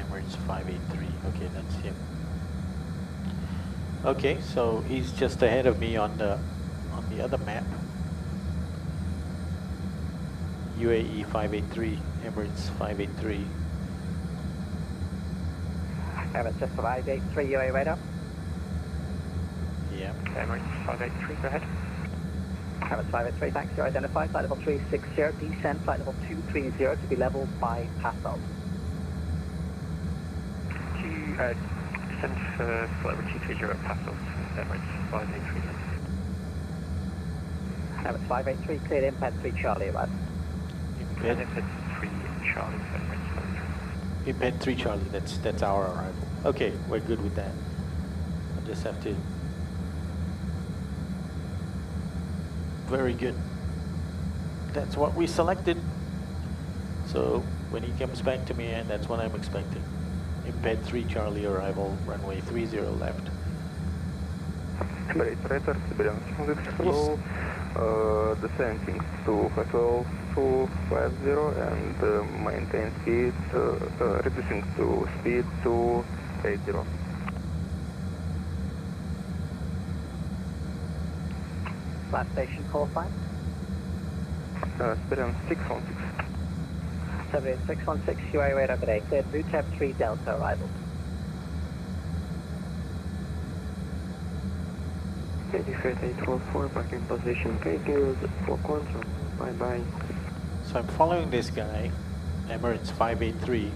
Speaker 1: Emirates 583. Okay, that's him. Okay, so he's just ahead of me on the other map. UAE 583, Emirates 583.
Speaker 7: Emirates just 583 UAE radar.
Speaker 1: Yeah.
Speaker 2: Emirates 583, go ahead.
Speaker 7: Emirates 583, thanks. You're identified. Flight level 360, descend flight level 230 to be leveled by pass-out.
Speaker 2: Descend for flight level 230 at pass-off, Emirates 583.
Speaker 7: Emirates 583, cleared IMPED 3 Charlie, right?
Speaker 1: IMPED
Speaker 2: 3 Charlie, Emirates 583.
Speaker 1: IMPED 3 Charlie, that's our arrival. Okay, we're good with that. I just have to... Very good. That's what we selected. So when he comes back to me, and that's what I'm expecting. IMPED 3 Charlie arrival, runway 30 left.
Speaker 8: Emirates radar, Siberian 6 hello. Descending to hotel 250 and maintain speed, reducing to speed to 80.
Speaker 7: Last station call sign.
Speaker 8: Siberian 616.
Speaker 7: Siberian 616, UAE radar today. Cleared VTEP 3 Delta arrival.
Speaker 2: Edified 844, back in position. Thank you for control. Bye bye.
Speaker 1: So I'm following this guy, Emirates 583.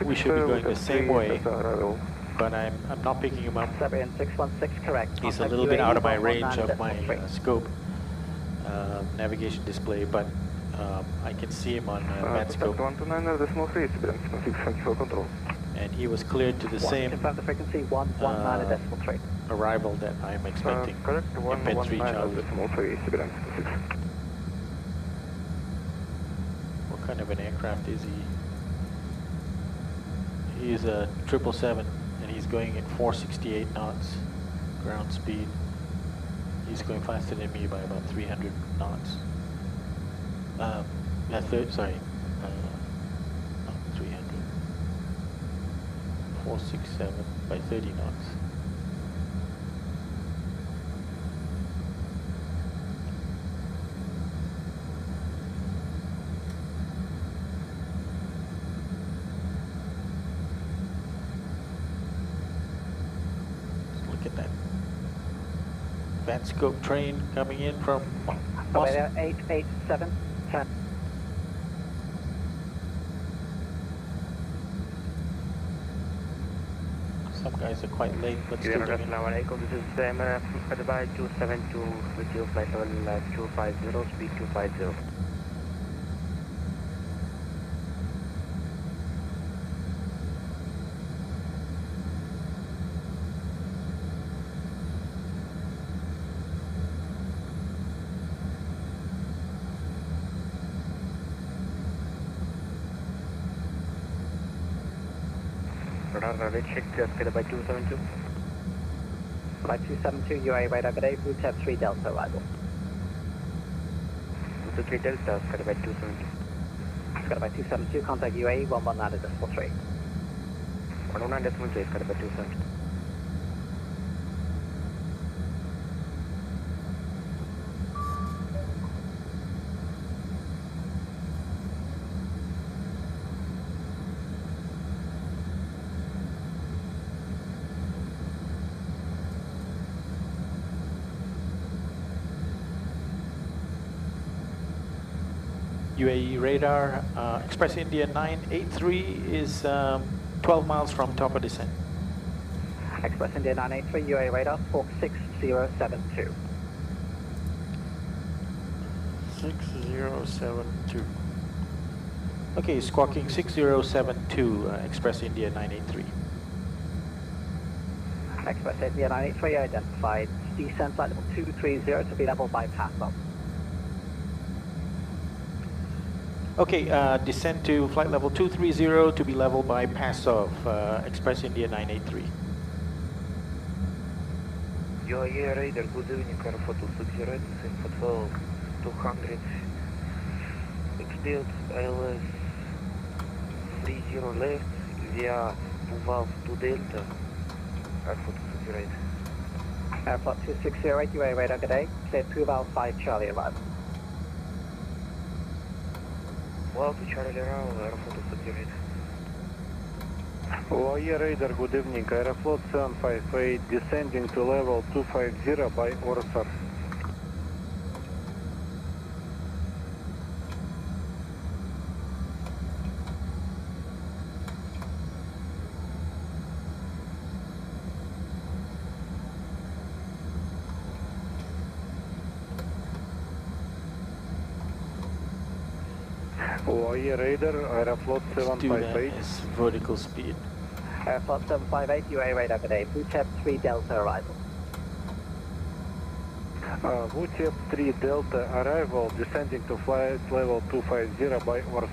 Speaker 1: We should be going the same way, but I'm not picking him up.
Speaker 7: Siberian 616, correct.
Speaker 1: He's a little bit out of my range of my scope navigation display, but I can see him on VATScope. And he was cleared to the same
Speaker 7: confirm the frequency 119.3.
Speaker 1: arrival that I'm expecting.
Speaker 8: Correct,
Speaker 1: IMPED 3 Charlie. What kind of an aircraft is he? He is a 777, and he's going at 468 knots ground speed. He's going faster than me by about 300 knots. Sorry, not 300. 467 by 30 knots. Look at that. VATScope train coming in from Moscow.
Speaker 7: 887, 10.
Speaker 3: Some guys are quite late, but still doing it.
Speaker 2: Assalamualaikum. This is Emirates Dubai 272 with your flight level 250, speed 250.
Speaker 7: Radar check just by 272. Flight 272, UAE radar today, VTEP 3 Delta arrival.
Speaker 2: 3 Delta, by 272.
Speaker 7: By 272, contact UAE 119.3.
Speaker 2: 119.3, by 272.
Speaker 1: UAE radar, Express India 983 is 12 miles from top of descent.
Speaker 7: Express India 983, UAE radar, squawk 6072.
Speaker 1: 6072. Okay, squawking 6072, Express India 983.
Speaker 7: Express India 983 identified. Descent flight level 230 to be level by pass-up.
Speaker 1: Okay, descend to flight level 230 to be level by pass-off, Express India 983.
Speaker 2: UAE radar, good evening, Aero 260, Info 12, 200, expect ILS 30 left, via VABB to Delta, Aero 260.
Speaker 7: Airport 2608, UAE radar today, cleared Puval 5 Charlie arrival.
Speaker 2: Well, to Charlie Rao, Aeroflot Security.
Speaker 11: OIE Radar, good evening. Aeroflot 758 descending to level 250 by order. OIE Radar, Aeroflot
Speaker 1: Let's do that
Speaker 11: 758.
Speaker 1: as vertical speed.
Speaker 7: Airflot 758, UA radar good day. VTEP 3 Delta arrival.
Speaker 11: VTEP 3 Delta arrival, descending to flight level 250 by order.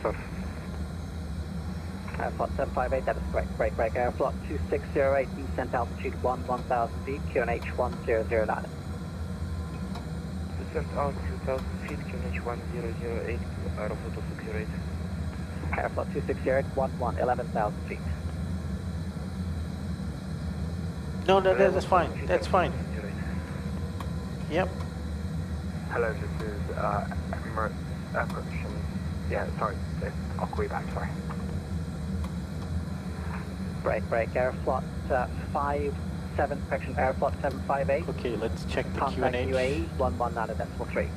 Speaker 7: Airflot 758, that is correct. Break. Airflot 2608, descent altitude 1000 feet, QNH 1009.
Speaker 2: Descent altitude 1000 feet, QNH 1008, Aeroflot Security.
Speaker 7: Airflot 2608, 11,000 feet.
Speaker 1: No, that's fine. That's fine. Yep.
Speaker 12: Hello, this is Emirates Aircraft. Yeah, sorry, I'll call you back, sorry.
Speaker 7: Break. Airflot 57, correction, Airflot 758.
Speaker 1: Okay, let's check the
Speaker 7: Contact
Speaker 1: QNH.
Speaker 7: UAE 119.3.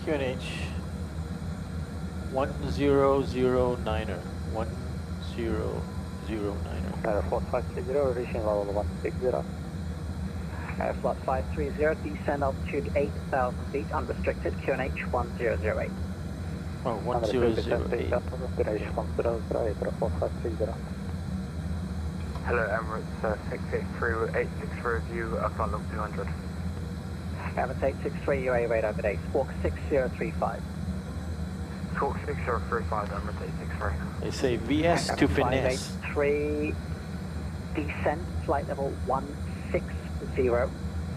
Speaker 1: QNH 1009er. 1009er.
Speaker 2: Aeroflot 530, reaching level 160.
Speaker 7: Airflot 530, descend altitude 8,000 feet, unrestricted, QNH 1008.
Speaker 1: Oh, 1008.
Speaker 12: Hello, Emirates 683 review, flight level 200.
Speaker 7: Emirates 863, UA radar good day, squawk 6035.
Speaker 12: Squawk 6035, Emirates 863.
Speaker 1: They say VS to finesse.
Speaker 7: 583, descent, flight level 160.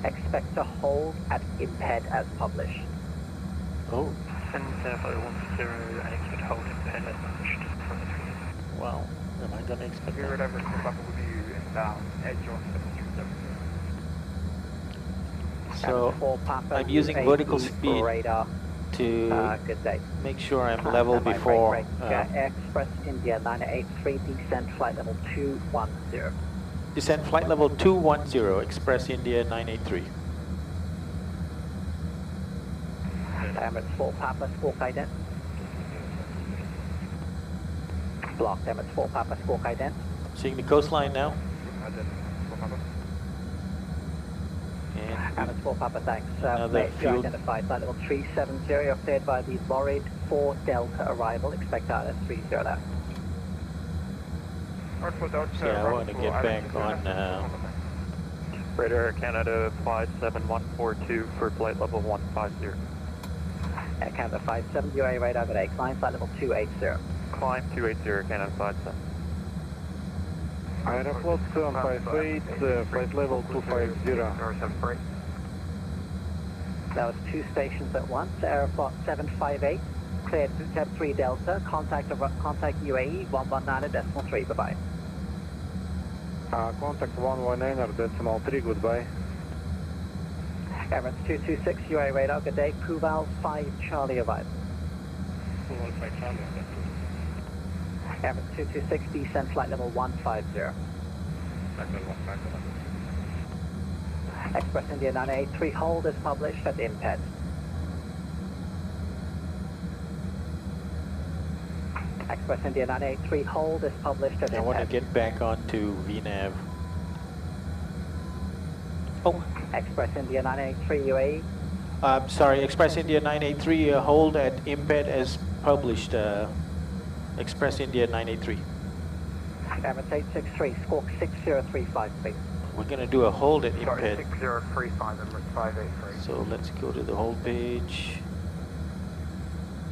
Speaker 7: Expect to hold at IMPED as published.
Speaker 1: Oh.
Speaker 2: Send flight 160 and expect hold IMPED as published.
Speaker 1: Wow. Am I going to expect that?
Speaker 12: Whatever, come with you inbound, edge on 737.
Speaker 1: So
Speaker 7: Papa,
Speaker 1: I'm using
Speaker 7: UAE
Speaker 1: vertical speed
Speaker 7: radar.
Speaker 1: to
Speaker 7: Good day.
Speaker 1: make sure I'm level before.
Speaker 7: Express India 983, descent flight level 210.
Speaker 1: Descent flight level 210, Express India 983.
Speaker 7: Emirates 4 Papa, squawk ident. Blocked, Emirates 4 Papa, squawk ident.
Speaker 1: Seeing the coastline now. And
Speaker 7: Emirates 4 Papa, thanks.
Speaker 1: Another
Speaker 7: You
Speaker 1: field.
Speaker 7: identified flight level 370, you're cleared by the Laureate 4 Delta arrival, expect out at 30 now.
Speaker 1: yeah, I want to get back on.
Speaker 2: Radar Canada 57142 for flight level 150.
Speaker 7: Air Canada 57, UA radar good day, climb flight level 280.
Speaker 2: Climb 280, Canada 57.
Speaker 11: Aeroflot 758, flight level 250.
Speaker 7: That was 2 stations at once, Aeroflot 758, cleared VTEP 3 Delta, contact UAE 119.3, bye-bye.
Speaker 11: Contact 119.3, goodbye.
Speaker 7: Emirates 226, UA radar, good day, Kuval 5 Charlie arrival. Emirates 226, descent flight level 150. Express India 983, hold is published at IMPED. Express India 983, hold is published at
Speaker 1: I want to
Speaker 7: IMPED.
Speaker 1: get back onto VNAV. Oh,
Speaker 7: Express India 983, UAE.
Speaker 1: sorry, Express India 983, hold at IMPED as published. Express India 983.
Speaker 7: Emirates 863, squawk 6035, please.
Speaker 1: We're going to do a hold at
Speaker 12: Sorry,
Speaker 1: IMPED.
Speaker 12: 6035, Emirates 583.
Speaker 1: So let's go to the hold page.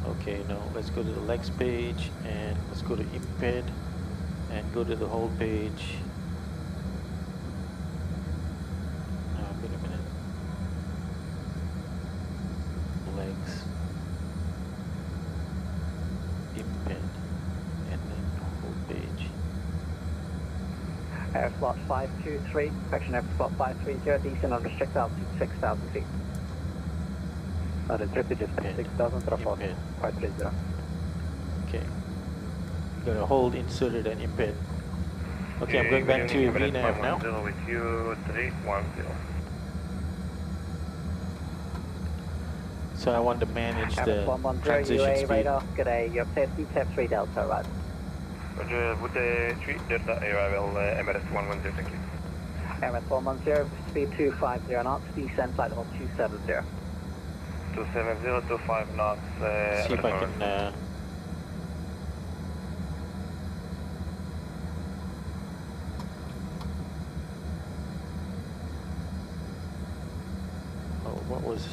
Speaker 1: Okay, no, let's go to the legs page and let's go to IMPED and go to the hold page. Wait a minute. Legs. IMPED and then hold page.
Speaker 7: Airflot 523, correction Airflot 530, descent on restricted altitude 6,000 feet. Repeat just 6000 report 530.
Speaker 1: Okay. Got a hold inserted and IMPED. Okay, I'm going back to VNAV now.
Speaker 9: With you 310.
Speaker 1: So I want to manage the transition
Speaker 7: UA
Speaker 1: speed.
Speaker 7: radar, good day, you're clear VTEP 3 Delta, right?
Speaker 9: Roger, would the 3 Delta arrival Emirates 110, thank you.
Speaker 7: Emirates 110, speed 250 knots, descent flight level 270.
Speaker 9: 270, 25 knots.
Speaker 1: See if I can. Oh, what was?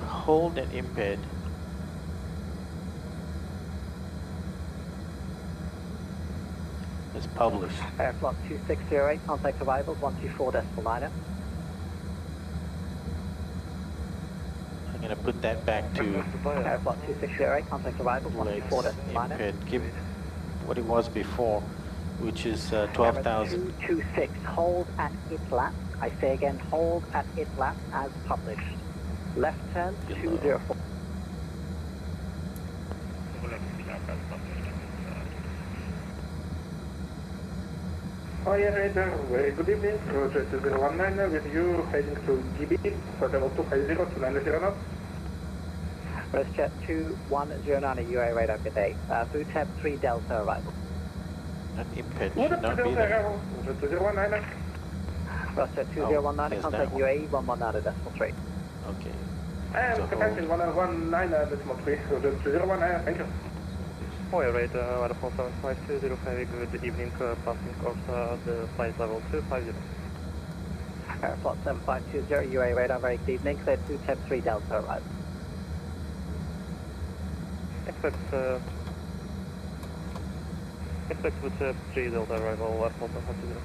Speaker 1: Hold and IMPED. It's published.
Speaker 7: Airflow 2608, contact arrivals 124.9.
Speaker 1: I'm going to put that back to
Speaker 7: Airflow 2608, contact arrivals 124.9.
Speaker 1: IMPED. Give what it was before, which is 12,000.
Speaker 7: 226, hold at ITLAP. I say again, hold at ITLAP as published. Left turn 204.
Speaker 10: Oh yeah, radar. Very good evening. Roger 2019 with you heading to GB for level 250 to 90 knots.
Speaker 7: WestJet 2109 UA radar, good day. VTEP 3 Delta arrival.
Speaker 1: That IMPED should not be there.
Speaker 10: Roger 2019.
Speaker 7: WestJet 2019, contact UAE 119.3.
Speaker 1: Okay.
Speaker 10: And capacity 119.3. Roger 2019, thank you.
Speaker 2: Oil radar, 4752, very good evening, passing course, the flight level 250.
Speaker 7: Airflow 7520, UA radar, very good evening, clear 210 3 Delta arrival.
Speaker 2: Expect with 3 Delta arrival, Airflow 7520.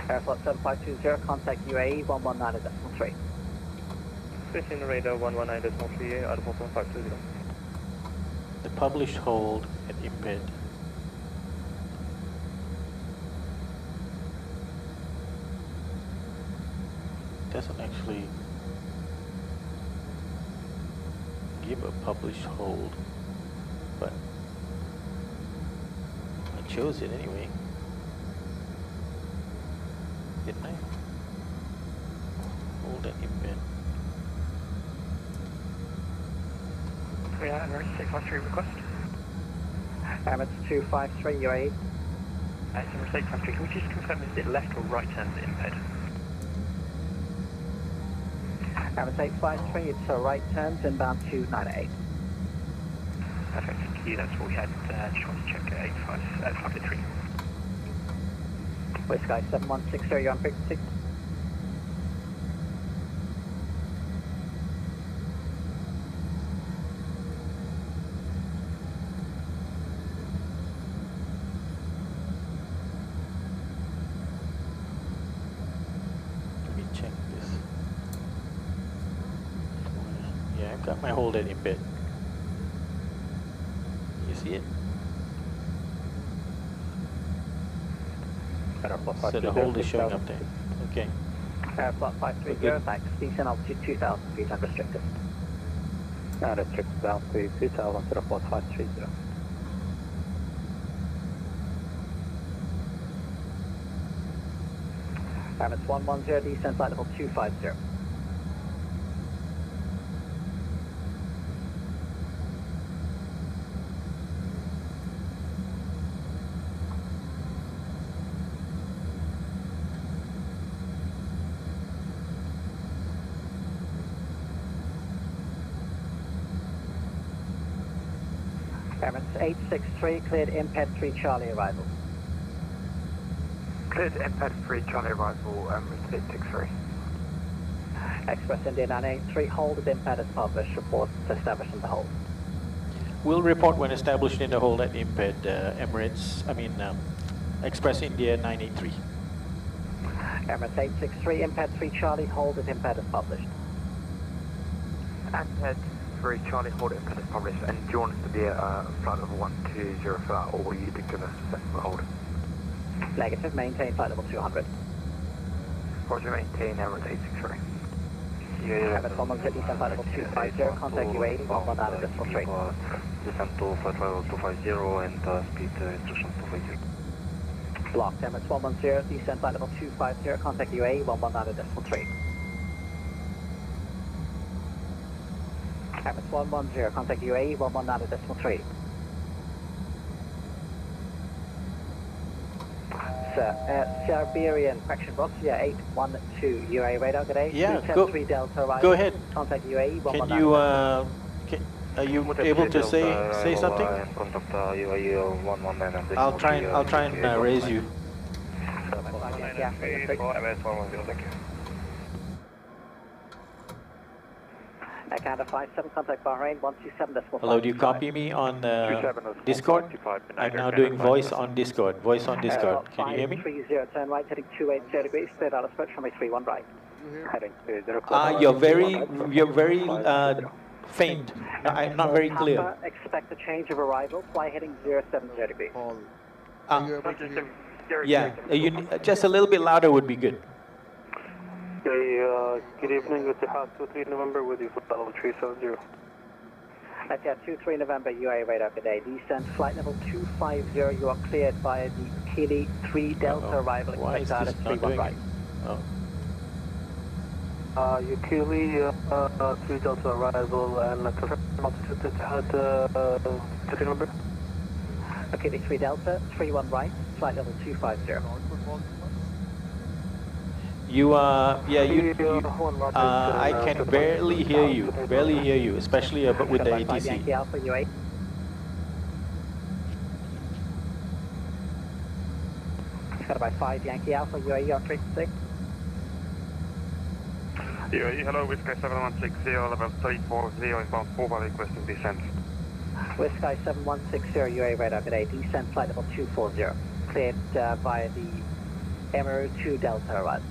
Speaker 7: Airflow 7520, contact UAE 119.3.
Speaker 2: Switching radar 119.3, Airflow 7520.
Speaker 1: The published hold and IMPED. Doesn't actually give a published hold, but I chose it anyway, didn't I? Hold and IMPED.
Speaker 2: Yeah, Emirates 613 request.
Speaker 7: Emirates 253 UAE.
Speaker 2: Emirates 613, can we just confirm is it left or right hand IMPED?
Speaker 7: Emirates 853, it's a right turn, inbound 298.
Speaker 2: Perfect, thank you, that's what we had. Just want to check 553.
Speaker 7: West Sky 7160, you're on frequency.
Speaker 1: Got my hold at IMPED. You see it? So the hold is showing up there. Okay.
Speaker 7: Airflow 530, thanks. Descent altitude 2,000 feet unrestricted.
Speaker 2: Restricted altitude 2,000 to report 530.
Speaker 7: Emirates 110, descent flight level 250. Emirates 863, cleared IMPED 3 Charlie arrival.
Speaker 12: Cleared IMPED 3 Charlie arrival, Emirates 863.
Speaker 7: Express India 983, hold at IMPED as published, report established in the hold.
Speaker 1: We'll report when established in the hold at IMPED, Express India 983.
Speaker 7: Emirates 863, IMPED 3 Charlie, hold at IMPED as published.
Speaker 12: IMPED 3 Charlie, hold IMPED as published, and do you want us to be at flight level 120 for that, or will you give us a second hold?
Speaker 7: Negative, maintain flight level 200.
Speaker 12: Roger, maintain Emirates 863.
Speaker 7: Emirates 110, descend flight level 250, contact UAE 119.3.
Speaker 12: Descend to flight level 250 and speed instructions 250.
Speaker 7: Blocked, Emirates 110, descend flight level 250, contact UAE 119.3. Emirates 110, contact UAE 119.3. Sir, Siberian fraction box, yeah, 812 UAE radar, good day.
Speaker 1: Yeah,
Speaker 7: 210 Delta arrival.
Speaker 1: go ahead.
Speaker 7: Contact UAE 119.
Speaker 1: Can you, are you able to say something?
Speaker 12: Contact UAE 119.
Speaker 1: I'll try and raise you.
Speaker 7: Canada 57, contact Bahrain 127.5.
Speaker 1: Hello, do you copy me on Discord? I'm now doing voice on Discord. Voice on Discord. Can you hear me?
Speaker 7: 530, turn right, heading 280 degrees, cleared out of approach, runway 31 right. Heading 20.
Speaker 1: You're very faint. No, I'm not very clear.
Speaker 7: Papa, expect a change of arrival, fly heading 070 degrees.
Speaker 1: Yeah, just a little bit louder would be good.
Speaker 2: Okay, good evening, Etihad 23 November with you for level 370.
Speaker 7: Etihad 23 November, UAE radar, good day. Descent flight level 250, you are cleared via the Kili 3 Delta arrival, expect out at 31 right.
Speaker 2: Yukili 3 Delta arrival and altitude Etihad 23 November.
Speaker 7: Okay, 3 Delta, 31 right, flight level 250.
Speaker 1: You I can barely hear you, especially with the ATC.
Speaker 7: Got by 5 Yankee Alpha, UAE on frequency.
Speaker 9: UAE, hello, Whiskey 7160, level 340, inbound 4 requesting descent.
Speaker 7: Whiskey 7160, UAE radar, good day, descent flight level 240, cleared via the Emerald 2 Delta arrival.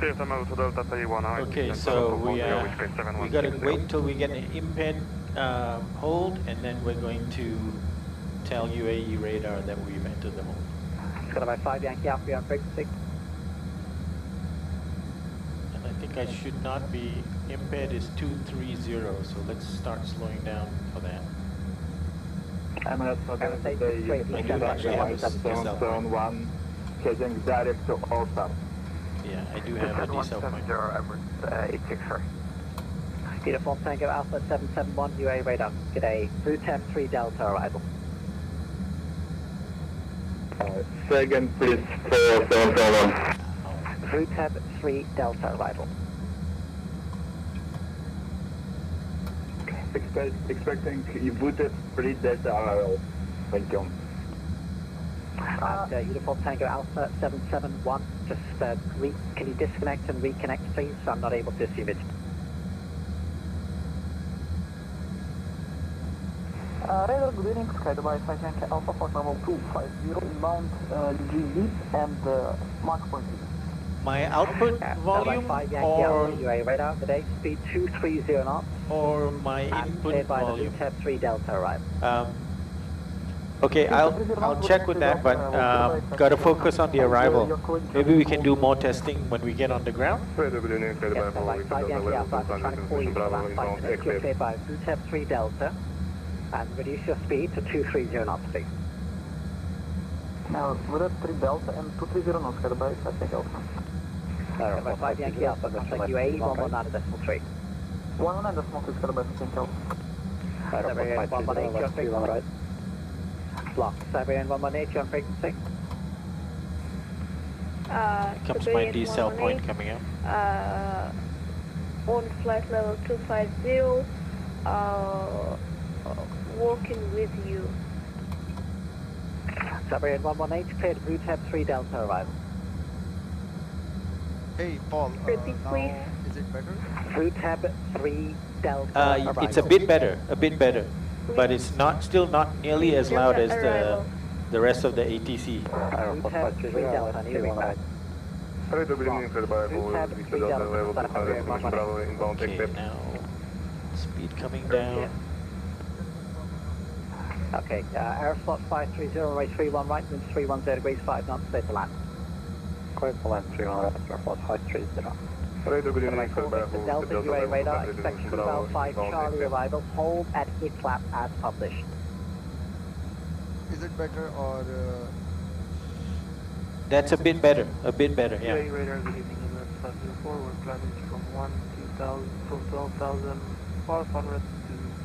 Speaker 1: Okay, so we gotta wait till we get an IMPED hold, and then we're going to tell UAE radar that we've entered the hold.
Speaker 7: It's got about 5 Yankee Alpha on frequency.
Speaker 1: And I think I should not be, IMPED is 230, so let's start slowing down for that.
Speaker 13: Emirates zone 1, heading direct to All-Star.
Speaker 1: Yeah, I do have a decel point.
Speaker 7: Uniform Tango Alpha 771, UAE radar. G'day, VATSIM 3 Delta arrival.
Speaker 13: Second, please, 4771.
Speaker 7: VATSIM 3 Delta arrival.
Speaker 13: Expecting VATSIM 3 Delta arrival. Thank you.
Speaker 7: Uniform Tango Alpha 771, just can you disconnect and reconnect please? I'm not able to see it.
Speaker 2: Radar, good evening, Sky Dubai 5 Yankee Alpha for level 250, inbound GB and mark point.
Speaker 1: My output volume or
Speaker 7: UAE radar, today speed 230 knots.
Speaker 1: Or my input volume.
Speaker 7: By the 3 Delta arrival.
Speaker 1: Okay, I'll check with that, but gotta focus on the arrival. Maybe we can do more testing when we get on the ground.
Speaker 7: Yes, by 5 Yankee Alpha, I'm trying to call you for about 5 minutes. You're cleared by VATSIM 3 Delta, and reduce your speed to 230 knots, please.
Speaker 2: Now, VATSIM 3 Delta and 230 knots, Sky Dubai 5 Yankee Alpha.
Speaker 7: By 5 Yankee Alpha, contact UAE 119.3.
Speaker 2: 119.3, Sky Dubai 5 Yankee Alpha.
Speaker 7: Siberian 118 on frequency. Block. Siberian 118 on frequency.
Speaker 1: Comes my decel point coming up.
Speaker 5: On flight level 250, working with you.
Speaker 7: Siberian 118, cleared VATSIM 3 Delta arrival.
Speaker 8: Hey, Paul.
Speaker 5: Repeat, please.
Speaker 8: Is it better?
Speaker 7: VATSIM 3 Delta arrival.
Speaker 1: It's a bit better, but it's still not nearly as loud as the rest of the ATC.
Speaker 7: VATSIM 3 Delta, nearing back.
Speaker 1: Okay, now speed coming down.
Speaker 7: Okay, aeroflot 530, runway 31 right, wind 310 degrees, 5 knots, clear to land.
Speaker 11: Clear to land 31 right, aeroflot 530.
Speaker 8: Radio, good evening,
Speaker 7: Delta UA radar, expect 2,5 Charlie arrival, hold at hit flap as published.
Speaker 14: Is it better or...
Speaker 1: That's a bit better, yeah.
Speaker 3: UA radar, good evening, Emirates 504, we're climbing from 12,500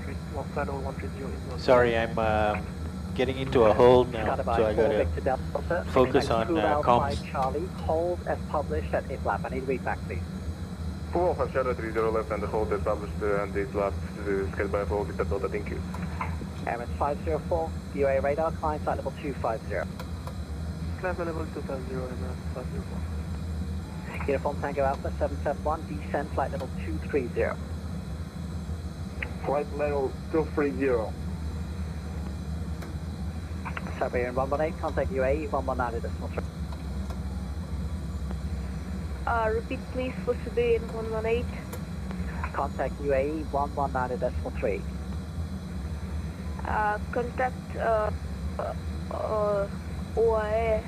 Speaker 3: to flight over 130.
Speaker 1: Sorry, I'm getting into a hold now, so I gotta focus on comms.
Speaker 7: Charlie, hold as published at hit flap. I need to read back, please.
Speaker 8: 215 Charlie 30 left and the hold is published and the lap scaled by 4 with the Delta, thank you.
Speaker 7: Emirates 504, UA radar, climb flight level 250.
Speaker 3: Climb level 250, Emirates 504.
Speaker 7: Uniform Tango Alpha 771, descend flight level 230.
Speaker 13: Flight level 230.
Speaker 7: Siberian 118, contact UAE 119.3.
Speaker 5: Repeat please for Siberian 118.
Speaker 7: Contact UAE 119.3.
Speaker 5: Contact OAE.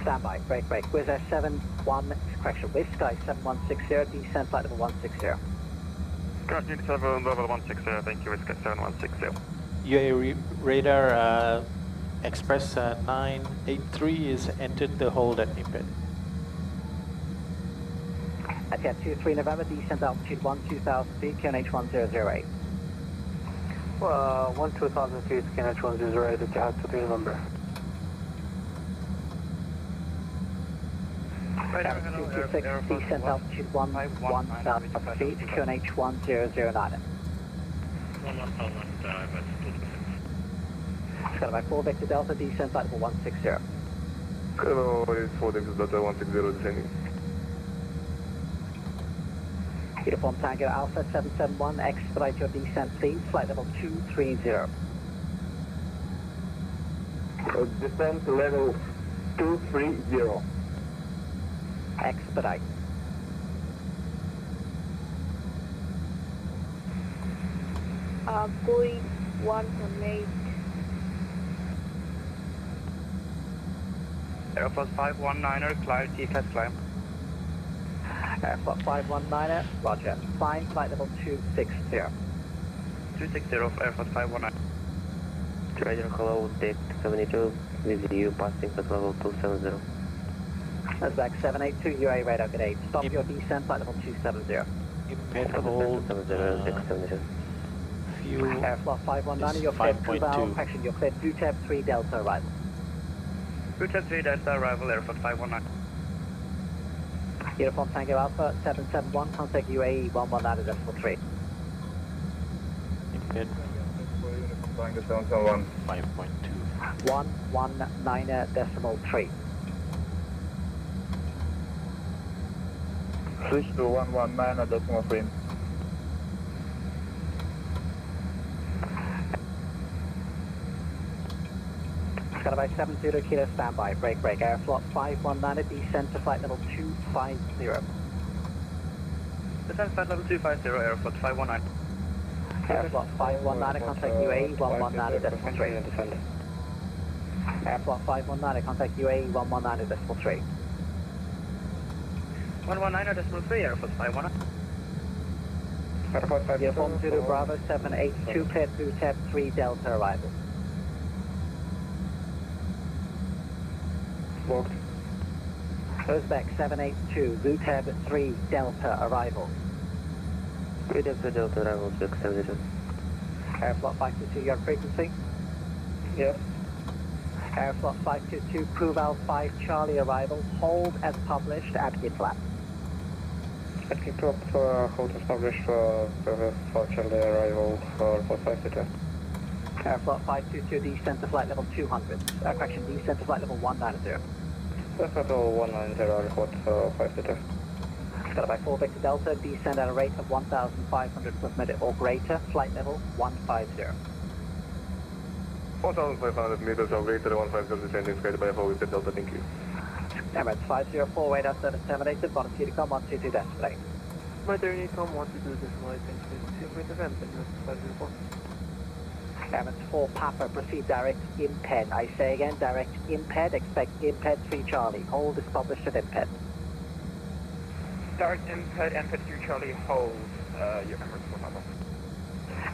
Speaker 7: Standby, break. Wizz Air 71, correction, Wizz Sky 7160, descend flight level 160.
Speaker 9: Crash unit 7, level 160, thank you, Wizz Sky 7160.
Speaker 1: UA radar Express 983 is entered the hold at IMPED.
Speaker 7: At 23 November, descent altitude 2000 feet, QNH 1008.
Speaker 3: 12,000 feet, QNH 1008, at 23 November.
Speaker 7: Altitude 26, descent altitude 1,000 feet, QNH 1009. Got by 4 Victor Delta, descent flight level 160.
Speaker 8: Hello, it's 4 Delta 160 descending.
Speaker 7: Uniform Tango Alpha 771, expedite your descent please, flight level 230.
Speaker 13: Descent level 230.
Speaker 7: Expedite.
Speaker 5: Going 118.
Speaker 9: Airflow 519er, climb, TCAS climb.
Speaker 7: Airflow 519er, roger. Climb flight level 260.
Speaker 9: 260, Airflow 519.
Speaker 15: Roger, hello, Deck 72, with you passing at level 270.
Speaker 7: That's back 782, UA radar, good day. Stop your descent, flight level 270.
Speaker 1: IMPED hold, fuel,
Speaker 7: Airflow 519, you're cleared through valve, correction, you're cleared through tab 3 Delta arrival.
Speaker 9: Through tab 3 Delta arrival, Airflow 519.
Speaker 7: Uniform Tango Alpha 771, contact UAE 119.3.
Speaker 1: IMPED,
Speaker 8: Tango 771.
Speaker 1: 5.2.
Speaker 7: 119.3.
Speaker 13: Switch to 119.3.
Speaker 7: Skydive 70 kilo standby, break, airflow 519, descent to flight level 250.
Speaker 9: Descent flight level 250, Airflow 519.
Speaker 7: Airflow 519, contact UAE 119.3. Airflow 519, contact UAE 119.3.
Speaker 9: 119.3, Airflow 519.
Speaker 7: Uniform Zulu Bravo 782, cleared through tab 3 Delta arrival.
Speaker 8: Booked.
Speaker 7: Uzbek 782, Blue tab 3 Delta arrival.
Speaker 15: Good after Delta arrival, Uzbek 72.
Speaker 7: Airflow 522, your frequency?
Speaker 8: Yes.
Speaker 7: Airflow 522, Crew Valve 5 Charlie arrival, hold as published at GitLab.
Speaker 8: At Takeoff, hold is published for Charlie arrival for 522.
Speaker 7: Airflow 522, descent to flight level 200. Correction, descent to flight level 190.
Speaker 8: That's level 190, report 522.
Speaker 7: Got by 4 Victor Delta, descend at a rate of 1,500 per minute or greater, flight level 150.
Speaker 8: 1,500 meters or greater, 150 descending, sky by 4 Victor Delta, thank you.
Speaker 7: Emirates 504, radar 778, bottom Telecom 122 destination.
Speaker 3: Matter Unicom 122 decimal 8 event and 504.
Speaker 7: Airman 4 Papa, proceed direct IMPED. I say again, direct IMPED, expect IMPED 3 Charlie. Hold is published at IMPED.
Speaker 12: Direct IMPED, IMPED 3 Charlie, hold. Your Emirates 4 Papa.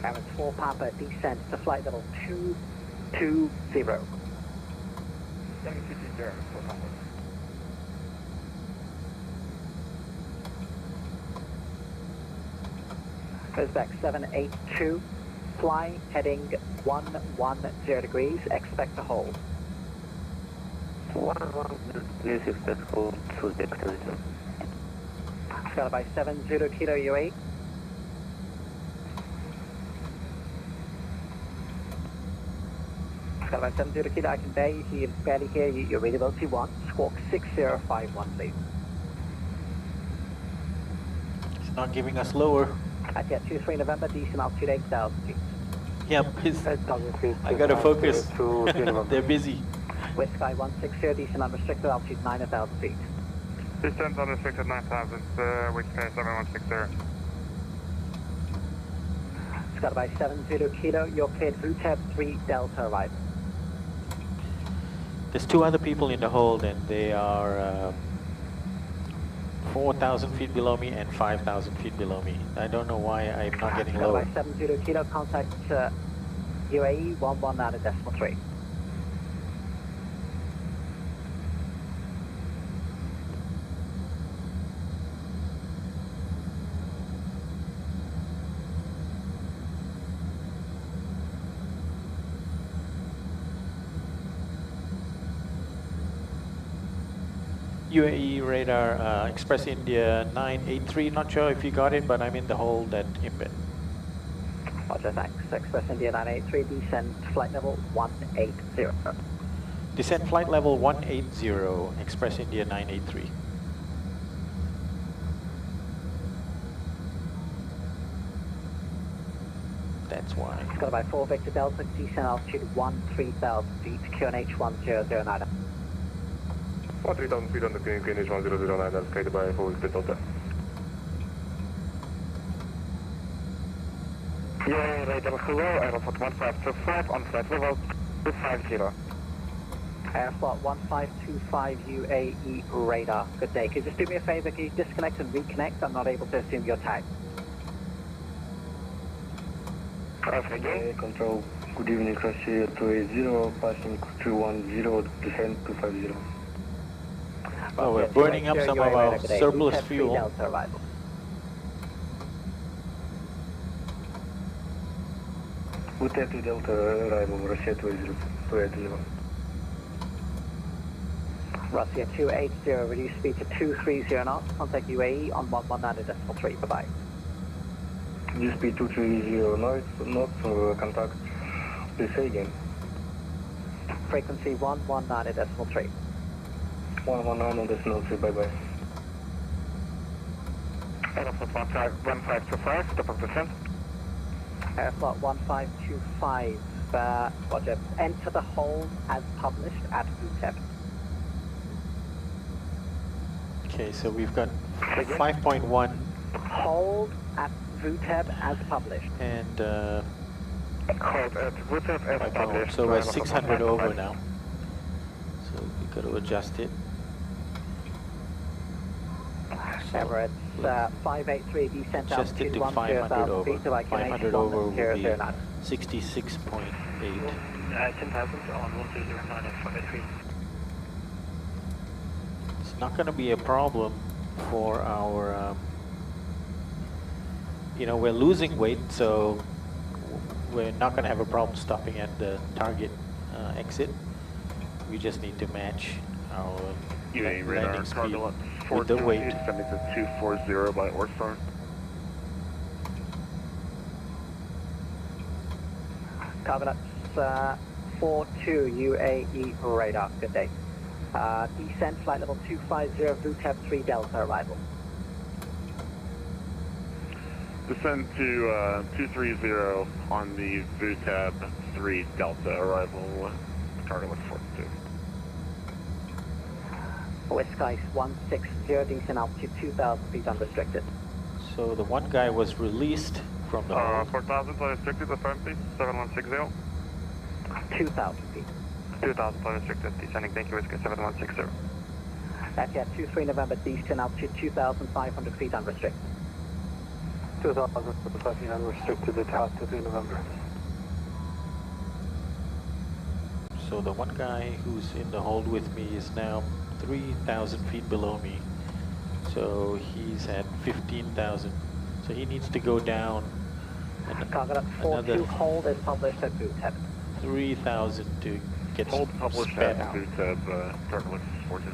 Speaker 7: Airman 4 Papa, descend to flight level 220.
Speaker 12: 7220, Emirates 4 Papa.
Speaker 7: Goes back 782. Fly heading 110 degrees, expect to hold.
Speaker 15: 110 degrees, expect hold, Suspect 0.
Speaker 7: Scala by 70 kilo UA. Scala by 70 kilo, I can barely hear you, you're readability 1, squawk 6051 please.
Speaker 1: It's not giving us lower.
Speaker 7: At yet 23 November, decent altitude 8,000 feet.
Speaker 1: Yep, I gotta focus. They're busy.
Speaker 7: West Sky 160, decent unrestricted altitude 9,000 feet.
Speaker 9: Descent unrestricted 9,000, West Sky 7160.
Speaker 7: Scala by 70 kilo, you're cleared VTEB 3 Delta arrival.
Speaker 1: There's 2 other people in the hold and they are 4,000 feet below me and 5,000 feet below me. I don't know why I'm not getting lower.
Speaker 7: By 70 kilo, contact UAE 119.3.
Speaker 1: UAE radar, Express India 983, not sure if you got it, but I'm in the hold at IMPED.
Speaker 7: Roger, thanks. Express India 983, descent flight level 180.
Speaker 1: Descent flight level 180, Express India 983. That's why.
Speaker 7: Got by 4 Victor Delta, descent altitude 13,000 feet, QNH 1009.
Speaker 8: 13,000 feet on the QNH 1009, that's guided by 4 Victor Delta.
Speaker 12: Yeah, radar hello, Aeroflot 1525 on flight level 250.
Speaker 7: Aeroflot 1525 UAE radar, good day. Could you just do me a favor, can you disconnect and reconnect? I'm not able to assume your tag.
Speaker 12: Okay.
Speaker 16: Control, good evening, Russia 280, passing 310, descent 250.
Speaker 1: Oh, we're burning up some of our surplus fuel.
Speaker 16: VTEB 2 Delta arrival, Russia 280.
Speaker 7: Russia 280, reduce speed to 230 knots, contact UAE on 119.3, bye-bye.
Speaker 16: Reduce speed 230 knots, contact, please say again.
Speaker 7: Frequency 119.3.
Speaker 16: 119.3, bye-bye.
Speaker 12: Aeroflot 1525, stop of descent.
Speaker 7: Aeroflot 1525, Roger. Enter the hold as published at VTEB.
Speaker 1: Okay, so we've got 5.1.
Speaker 7: Hold at VTEB as published.
Speaker 1: And
Speaker 12: hold at VTEB as published.
Speaker 1: So we're 600 over now. So we got to adjust it.
Speaker 7: Emirates 583, descent altitude
Speaker 1: 10,000
Speaker 7: feet to
Speaker 1: 500 over will be
Speaker 7: 1009.
Speaker 1: 66.8.
Speaker 12: 10,000 on 1209 at 583.
Speaker 1: It's not going to be a problem for our, you know, we're losing weight, so we're not going to have a problem stopping at the target exit. We just need to match our
Speaker 9: UAE radar
Speaker 1: landing speed
Speaker 9: cargo
Speaker 1: with the weight.
Speaker 9: Descending to 240 by Orstar.
Speaker 7: Coordinates 42 UAE radar, good day. Descent flight level 250, VTEB 3 Delta arrival.
Speaker 9: Descend to 230 on the VTEB 3 Delta arrival. Target was 42.
Speaker 7: West Sky 160, descent altitude 2,000 feet unrestricted.
Speaker 1: So the one guy was released from the hold.
Speaker 9: 4,000 restricted, affirm please, 7160.
Speaker 7: 2,000 feet.
Speaker 9: 2,000 restricted, descending, thank you, Whiskey 7160.
Speaker 7: That's 23 November, descend altitude 2,500 feet unrestricted.
Speaker 11: 2,500 feet unrestricted at altitude 3 November.
Speaker 1: So the one guy who's in the hold with me is now 3,000 feet below me. So he's at 15,000. So he needs to go down
Speaker 7: Cargo
Speaker 1: another
Speaker 7: 42 hold is published at boot heaven.
Speaker 1: 3,000 to get
Speaker 9: Hold published
Speaker 1: sped
Speaker 9: at
Speaker 1: out.
Speaker 9: boot of TELEX 42.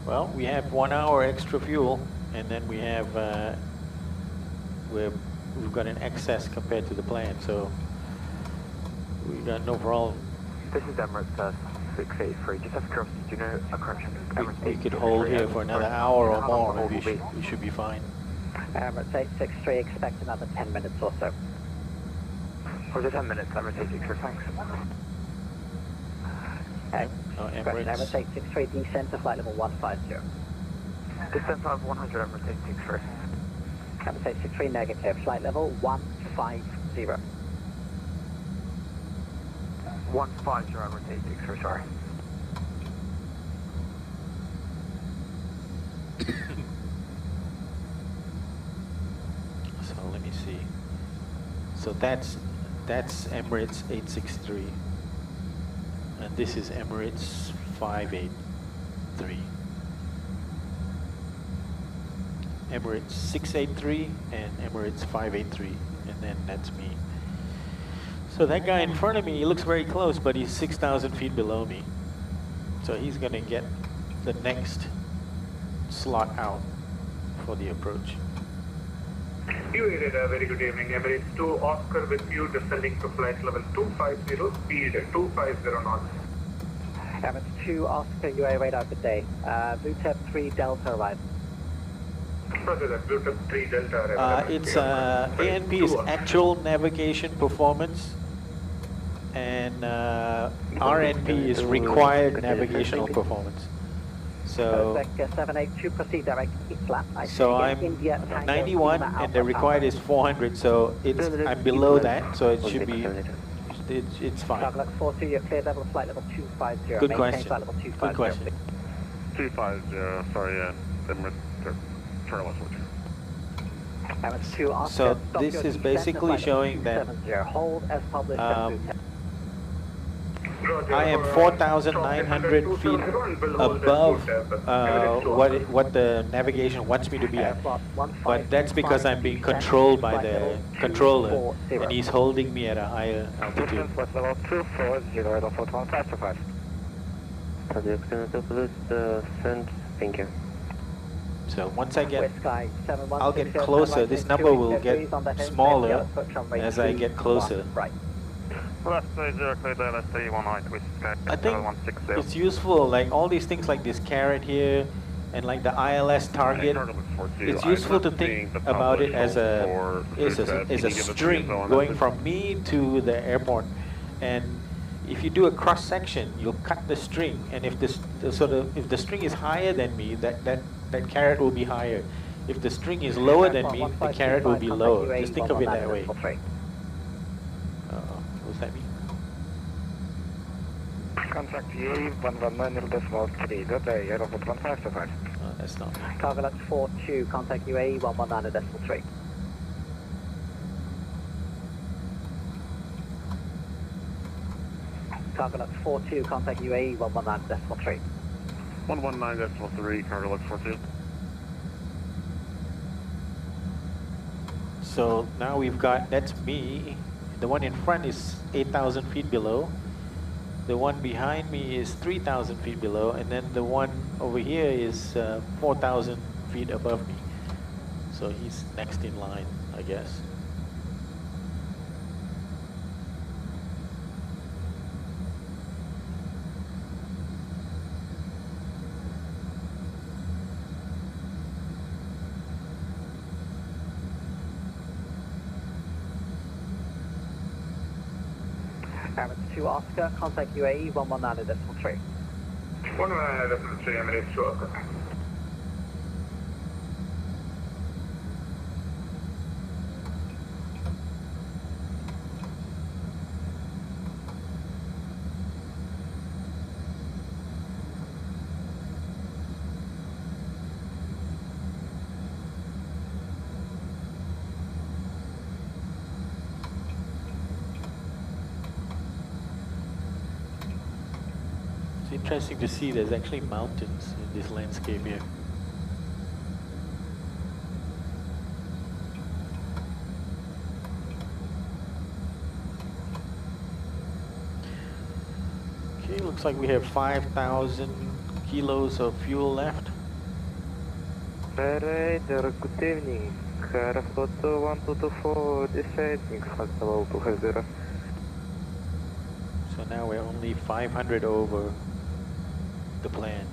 Speaker 1: Well, we have 1 hour extra fuel, and then we have we've got an excess compared to the plan, so we got no problem.
Speaker 12: This is Emirates 683. Just out of curiosity, do you know a correction?
Speaker 1: We could hold here for another hour or more, and we should be fine.
Speaker 7: Emirates 863, expect another 10 minutes or so.
Speaker 12: Or just 10 minutes, Emirates 863, thanks.
Speaker 7: Emirates 863, descend to flight level 150.
Speaker 12: Descent flight level 100, Emirates 863.
Speaker 7: Emirates 863, negative, flight level 150.
Speaker 12: 150, Emirates 863, sorry.
Speaker 1: So let me see. So that's Emirates 863, and this is Emirates 583. Emirates 683 and Emirates 583, and then that's me. So that guy in front of me, he looks very close, but he's 6,000 feet below me. So he's gonna get the next slot out for the approach.
Speaker 10: UA radar, very good evening. Emirates 2 Oscar with you, descending to flight level 250, speed 250 knots.
Speaker 7: Emirates 2 Oscar, UA radar, good day. VTEP 3 Delta arrival.
Speaker 10: Further that, VTEP 3 Delta arrival.
Speaker 1: It's ANP is actual navigation performance, and RNP is required navigational performance. So
Speaker 7: 782, proceed direct east lap.
Speaker 1: So I'm 91 and the required is 400, so I'm below that, so it should be, it's fine.
Speaker 7: Target 42, you're clear level flight level 250.
Speaker 1: Good
Speaker 7: Maintain
Speaker 1: question.
Speaker 7: flight level 250.
Speaker 1: Good question.
Speaker 9: 250, sorry, Emirates, TELEX 42.
Speaker 7: Emirates 2 Oscar,
Speaker 1: So
Speaker 7: stop
Speaker 1: this
Speaker 7: your
Speaker 1: is
Speaker 7: descent
Speaker 1: basically
Speaker 7: to flight level
Speaker 1: showing that
Speaker 7: 270. Hold as published at boot heaven.
Speaker 1: I am 4,900 feet above what the navigation wants me to be at. But that's because I'm being controlled by the controller, and he's holding me at a higher altitude.
Speaker 11: Level 240, level 41, faster 5.
Speaker 15: Thank you.
Speaker 1: So once I get, I'll get closer. This number will get smaller as I get closer.
Speaker 9: Left 0, clear there, let's say 18 with
Speaker 1: I think it's useful, like all these things like this carrot here, and like the ILS target. It's useful to think about it as a string going from me to the airport. And if you do a cross section, you'll cut the string, and if this if the string is higher than me, that carrot will be higher. If the string is lower than me, the carrot will be lower. Just think of it that way. What's that mean?
Speaker 11: Contact UAE 119.3, good day, airport 155.
Speaker 1: Oh, that's not me.
Speaker 7: Cargo 42, contact UAE 119.3. Cargo 42, contact UAE 119.3.
Speaker 9: 119.3, cargo 42.
Speaker 1: So now we've got, that's me. The one in front is 8,000 feet below. The one behind me is 3,000 feet below, and then the one over here is 4,000 feet above me. So he's next in line, I guess.
Speaker 7: Emirates 2 Oscar, contact UAE 119.3.
Speaker 10: 1-3 minutes short.
Speaker 1: It's interesting to see there's actually mountains in this landscape here. Okay, looks like we have 5,000 kilos of fuel left.
Speaker 3: Radar, good evening. Aeroflot 1224, descending fast level 250.
Speaker 1: So now we're only 500 over the plan.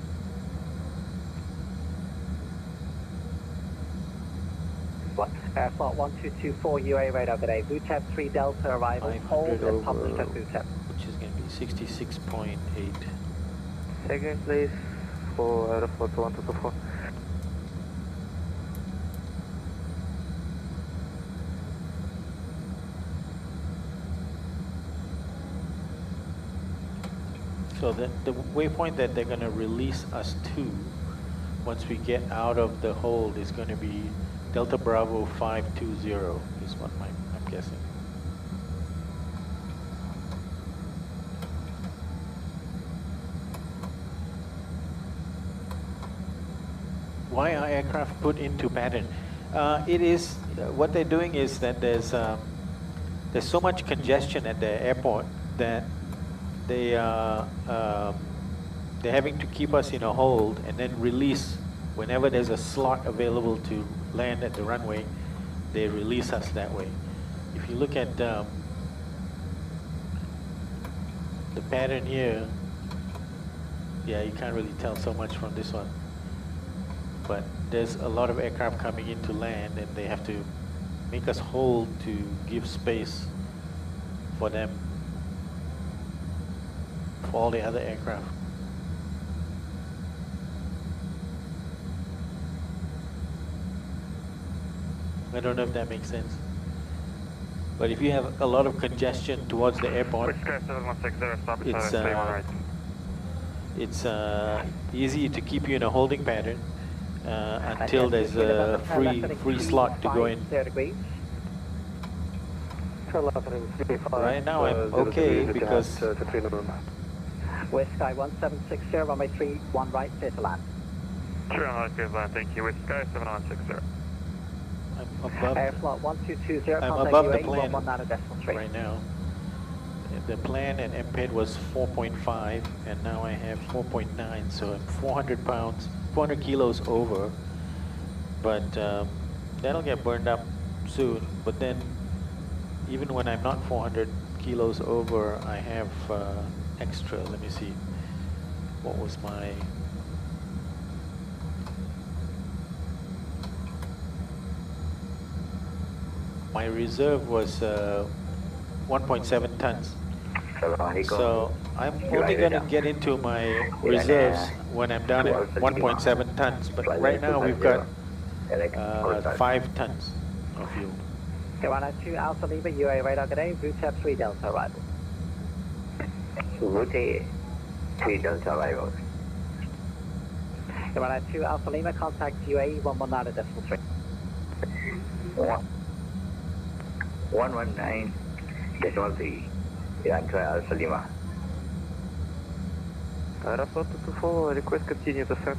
Speaker 7: Airflight 1224 UA radar today. VTEP 3 Delta arrival. Hold and published at VTEP.
Speaker 1: Which is going to be 66.8.
Speaker 3: Second place for Aeroflot 1224.
Speaker 1: So the waypoint that they're going to release us to once we get out of the hold is going to be Delta Bravo 520 is what I'm guessing. Why are aircraft put into pattern? It is what they're doing is that there's so much congestion at the airport that they're having to keep us in a hold and then release whenever there's a slot available to land at the runway. They release us that way. If you look at the pattern here, yeah, you can't really tell so much from this one. But there's a lot of aircraft coming in to land, and they have to make us hold to give space for them, for all the other aircraft. I don't know if that makes sense. But if you have a lot of congestion towards the airport, it's easy to keep you in a holding pattern until there's a free slot to go in. Right now I'm okay because
Speaker 7: West Sky 1760, runway 31 right, clear to land.
Speaker 9: Thank you. West Sky 7160.
Speaker 7: Airflight 1220,
Speaker 1: I'm
Speaker 7: contact
Speaker 1: above the
Speaker 7: UAE
Speaker 1: plan
Speaker 7: 119.3.
Speaker 1: right now. The plan and IMPED was 4.5, and now I have 4.9, so I'm 400 pounds, 400 kilos over. But that'll get burned up soon. But then, even when I'm not 400 kilos over, I have extra. Let me see. What was my reserve was 1.7 tons. So I'm only going to get into my reserves when I'm down at 1.7 tons. But right now we've got 5 tons of fuel.
Speaker 7: Okay, 102 Alpha Lima, UA radar today, VTEP 3 Delta arrival.
Speaker 17: VTEP 3 Delta arrival.
Speaker 7: Okay, 102 Alpha Lima, contact UAE 119.3.
Speaker 17: 119.3. Enter Alpha Lima.
Speaker 3: Aeroflot 224, request continue descent.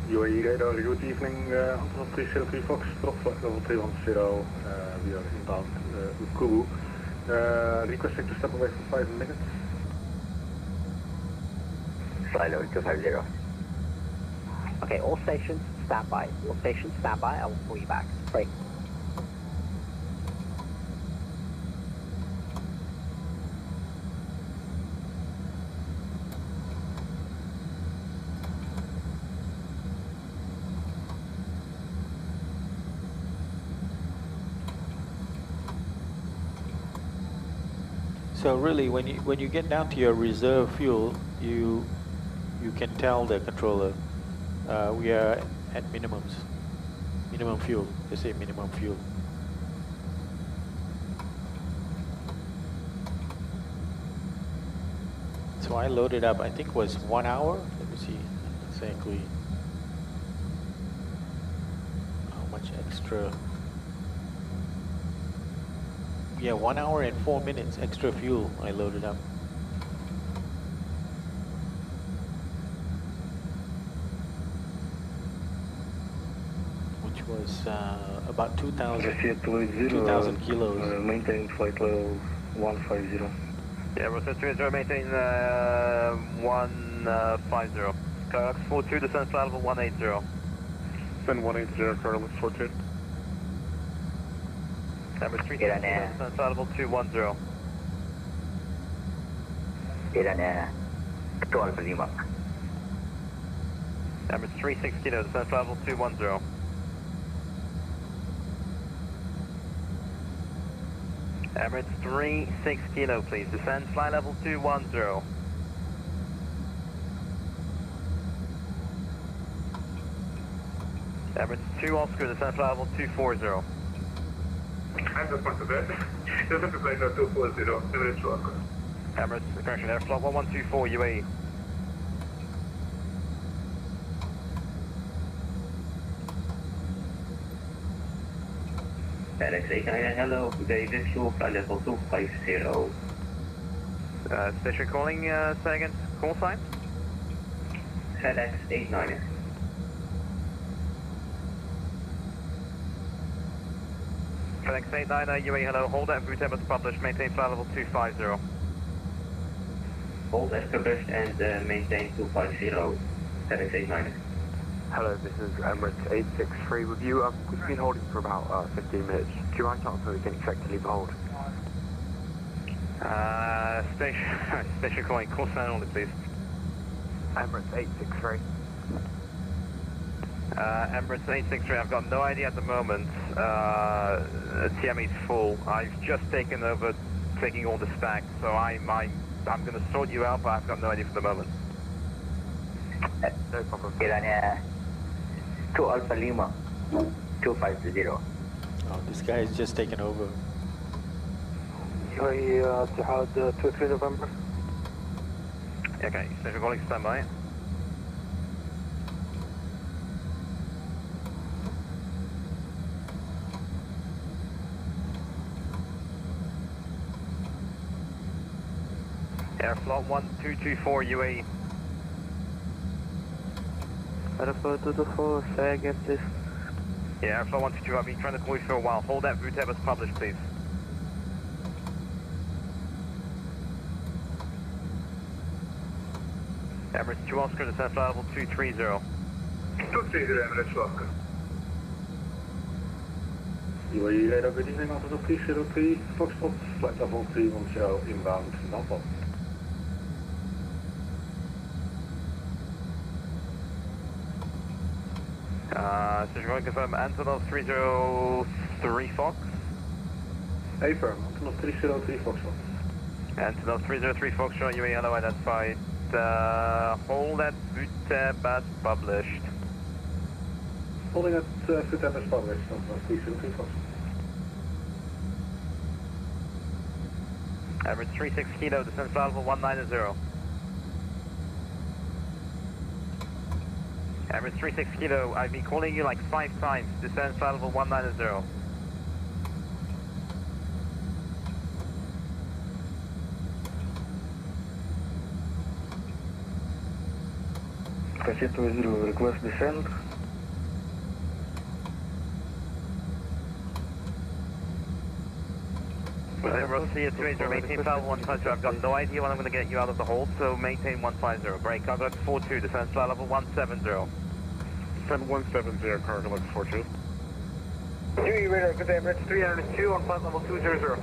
Speaker 8: UAE radar, good evening, 10303 Fox, drop flight level 310, we are inbound Ukuru. Requesting to step away for 5 minutes.
Speaker 17: Flight level 250.
Speaker 7: Okay, all stations stand by. All stations stand by, I will call you back. Break.
Speaker 1: So really, when you get down to your reserve fuel, you can tell the controller we are at minimum fuel. They say minimum fuel. So I loaded up. I think it was 1 hour. Let me see exactly how much extra. Yeah, 1 hour and 4 minutes extra fuel I loaded up. Which was about 2,000 kilos.
Speaker 16: Maintain flight level 150.
Speaker 18: Yeah, Roger 30, maintain 150. Carlos 42, descend flight level 180.
Speaker 8: Descend 180, Carlos 42.
Speaker 18: Number 3, descend flight level 210.
Speaker 17: Iran 2 Alpha Lima.
Speaker 18: Number 36 kilo, descend flight level 210. Emirates 36 kilo, please. Descend flight level 210. Emirates 2 Oscar, descend flight level 240.
Speaker 8: I'm just going to bed. Descend to flight level 240, Emirates 2 Oscar.
Speaker 18: Emirates, correction, air flight 1124 UAE.
Speaker 17: TELEX 89, hello, today visual flight level 250.
Speaker 18: Station calling, say again, call sign?
Speaker 17: TELEX 89.
Speaker 18: FedEx 89 UAE, hello, hold at route as published, maintain flight level 250.
Speaker 17: Hold as published and maintain 250. FedEx 89.
Speaker 12: Hello, this is Emirates 863 with you. We've been holding for about 15 minutes. Do you mind chance so we can check to leave hold?
Speaker 18: Station calling, call sign only, please.
Speaker 12: Emirates 863.
Speaker 18: Emirates 863, I've got no idea at the moment. TME is full. I've just taken over taking all the stacks, so I'm going to sort you out, but I've got no idea for the moment.
Speaker 12: No problem.
Speaker 17: Iran 2 Alpha Lima 250.
Speaker 1: Oh, this guy is just taken over.
Speaker 10: UAE Tihad 23 November.
Speaker 18: Okay, station calling, stand by. Airflow 1224 UAE.
Speaker 3: Airflow 224, say again please.
Speaker 18: Yeah, Airflow 122, I've been trying to call you for a while. Hold that route as published, please. Emirates 2 Oscar, descend flight level 230.
Speaker 8: 230, Emirates 2 Oscar. UAE radar, good evening, Officer 303, Foxtrot, flight level 310, inbound, Nampel.
Speaker 18: Station calling, confirm Antonov 303 Fox.
Speaker 8: Affirm, Antonov 303 Foxtrot.
Speaker 18: Antonov 303 Fox, UAE, hello, identified. Hold at VTAB as published.
Speaker 8: Holding at VTAB as published, Antonov 303 Foxtrot.
Speaker 18: Emirates 36 kilo, descend flight level 190. Emirates 36 kilo, I've been calling you like 5 times, descend flight level 190.
Speaker 16: Cassette 20, request descent.
Speaker 18: Emirates 280, maintain flight level 150. I've got no idea when I'm going to get you out of the hold, so maintain 150. Break, cargo 42, descend flight level 170.
Speaker 8: Descend 170, cargo 42.
Speaker 10: UAE radar, good day, Emirates 302 on flight level 200.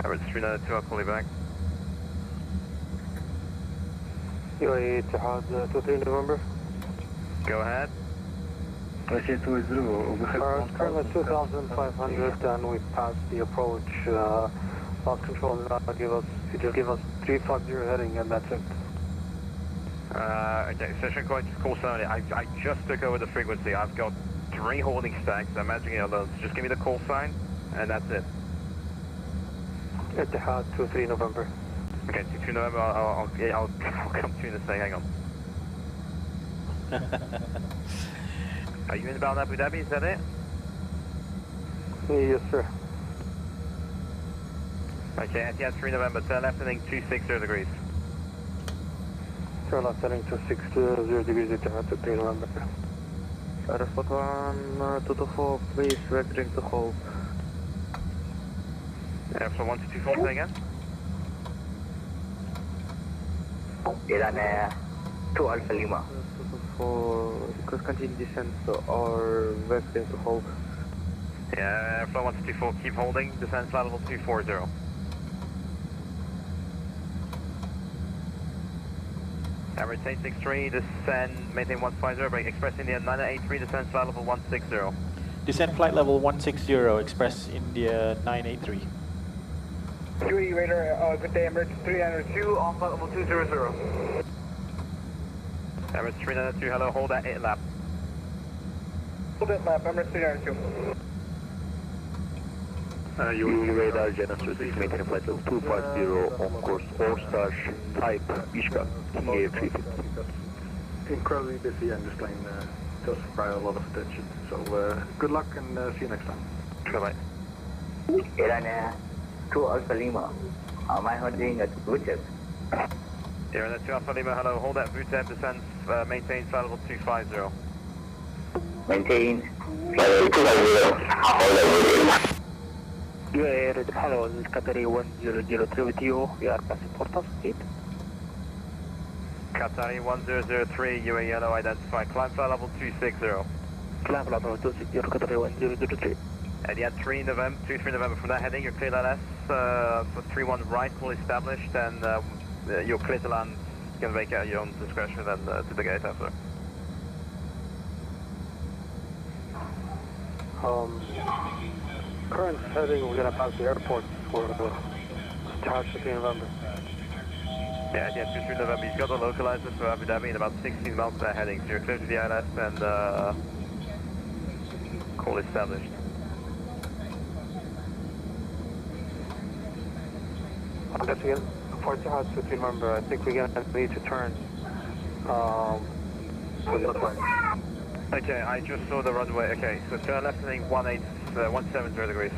Speaker 18: Emirates 392, I'll call you back.
Speaker 10: UAE Tihad 23 November.
Speaker 18: Go ahead.
Speaker 16: Russia 20, we have
Speaker 11: currently 2,500 and we passed the approach. Lost control now. Just give us 350 heading and that's it.
Speaker 18: Okay, session going to call sign. I just took over the frequency. I've got 3 holding stacks. I'm managing it alone. So just give me the call sign and that's it.
Speaker 11: Etihad 23 November.
Speaker 18: Okay, 23 November. I'll come to you in a second. Hang on. Are you inbound Abu Dhabi? Is that it?
Speaker 11: Yes, sir.
Speaker 18: Okay, Etihad 3 November. Turn left heading 260 degrees.
Speaker 11: Turn left heading 260 degrees. Etihad 3 November.
Speaker 15: Aeroflot 1, 224, please, vectoring to hold.
Speaker 18: Airflow 1224, say again?
Speaker 17: Iran 2 Alpha Lima.
Speaker 15: 224, request continue descent or vectoring to hold.
Speaker 18: Yeah, Airflow 1224, keep holding, descent flight level 240. Emirates 863, descend, maintain 150, break Express India 983, descend flight level 160.
Speaker 1: Descent flight level 160, Express India 983.
Speaker 10: UAE radar, good day, Emirates 392, on flight level 200.
Speaker 18: Emirates 392, hello, hold at 8 lap.
Speaker 10: Hold that lap, Emirates 392.
Speaker 16: UAE radar, Genesis 6, maintain flight level 250, on course Orstage, type Ishka, TA 350.
Speaker 8: Incredibly busy and this plane does require a lot of attention. So good luck and see you next time.
Speaker 18: Bye-bye.
Speaker 17: Iran 2 Alpha Lima. Am I holding at Butcher?
Speaker 18: Iran 2 Alpha Lima, hello, hold at VATSIM, descent, maintain flight level 250.
Speaker 17: Maintain flight level 250. Hold at Butcher.
Speaker 7: UAE, hello, this is Qatari 1003 with you. We are passing port of speed.
Speaker 18: Qatari 1003, UAE yellow, identify, climb flight level 260.
Speaker 7: Climb flight level 260, Qatari 1003.
Speaker 18: Etihad 3 November, 23 November, from that heading, you're clear LS for 31 right, call established, and you're clear to land, you can vacate at your own discretion and to the gate after.
Speaker 11: Current heading, we're gonna pass the airport for Charge 3 November.
Speaker 18: Yeah, Etihad 23 November, you've got the localizer for Abu Dhabi in about 16 miles per heading, so you're clear to the ILS and call established.
Speaker 11: Once again, for Etihad 23 November, I think we're gonna need to turn for the other way.
Speaker 18: Okay, I just saw the runway. Okay, so turn left heading 170 degrees.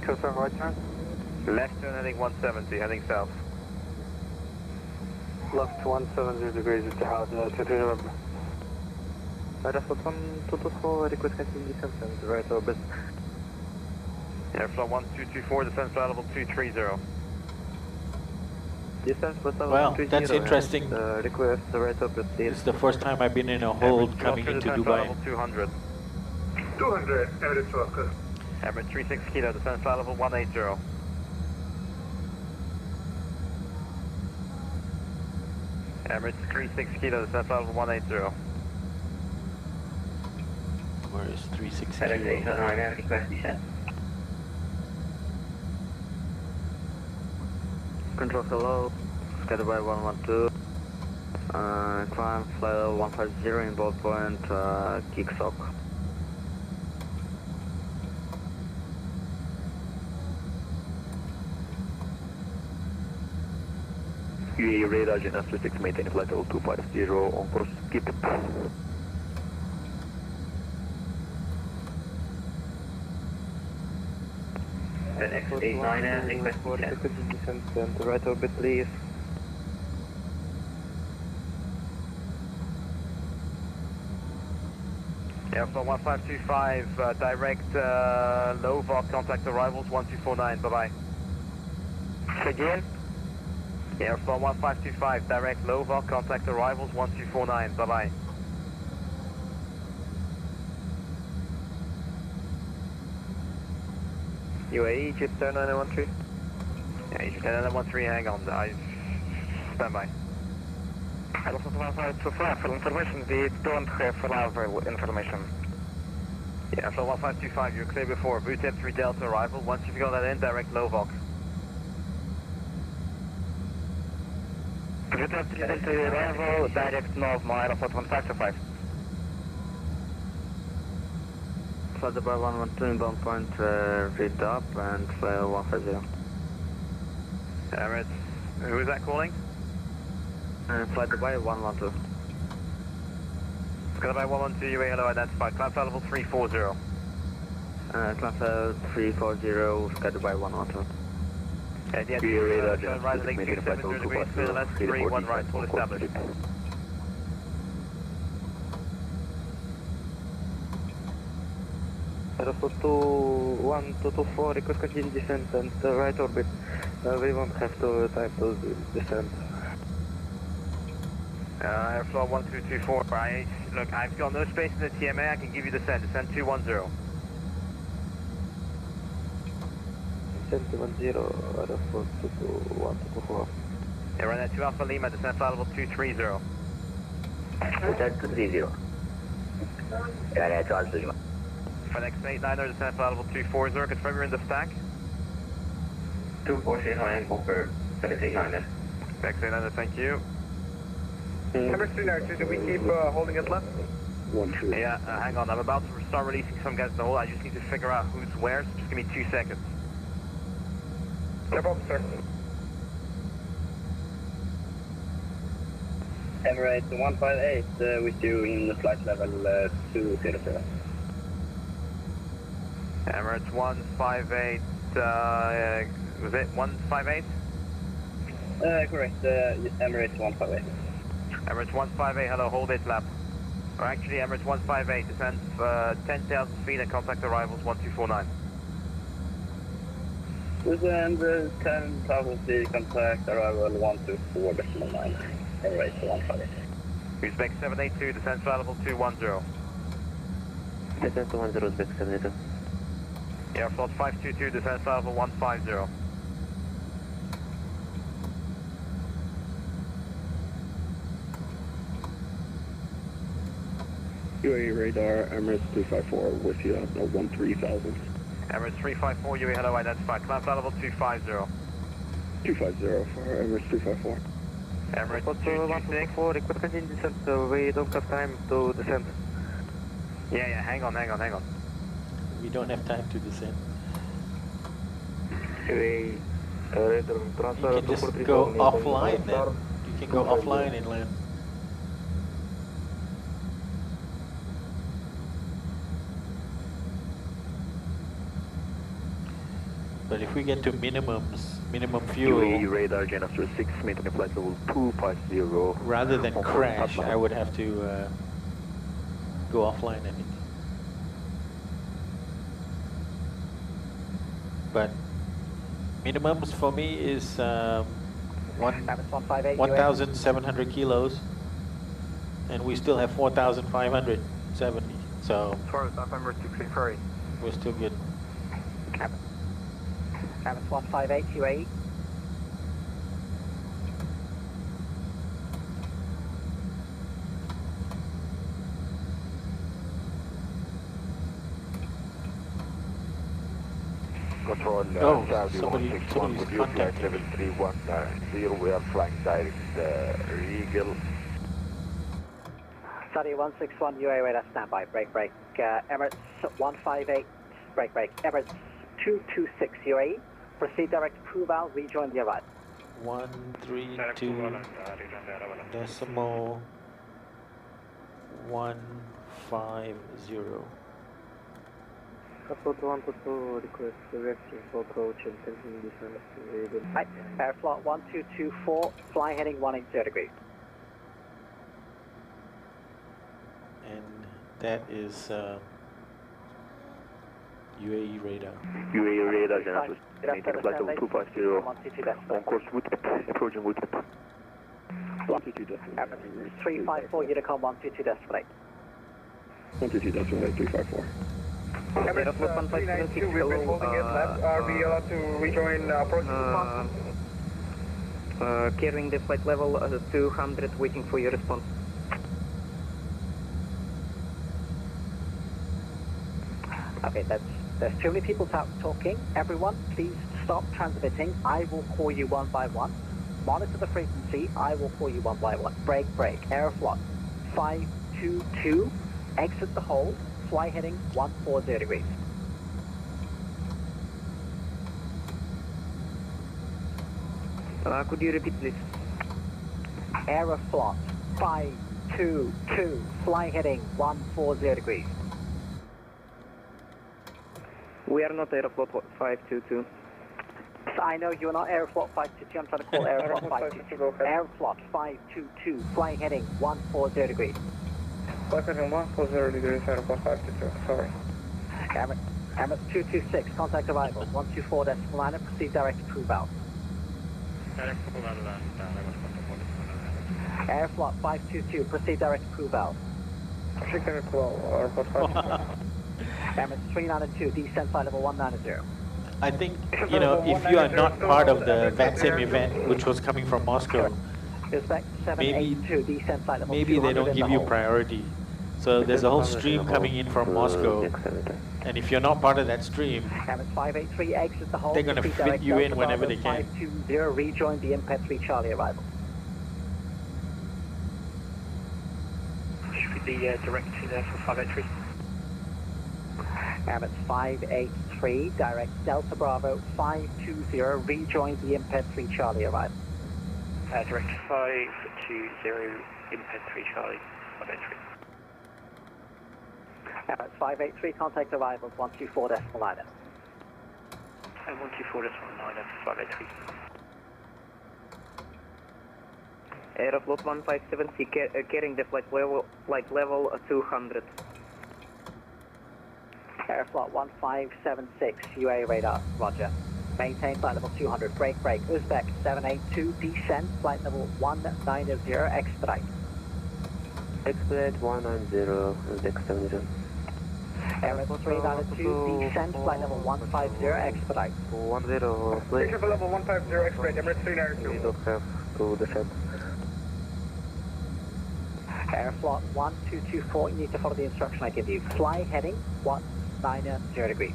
Speaker 11: Confirm right turn?
Speaker 18: Left turn heading 170, heading south.
Speaker 11: Left 170 degrees, Etihad 23 November.
Speaker 15: Aeroflot 1224, request continue descent and right orbit.
Speaker 18: Airflow 1224, descent flight level 230.
Speaker 1: Well, that's interesting.
Speaker 15: Request the right orbit, please.
Speaker 1: This is the first time I've been in a hold coming into Dubai.
Speaker 18: 200.
Speaker 10: 200, Emirates Rocker.
Speaker 18: Emirates 36 kilo, descent flight level 180. Emirates 36 kilo, descent flight level 180.
Speaker 1: Where is 36
Speaker 17: FSXDual, request descent.
Speaker 15: Control hello, Skydubai 112, climb flight level 150 in board point, kick sock.
Speaker 16: UAE radar, Genesis 6, maintain flight level 250, on course, keep it.
Speaker 17: FSXDual, request descent.
Speaker 15: And the right orbit, please.
Speaker 18: Yeah, for 1525, direct low VOC contact arrivals 1249, bye-bye.
Speaker 10: Again?
Speaker 18: Yeah, for 1525, direct low VOC contact arrivals 1249, bye-bye.
Speaker 15: UAE, Egypt 913.
Speaker 18: Yeah, Egypt 913, hang on, I stand by.
Speaker 12: Alpha 1525, for information, we don't have reliable information.
Speaker 18: Yeah, so 1525, you're clear before. VTEP 3 Delta arrival. Once you've got that in, direct LUMIX.
Speaker 12: VTEP 3 Delta arrival, direct north, Alpha 1525.
Speaker 15: Flight Dubai 112 inbound point, read up and 150.
Speaker 18: Emirates, who is that calling?
Speaker 15: Flight Dubai 112.
Speaker 18: Flight Dubai 112, UA hello identified. Climb flight level 340.
Speaker 15: Climb flight 340, Flight Dubai 112.
Speaker 18: Yeah, the right link 270 degrees, clear the left 3, 1 right, full established.
Speaker 3: Aerofoot 1224, request continue descent and right orbit. We won't have to time to descend.
Speaker 18: Airflow 1224, look, I've got no space in the TMA, I can give you descent 210.
Speaker 3: Descent 210, Aerofoot 1224.
Speaker 18: Yeah, run that 2 Alpha Lima, descent flight level 230.
Speaker 17: Descent 230. Yeah, that's Alpha Lima.
Speaker 18: FedEx 89er, descent flight level 240, confirm you're in the stack.
Speaker 12: 240, high and over, FedEx 89er.
Speaker 18: FedEx 89er, thank you.
Speaker 12: Emirates 392, do we keep holding it left?
Speaker 8: 1-2.
Speaker 18: Yeah, hang on, I'm about to start releasing some guys in the hole, I just need to figure out who's where, so just give me 2 seconds.
Speaker 12: No problem, sir.
Speaker 19: Emirates 158 with you in the flight level 200.
Speaker 18: Emirates 158, was it 158?
Speaker 19: Correct, Emirates 158.
Speaker 18: Emirates 158, hello, hold it lap. Or actually, Emirates 158, descend 10,000 feet and contact arrivals 1249.
Speaker 19: Descend 10,000 feet, contact arrival 124.9. Emirates 158.
Speaker 18: Uzbek 782, descend flight level 210.
Speaker 19: Descend 210, Uzbek 782.
Speaker 18: Airflow 522, descend flight level 150.
Speaker 8: UAE radar, Emirates 354 with you, 13,000.
Speaker 18: Emirates 354, UAE hello identified. Climb flight level 250.
Speaker 8: 250 for Emirates 354.
Speaker 18: Emirates
Speaker 3: 226. Request continue descent, we don't have time to descend.
Speaker 18: Yeah, hang on.
Speaker 1: We don't have time to descend.
Speaker 8: UAE radar,
Speaker 1: you can just go offline then. You can go offline and land. But if we get to minimum fuel,
Speaker 16: UAE radar, Gen 6, maintain flight level 250.
Speaker 1: rather than crash, I would have to go offline, I think. But minimums for me is 1,700 kilos, and we still have 4,570. So we're still good.
Speaker 7: Travis 158 UAE.
Speaker 16: Control,
Speaker 1: somebody's contacting.
Speaker 16: level 310, we are flying direct Regal.
Speaker 7: Study 161 UAE radar standby, break. Emirates 158, break. Emirates 226 UAE, proceed direct Proval, rejoin the arrival.
Speaker 1: 132.150.
Speaker 3: Airflow 122, request VATSIM for approach and continue descent.
Speaker 7: Right, Airflow 1224, fly heading 180 degrees.
Speaker 1: And that is UAE radar.
Speaker 16: UAE radar, Gen 6, maintain flight level 250, on course WTEP, approaching WTEP.
Speaker 7: 354 Unicom 122.8.
Speaker 8: 122.8, 354.
Speaker 12: Emirates 392, we've been holding it left. Are we allowed to rejoin approach?
Speaker 3: Carrying the flight level 200, waiting for your response.
Speaker 7: Okay, there's too many people talking. Everyone, please stop transmitting. I will call you one by one. Monitor the frequency. I will call you one by one. Break, aeroflot 522, exit the hold, fly heading 140 degrees.
Speaker 3: Could you repeat please?
Speaker 7: Aeroflot 522, fly heading 140 degrees.
Speaker 3: We are not Aeroflot 522.
Speaker 7: I know you're not Aeroflot 522, I'm trying to call Aeroflot 522. Aeroflot 522, fly heading 140 degrees.
Speaker 10: Fly heading 140 degrees, Aeroflot 522, sorry.
Speaker 7: Emirates 226, contact arrival, 124.9, proceed direct to crew valve. Aeroflot 522, proceed direct to crew valve.
Speaker 10: Chicken Claw, Aeroflot 522.
Speaker 7: Emirates 392, descent flight level 190.
Speaker 1: I think, you know, if you are not part of the VATSIM event, which was coming from Moscow, maybe they don't give you priority. So there's a whole stream coming in from Moscow, and if you're not part of that stream, they're going to fit you in whenever they can.
Speaker 7: 520, rejoin the IMPED 3 Charlie arrival.
Speaker 3: Should be the direct to there for 583.
Speaker 7: Emirates 583, direct Delta Bravo 520, rejoin the IMPED 3 Charlie arrival.
Speaker 3: Direct 520, IMPED 3 Charlie, 583.
Speaker 7: Emirates 583, contact arrivals 124.9.
Speaker 3: And 124.9 for 583. Aeroflot 157, carrying the flight level 200.
Speaker 7: Aeroflot 1576, UA radar, roger. Maintain flight level 200, break, Uzbek 782, descent, flight level 190, expedite.
Speaker 11: Expedite 190, Uzbek 70.
Speaker 7: Aeroflot 392, descent, flight level 150, expedite.
Speaker 11: 10, please.
Speaker 10: Station for level 150, expedite, Emirates 392.
Speaker 11: We don't have to descend.
Speaker 7: Aeroflot 1224, you need to follow the instruction I give you. Fly heading 190 degrees.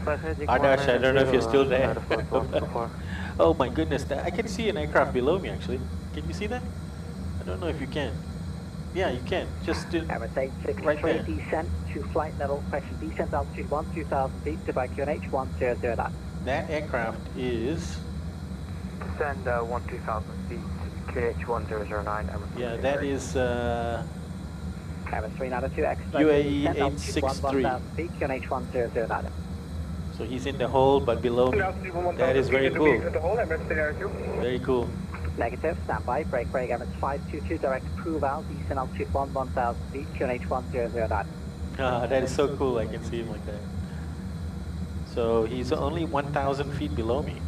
Speaker 1: Ardash, I don't know if you're still there. Oh my goodness, I can see an aircraft below me actually. Can you see that? I don't know if you can. Yeah, you can. Just right there.
Speaker 7: Descent to flight level, question descent altitude 12,000 feet, to by QNH 1009.
Speaker 1: That aircraft is...
Speaker 12: Send 12,000 feet, QNH 1009.
Speaker 1: Yeah, that is...
Speaker 7: Emirates 392,
Speaker 1: UAE 863.
Speaker 7: Feet, QNH 1009.
Speaker 1: So he's in the hole, but below me. That is very cool. Very cool.
Speaker 7: Negative, standby, break, Emirates 522, direct crew valve, descent altitude 11,000 feet, QNH 1009.
Speaker 1: That is so cool, I can see him like that. So he's only 1,000 feet below me.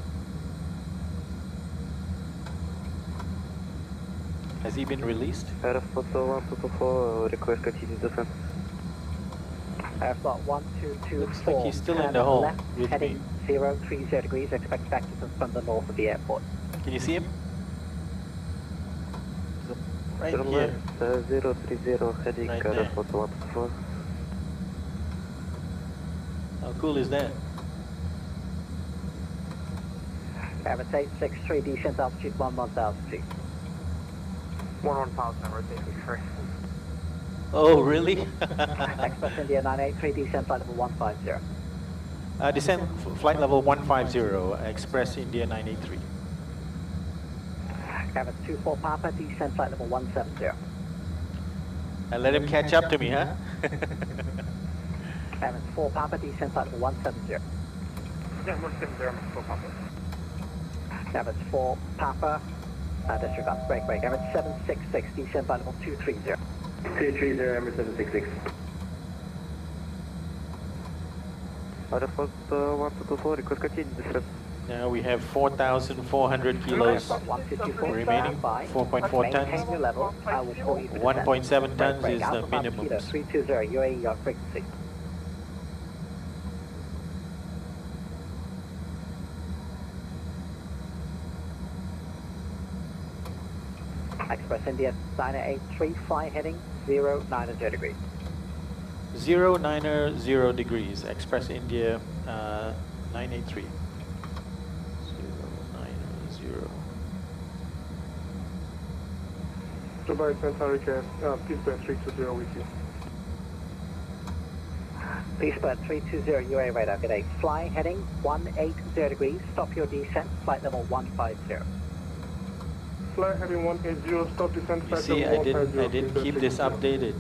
Speaker 1: Has he been released?
Speaker 11: Aeroflot 1224, request continue descent.
Speaker 7: Airflot 1224.
Speaker 1: Looks like he's still in the hole
Speaker 7: left,
Speaker 1: with
Speaker 7: heading
Speaker 1: me.
Speaker 7: 030 degrees, expect vectors from the north of the airport.
Speaker 1: Can you see him? Right
Speaker 11: Turn
Speaker 1: here.
Speaker 11: left, 030, heading
Speaker 1: Right there.
Speaker 11: Aeroflot 124.
Speaker 1: How cool is that?
Speaker 7: Emirates 863, descent altitude 11,000 feet.
Speaker 12: 11,000, Emirates 863.
Speaker 1: Oh, really?
Speaker 7: Express India 983, descent flight level 150.
Speaker 1: Descent flight level 150, Express India 983.
Speaker 7: Emirates 24 Papa, descent flight level 170.
Speaker 1: And let him catch up to me, huh?
Speaker 7: Emirates 4 Papa, descent flight level 170.
Speaker 12: Yeah, 170, Emirates 4 Papa.
Speaker 7: Emirates 4 Papa, disregard, break, Emirates 766, descent flight level 230.
Speaker 11: 230, Emirates 766. Aeroflot 1224, request continue descent.
Speaker 1: Now we have 4,400 kilos remaining, 4.4 tons. 1.7 tons is the minimum.
Speaker 7: 320, UAE frequency. Express India 983, fly heading 090 degrees.
Speaker 1: 090 degrees, Express India 983. 090.
Speaker 10: Dubai Santa Rica, Pittsburgh 320 with you.
Speaker 7: Pittsburgh 320 UA radar, good day. Fly heading 180 degrees, stop your descent, flight level 150.
Speaker 10: Fly heading 180, stop descent,
Speaker 1: You
Speaker 10: flight
Speaker 1: see,
Speaker 10: level
Speaker 1: I
Speaker 10: 150.
Speaker 1: didn't keep this updated,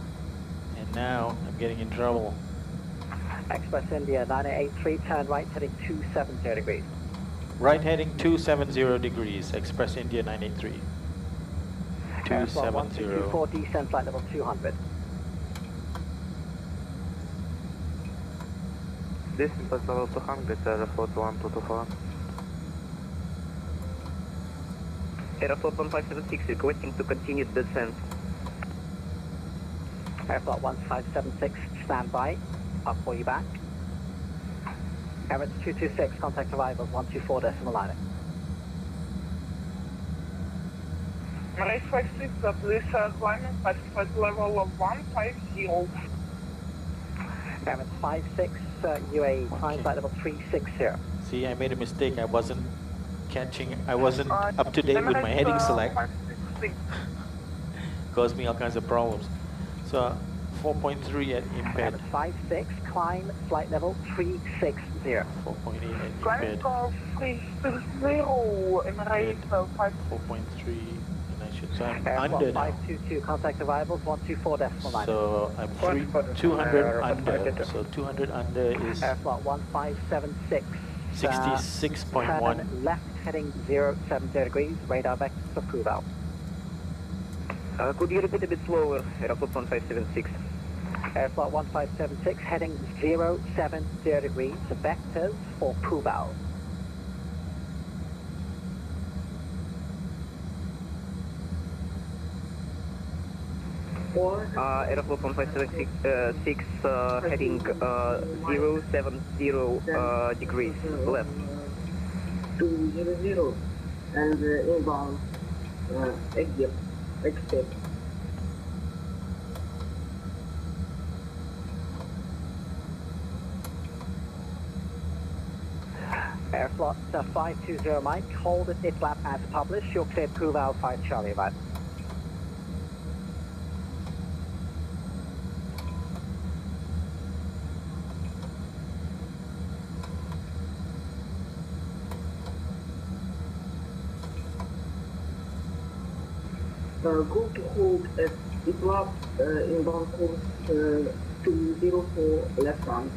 Speaker 1: and now I'm getting in trouble.
Speaker 7: Express India 983, turn right heading 270 degrees.
Speaker 1: Right heading 270 degrees, Express India 983. 270.
Speaker 7: 1224, descent flight level 200.
Speaker 15: This is flight level 200, Aeroflot 1224.
Speaker 17: Aeroflot 1576 requesting to continue descent.
Speaker 7: Aeroflot 1576, stand by. I'll call you back. Emirates 226, contact arrivals 124.9.
Speaker 5: Emirates 56, please climb at flight level of 150.
Speaker 7: Emirates 56, UAE, climb flight level 360.
Speaker 1: See, I made a mistake. I wasn't up to date with my heading select. Caused me all kinds of problems. So 4.3 at IMPED.
Speaker 7: 56, climb flight level 360.
Speaker 1: 4.8 at
Speaker 5: Climb
Speaker 1: IMPED.
Speaker 5: call 360, Emirates
Speaker 1: 4.3, and I should, so I'm under now.
Speaker 7: 522, contact arrivals 124.9.
Speaker 1: So I'm 200 under. So 200 under is
Speaker 7: Airflot 1576.
Speaker 1: 66.1.
Speaker 7: Turn left heading 070 degrees, radar vector for approval.
Speaker 17: Could you repeat a bit slower, Aeroflot 1576?
Speaker 7: Airflot 1576 heading 070 degrees, vectors for approval.
Speaker 17: Aeroflot 1576 heading 070 degrees left.
Speaker 2: 200 and inbound exit.
Speaker 7: Airflot 520 Mike, hold at ITLAP as published. You're cleared approval 5 Charlie arrival.
Speaker 2: Go to hold at ITLAP inbound course 204 left hand.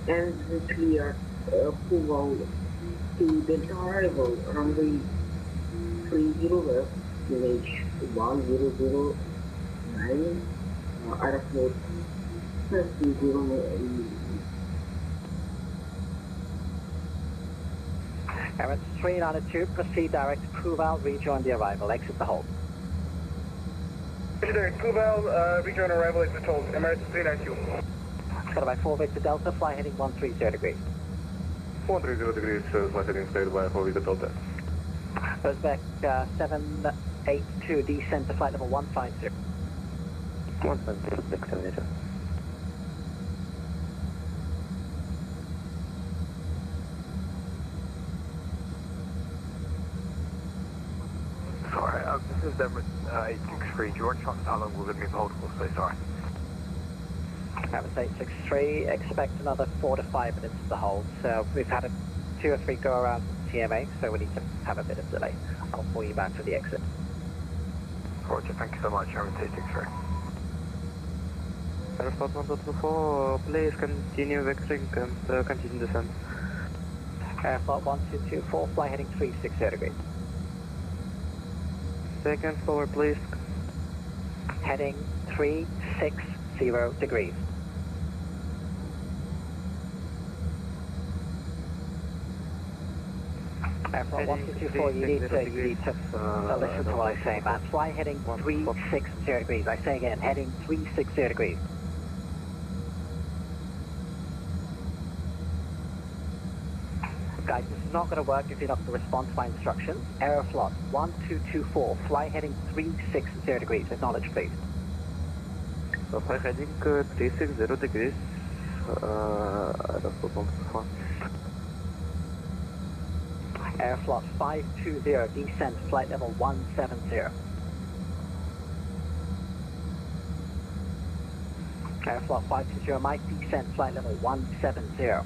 Speaker 2: And clear approval to Delta arrival runway 30 left, image 1009, Aeroflot 30.
Speaker 7: Emirates 392, proceed direct approval, rejoin the arrival, exit the hold.
Speaker 10: Direct approval, rejoin arrival, exit hold, Emirates 392.
Speaker 7: Got by 4 Victor Delta, fly heading 130 degrees.
Speaker 8: 130 degrees, flight heading straight by 4 Victor Delta.
Speaker 7: Uzbek 782, descent to flight level 150.
Speaker 15: 150, 672.
Speaker 12: Sorry, this is Emirates 863. Do you want to check how long we're going to be hold for? So sorry.
Speaker 7: Emirates 863, expect another 4 to 5 minutes to hold. So we've had 2 or 3 go around TMA, so we need to have a bit of delay. I'll pull you back for the exit.
Speaker 12: Roger, thank you so much, Emirates 863.
Speaker 15: Aeroflot 1224, please continue vectoring and continue descent.
Speaker 7: Airflot 1224, fly heading 360 degrees.
Speaker 15: Second floor, please.
Speaker 7: Heading 360 degrees. Airflot 1224, you need to listen to what I say, man. Fly heading 360 degrees. I say again, heading 360 degrees. Guys, this is not going to work if you're not going to respond to my instructions. Aeroflot 1224, fly heading 360 degrees. Acknowledge, please.
Speaker 12: Fly heading 360 degrees.
Speaker 7: Aeroflot 520, descent, flight level 170. Aeroflot 520, Mike, descent, flight level 170.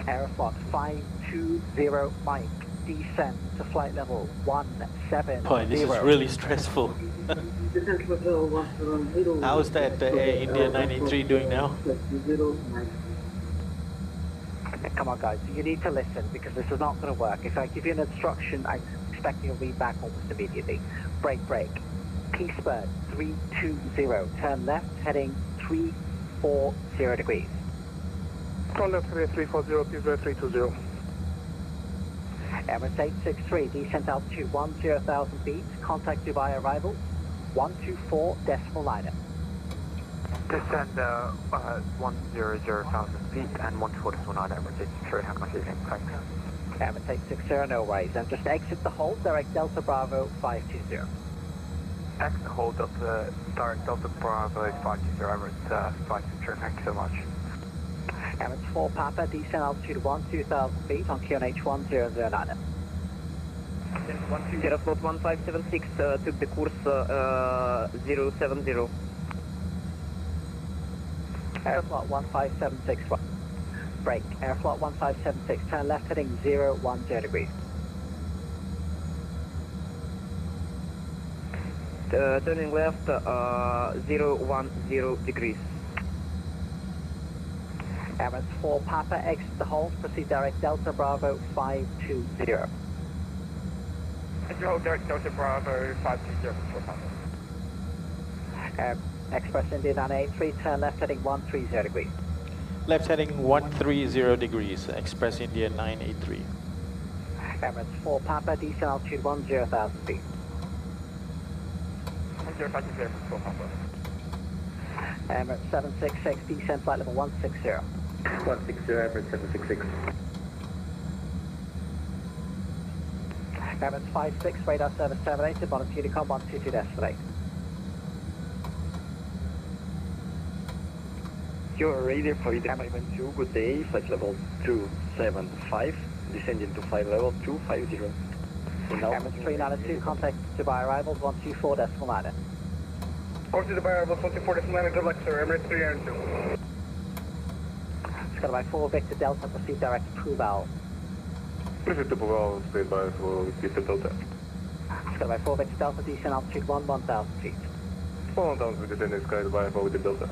Speaker 7: Aeroflot 520, Mike, descent to flight level 170.
Speaker 1: Boy, this is really stressful. How's that India 93 doing now?
Speaker 7: Come on, guys, you need to listen because this is not going to work. If I give you an instruction, I'm expecting you to read back almost immediately. Brake. Peacebird 320, turn left, heading 340 degrees.
Speaker 10: Turn left, heading 340, Peacebird 320.
Speaker 7: Emirates 863, descent altitude 10,000 feet, contact Dubai arrival 124.9.
Speaker 12: Descend 100,000 feet and 124.9 Emirates 863, have a nice evening, thanks.
Speaker 7: Emirates 860, no worries, and just exit the hold, direct Delta Bravo 520.
Speaker 12: Exit hold of the direct Delta Bravo 520, Emirates 520, thank you so much.
Speaker 7: Emirates 4 Papa, descent altitude 12,000 feet on QNH 1009.
Speaker 20: Aeroflot 1576 took the course 070.
Speaker 7: Aeroflot 1576, brake. Aeroflot 1576, turn left heading 010 degrees.
Speaker 20: Turning left 010 degrees.
Speaker 7: Emirates 4 Papa, exit the hold, proceed direct Delta Bravo 520.
Speaker 12: Hold direct Delta Bravo 520 for Papa.
Speaker 7: Express India 983, turn left heading 130 degrees.
Speaker 1: Left heading 130 degrees, Express India 983.
Speaker 7: Emirates 4 Papa, descent altitude 10,000 feet.
Speaker 12: 10,000 for Papa.
Speaker 7: Emirates 766, descent flight level 160.
Speaker 12: 160, Emirates 766.
Speaker 7: Emirates 56, radar service terminated, bottom Unicom 122 destinate.
Speaker 21: You're radar for Ida 512, good day, flight level 275, descending to flight level 250.
Speaker 7: Emirates 392, contact Dubai arrivals 124.9.
Speaker 10: Over to Dubai arrivals 124.9, good luck sir, Emirates 392.
Speaker 7: Skydive 4 Victor Delta, proceed direct Provale.
Speaker 8: Proceed to Provale, stay by for Victor Delta.
Speaker 7: Skydive 4 Victor Delta, descent altitude 11,000 feet.
Speaker 8: 1,000 feet descending Skydive 4 Victor Delta.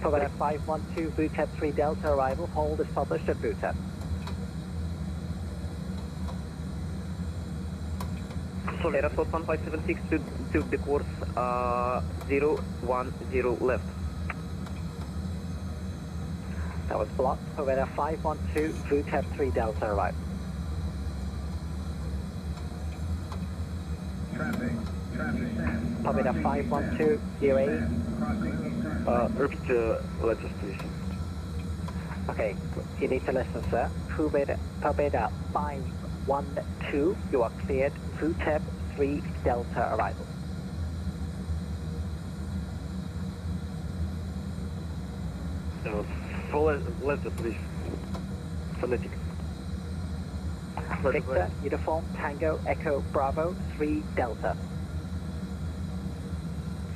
Speaker 7: Provale 512, VTEP 3 Delta arrival, hold is published at VTEP.
Speaker 20: Aeroflot 1576 took the course 010 left.
Speaker 7: That was blocked. Provale 512, VTEP 3 Delta arrival. Provale 512, UAE.
Speaker 21: Repeat the letters, please.
Speaker 7: Okay, you need to listen, sir. Provale 512, you are cleared. VTEP 3 Delta arrival.
Speaker 21: Full letter, please. Phonetic.
Speaker 7: Victor, Uniform, Tango, Echo, Bravo, 3 Delta.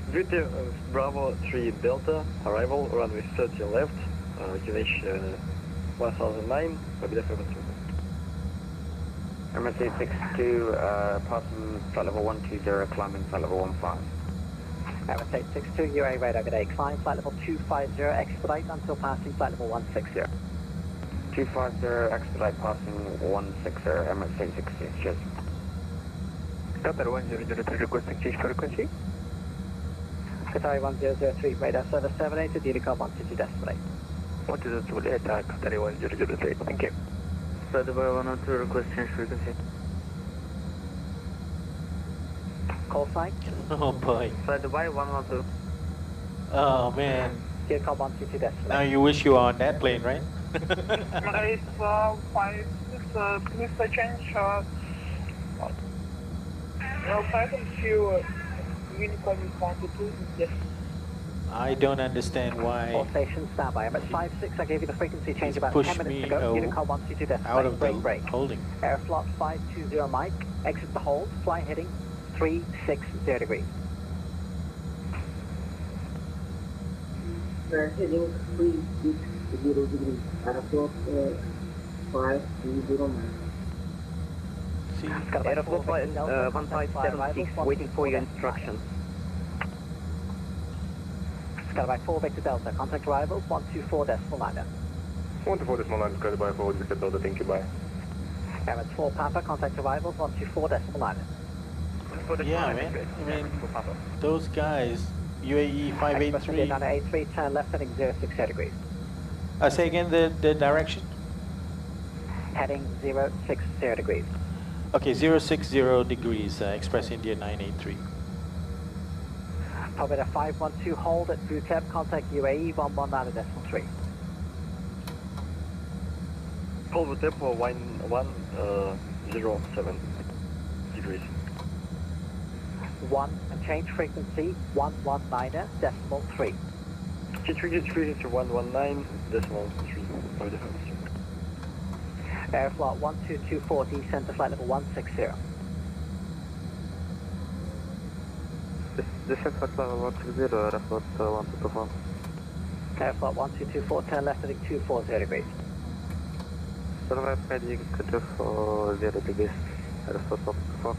Speaker 21: Victor, Bravo 3 Delta, arrival, runway 30 left, QNH 1009, Babida 72.
Speaker 15: Emirates 862, passing flight level 120, climbing flight level 15.
Speaker 7: Emirates 862, UA radar, good day. Climb flight level 250, expedite until passing flight level 160.
Speaker 15: 250, expedite passing 160, Emirates 860, cheers.
Speaker 12: Qatar 1003, requesting change frequency.
Speaker 7: Qatar 1003, radar service terminated, Unicom 122 destinate.
Speaker 12: 102, attack, Qatar 1003, thank you.
Speaker 15: Flight Dubai 102, request change frequency.
Speaker 7: Call sign?
Speaker 1: Oh boy.
Speaker 15: Flight Dubai 112.
Speaker 1: Oh man,
Speaker 7: Gear call 122 decimal.
Speaker 1: Now you wish you were on that plane, right?
Speaker 10: It's 5, please change pattern to uniform quantity. Yes.
Speaker 1: I don't understand why
Speaker 7: All stations standby. I'm at 5-6. I gave you the frequency change about
Speaker 1: push
Speaker 7: 10 minutes
Speaker 1: me
Speaker 7: ago. Unit call 122 decimal.
Speaker 1: out of the
Speaker 7: break.
Speaker 1: holding.
Speaker 7: Airflot 520 mic. Exit the hold. Fly heading 360 degrees.
Speaker 2: Heading 360 degrees. Airflot 520 mic.
Speaker 20: Airflot 1576, waiting for your instructions.
Speaker 7: Skyby 4 Victor Delta, contact arrivals 124 decimal 9.
Speaker 12: 124 decimal 9, Skyby 4 Victor Delta, thank you, bye.
Speaker 7: Emirates 4 Papa, contact arrivals 124 decimal 9.
Speaker 1: Yeah, man. I mean, those guys, UAE 583.
Speaker 7: 983, turn left heading 06 degrees.
Speaker 1: Say again the direction?
Speaker 7: Heading 060 degrees.
Speaker 1: Okay, 060 degrees, Express India 983.
Speaker 7: Probably 512, hold at Buteb, contact UAE 119.3.
Speaker 11: Hold Buteb for 107 degrees.
Speaker 7: 1 and change frequency 119.3.
Speaker 11: Change frequency to 119.3.
Speaker 7: Airflot 12224, descend to flight level 160.
Speaker 15: Descent flight level 160, Airflot 1224.
Speaker 7: Airflot 1224, turn left heading 240 degrees.
Speaker 15: Survive heading 240 degrees, Airflot 124.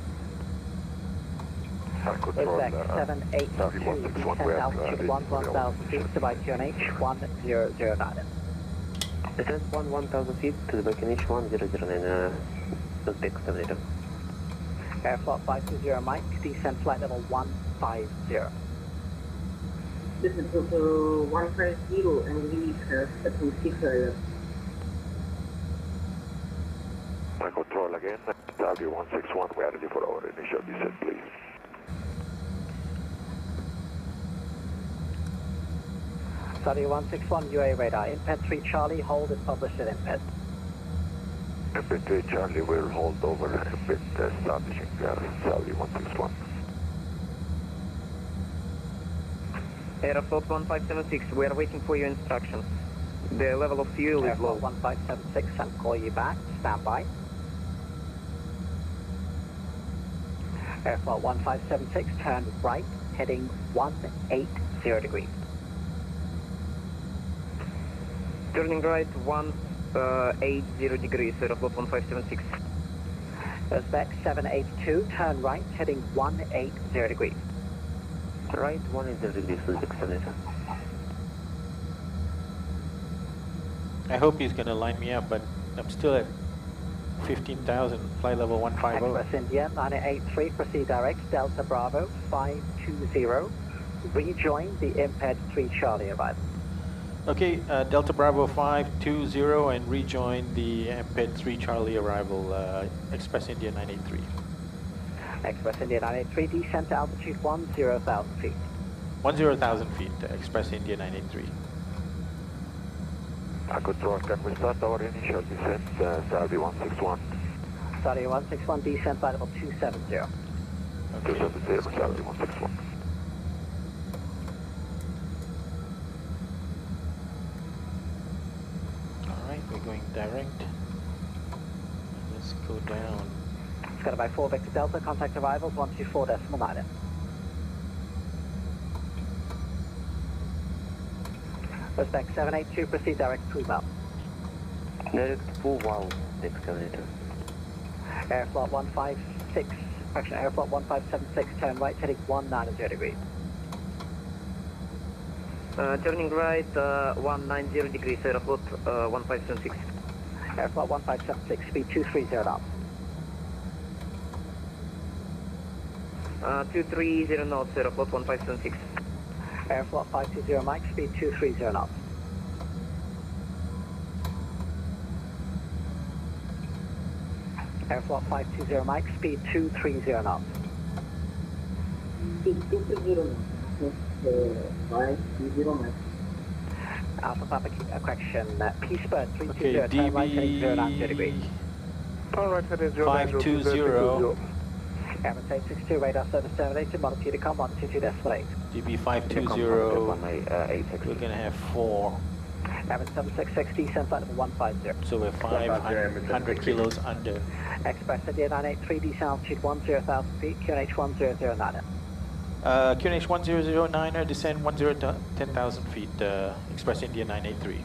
Speaker 7: Exact 782, descend altitude 11,000 feet to by QNH 1009.
Speaker 15: Descend 11,000 feet to the QNH 1009, Takeoff Terminator.
Speaker 7: Airflot 520 Mike, descend flight level 150.
Speaker 2: This is 150 and release at 26 area.
Speaker 16: My control again, Saudi 161, we are ready for our initial descent, please.
Speaker 7: Saudi 161, UA radar, IMPED 3 Charlie, hold is published at IMPED.
Speaker 16: IMPED 3 Charlie will hold over IMPED establishing Saudi 161.
Speaker 20: Aeroflot 1576, we are waiting for your instructions. The level of fuel is low.
Speaker 7: 1576, I'll call you back, stand by. Airflot 1576, turn right, heading 180 degrees.
Speaker 20: Turning right 180 degrees, Aeroflot 1576.
Speaker 7: Uzbek 782, turn right, heading 180 degrees.
Speaker 15: Right 180 degrees, Uzbek 782.
Speaker 1: I hope he's going to line me up, but I'm still at 15,000, flight level 150.
Speaker 7: Express India 983, proceed direct, Delta Bravo 520, rejoin the IMPED 3 Charlie arrival.
Speaker 1: Okay, Delta Bravo 520 and rejoin the IMPED 3 Charlie arrival, Express India 983.
Speaker 7: Express India 983, descent to altitude 10,000 feet.
Speaker 1: 10,000 feet, Express India 983.
Speaker 16: Control, can we start our initial descent, Saudi 161?
Speaker 7: Saudi 161, descent flight level 270.
Speaker 1: Okay.
Speaker 16: 270, Saudi 161.
Speaker 1: Alright, we're going direct. Let's go down.
Speaker 7: Skyby 4 Victor Delta, contact arrivals 124.9. Uzbek 782, proceed direct to Puma.
Speaker 15: Direct full wow, excavator.
Speaker 7: Airflot 156, correction, Airflot 1576, turn right, heading 190 degrees.
Speaker 20: Turning right 190 degrees, Aeroflot 1576.
Speaker 7: Airflot 1576, speed 230 knots.
Speaker 20: 230 knots, Aeroflot 1576.
Speaker 7: Airflot 520 Mike, speed 230 knots. Airflot 520 Mike, speed 230 knots.
Speaker 2: Speed 230 knots. 520 Mike.
Speaker 7: Alpha Papa correction, P-Spur 320,
Speaker 1: Okay,
Speaker 7: turn right heading 090 degrees.
Speaker 8: Turn right heading
Speaker 1: 520.
Speaker 7: Airman 862, radar service terminated, model com 122.8.
Speaker 1: DB 520, we're gonna have 4.
Speaker 7: Airman 766, descent flight level 150.
Speaker 1: So we're 500 kilos under.
Speaker 7: Express India 983, descent altitude 10,000 feet, QNH 1009.
Speaker 1: QNH 1009er, descend 10,000 feet, Express India 983.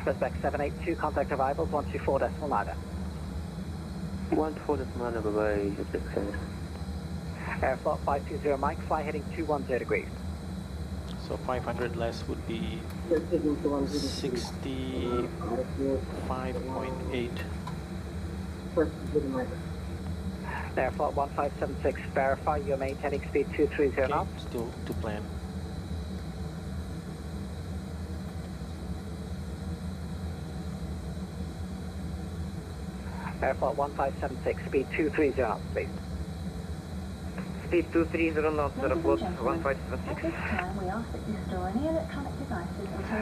Speaker 7: Respect 782, contact arrivals 124.9.
Speaker 15: 124.9, bye-bye,
Speaker 7: Airflow 520 Mike, fly heading 210 degrees.
Speaker 1: So 500 less would be 65.8.
Speaker 7: Airflow 1576, verify you're maintaining speed 230 knots.
Speaker 1: Still to plan.
Speaker 7: Airflow 1576, speed 230 knots, please.
Speaker 20: Speed 230 knots, airport 1576.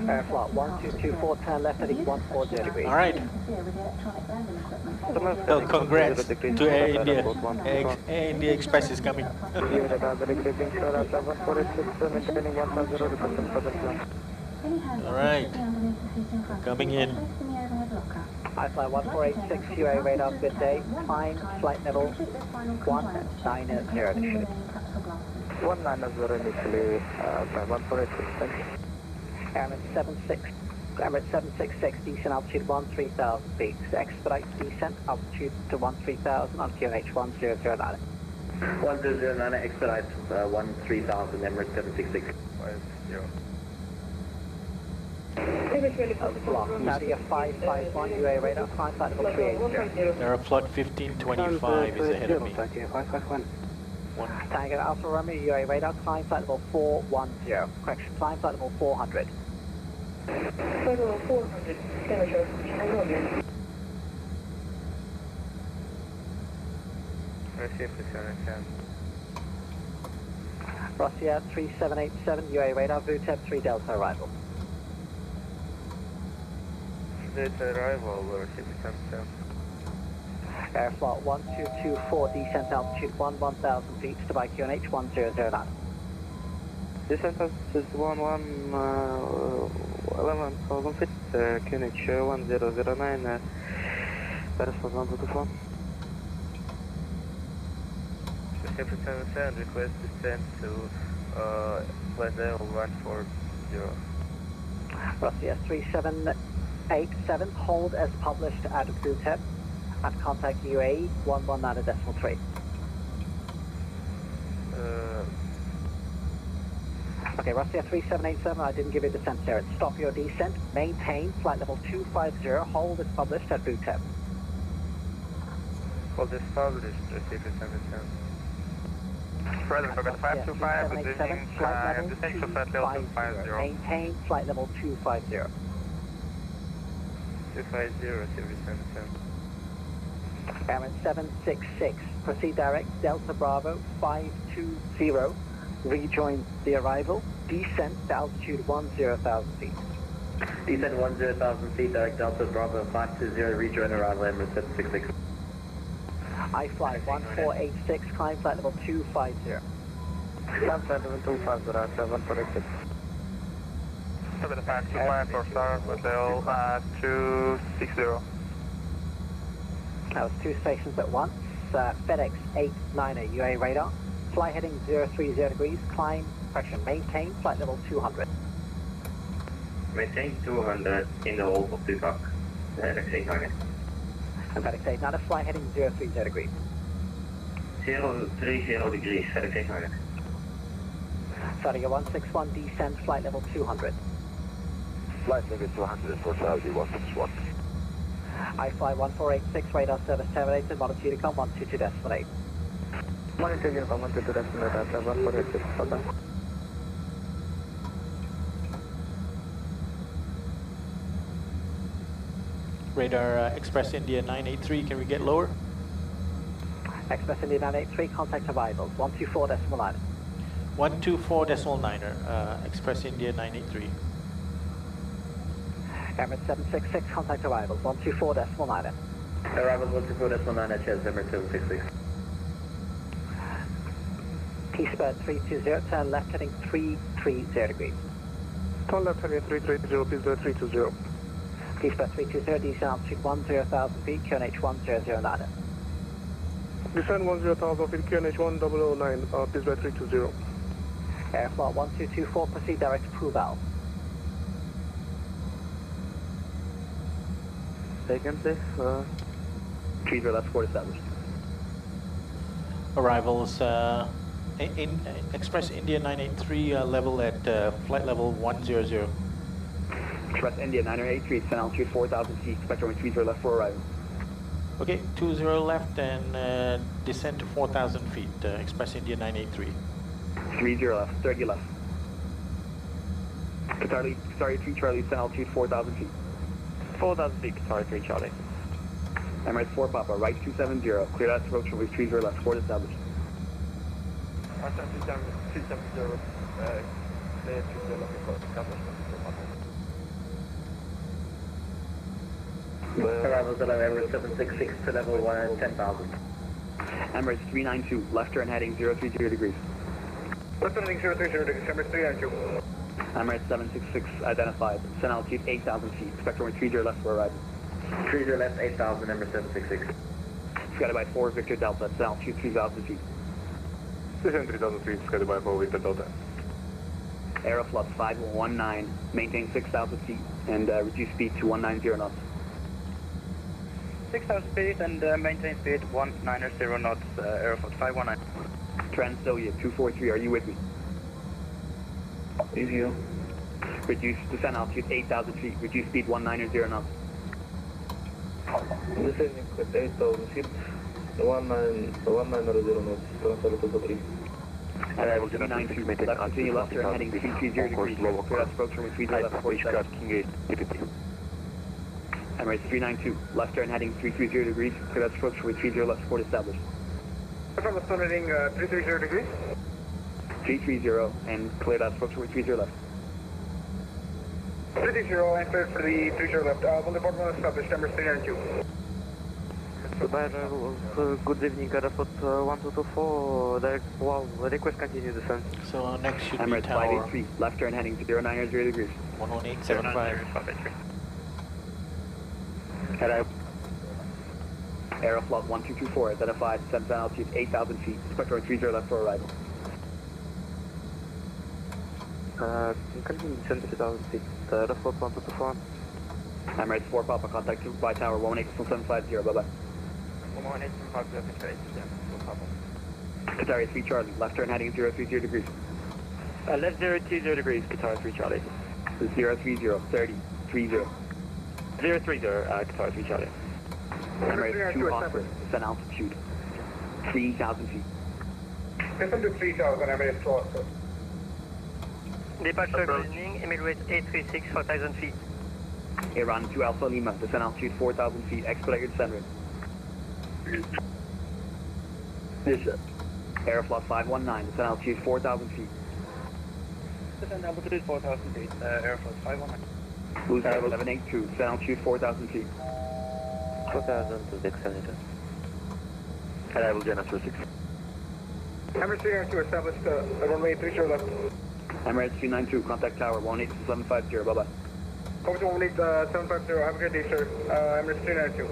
Speaker 7: Airflow 1224, turn left heading 140 degrees.
Speaker 1: Alright. Well, congrats to Air India. Air India Express is coming. Alright. Coming in.
Speaker 7: I fly 1486, UA radar, good day. Climb, flight level 190 initially.
Speaker 21: 190 initially, 1486, thanks.
Speaker 7: Airman 766, descent altitude 13,000 feet. Expedite descent altitude to 13,000 on QNH 1009.
Speaker 17: 1009, expedite 13,000, Emirates 766.
Speaker 21: 50.
Speaker 7: Nadia 551, UA radar, climb flight level 380.
Speaker 1: Aeroflot 1525 is ahead of me.
Speaker 7: Tango Alpha Romeo, UA radar, climb flight level 410. Correction, climb flight level 400.
Speaker 6: Flight level 400, temperature, Tango again.
Speaker 7: Russia 3787, UA radar, VTEP 3 Delta arrival.
Speaker 9: Delta arrival, receive 10.
Speaker 7: Airflow 1224, descent altitude 1000 feet to by QNH 1009.
Speaker 15: Descent altitude 11,000 feet, QNH 1009, Paris 121.
Speaker 9: Receive 10, request descent to flight level 140.
Speaker 7: Russia 3787, hold as published at VTEP and contact UAE 119.3. Okay, Russia 3787, I didn't give you descent clearance. Stop your descent, maintain flight level 250, hold as published at VTEP.
Speaker 9: Hold as published, receive 10. Further, November 525, positioning, descent to flight level 250.
Speaker 7: Maintain flight level 250.
Speaker 9: 250, receive 10.
Speaker 7: Airman 766, proceed direct, Delta Bravo 520, rejoin the arrival, descent to altitude 10,000 feet.
Speaker 17: Descent 10,000 feet, direct Delta Bravo 520, rejoin arrival, Emirates 766.
Speaker 7: I fly 1486, climb flight level 250.
Speaker 21: Climb flight level 250, 1486.
Speaker 9: 7525 for Star Hotel 260.
Speaker 7: That was 2 stations at once. FedEx 890 UA radar. Fly heading 030 degrees. Climb, correction, maintain flight level 200.
Speaker 17: Maintain 200 in the hold of Peacock. FedEx 890.
Speaker 7: And FedEx 890, fly heading 030 degrees.
Speaker 17: 030 degrees, FedEx 890.
Speaker 7: Starting at 161, descent flight level 200.
Speaker 4: Flight level 200 for Saudi 161.
Speaker 7: I fly 1486, radar service terminated, monitor Unicom 122.8.
Speaker 21: Monitor Unicom 122.8, 1486, bye-bye.
Speaker 1: Radar Express India 983, can we get lower?
Speaker 7: Express India 983, contact arrivals, 124.9.
Speaker 1: 124.9er, Express India 983.
Speaker 7: Emirates 766, contact arrivals 124.9.
Speaker 19: Arrivals 124.9 at Chess, Emirates 766.
Speaker 7: T-Spur 320, turn left heading 330 degrees.
Speaker 10: Turn left heading 330, P-Spur 320.
Speaker 7: T-Spur 320, descend altitude 10,000 feet, QNH 1009.
Speaker 10: Descend 10,000 feet, QNH 1009, P-Spur 320.
Speaker 7: Airflow 1224, proceed direct to Poo Valve.
Speaker 21: Taken safe,
Speaker 19: 30 left, 4 established.
Speaker 1: Arrivals in Express India 983 level at flight level 100.
Speaker 19: Express India 983, descend altitude 4,000 feet, expect runway 30 left for arrival.
Speaker 1: Okay, 20 left and descend to 4,000 feet, Express India 983.
Speaker 19: 30 left, 30 left. Qatar 3 Charlie, descend altitude 4,000 feet.
Speaker 21: 4,000 feet, Qatar 3 Charlie.
Speaker 19: Emirates 4 Papa, right 270, clear out approach runway 30 left, 4 established.
Speaker 21: Arsenal 270, clear 30 left, established.
Speaker 19: Arrivals at Emirates 766 to level 10,000. Emirates 392, left turn heading 030 degrees.
Speaker 10: Left turn heading 030 degrees, Emirates 392.
Speaker 19: Emirates 766 identified, descend altitude 8,000 feet, expect runway 30 left for arrival. 30 left, 8,000, Emirates 766. Scattered by 4 Victor Delta, descend altitude 3,000 feet.
Speaker 8: Descend 3,000 feet, scattered by 4 Victor Delta.
Speaker 19: Aeroflot 519, maintain 6,000 feet and reduce speed to 190 knots.
Speaker 3: 6,000 feet and maintain speed 190 knots, Aeroflot 519.
Speaker 19: Transolia 243, are you with me?
Speaker 21: Is you.
Speaker 19: Reduce descend altitude 8,000 feet, reduce speed 190 knots.
Speaker 21: Descending at 8,000 feet, 190 knots, Transolia 3.
Speaker 19: Arrival 392, left continue left turn heading 330 degrees, clear out approach runway 30 left 47. Emirates 392, left turn heading 330 degrees, clear out approach runway 30 left 4 established.
Speaker 10: Left turn heading 330 degrees.
Speaker 19: 330 and cleared out approach runway 30 left.
Speaker 10: 330 and cleared for the 30 left. Boulevard 1 established, Emirates 392.
Speaker 21: Good evening, Aeroflot 1224, direct wow, request continue descent.
Speaker 1: So next should be
Speaker 19: Emirates
Speaker 1: tower
Speaker 19: 583, left turn heading 090 degrees.
Speaker 1: 11875.
Speaker 19: Aeroflot 1224, identified, descent altitude 8,000 feet, expect runway 30 left for arrival.
Speaker 21: Continue descent 3,000 feet, Aeroflot 1224.
Speaker 19: Emirates 4 Papa, contact by tower 118.750, bye-bye.
Speaker 21: 118.750,
Speaker 19: Qatar 3 Charlie, left turn heading 030 degrees.
Speaker 21: Left 020 degrees, Qatar 3 Charlie.
Speaker 19: 030, 30, 30.
Speaker 21: 030, Qatar 3 Charlie.
Speaker 19: Emirates 2 Oscar, descent altitude 3,000 feet.
Speaker 10: Descend to 3,000, Emirates 2 Oscar.
Speaker 3: Departure Rejoining, Emirates 836, 4,000 feet.
Speaker 19: Iran 2 Alpha Lima, descent altitude 4,000 feet, expedite your descent. Aeroflot 519, descent altitude 4,000 feet.
Speaker 3: Descend altitude 4,000 feet, Aeroflot 519.
Speaker 19: Blue Sky 1182, descent altitude 4,000 feet.
Speaker 21: 4,000 to the accelerator.
Speaker 19: Arrival Genesis 6.
Speaker 10: Emirates 392 established runway 30 left.
Speaker 19: Emirates 392, contact tower 18750, bye-bye.
Speaker 10: Over to 18750, have a good day, sir. Emirates 392.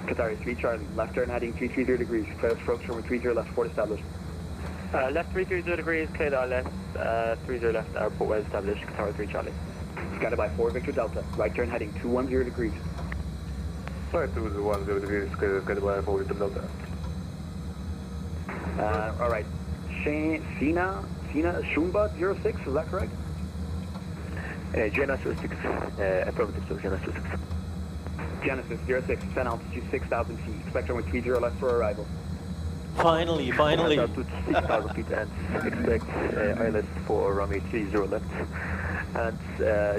Speaker 19: Qatar 3 Charlie, left turn heading 330 degrees, clear approach runway 30 left, 4 established.
Speaker 21: Left 330 degrees, cleared ILS 30 left, airport well established, Qatar 3 Charlie.
Speaker 19: Scattered by 4 Victor Delta, right turn heading 210 degrees.
Speaker 8: Right 210 degrees, scattered by 4 Victor Delta.
Speaker 19: Alright, Sina Shumba 06, is that correct?
Speaker 16: Genesis 6, affirmative, so Genesis 6.
Speaker 19: Genesis 06, descent altitude 6,000 feet, expect runway 30 left for arrival.
Speaker 1: Finally.
Speaker 16: Altitude 6,000 feet and expect ILS for runway 30 left. And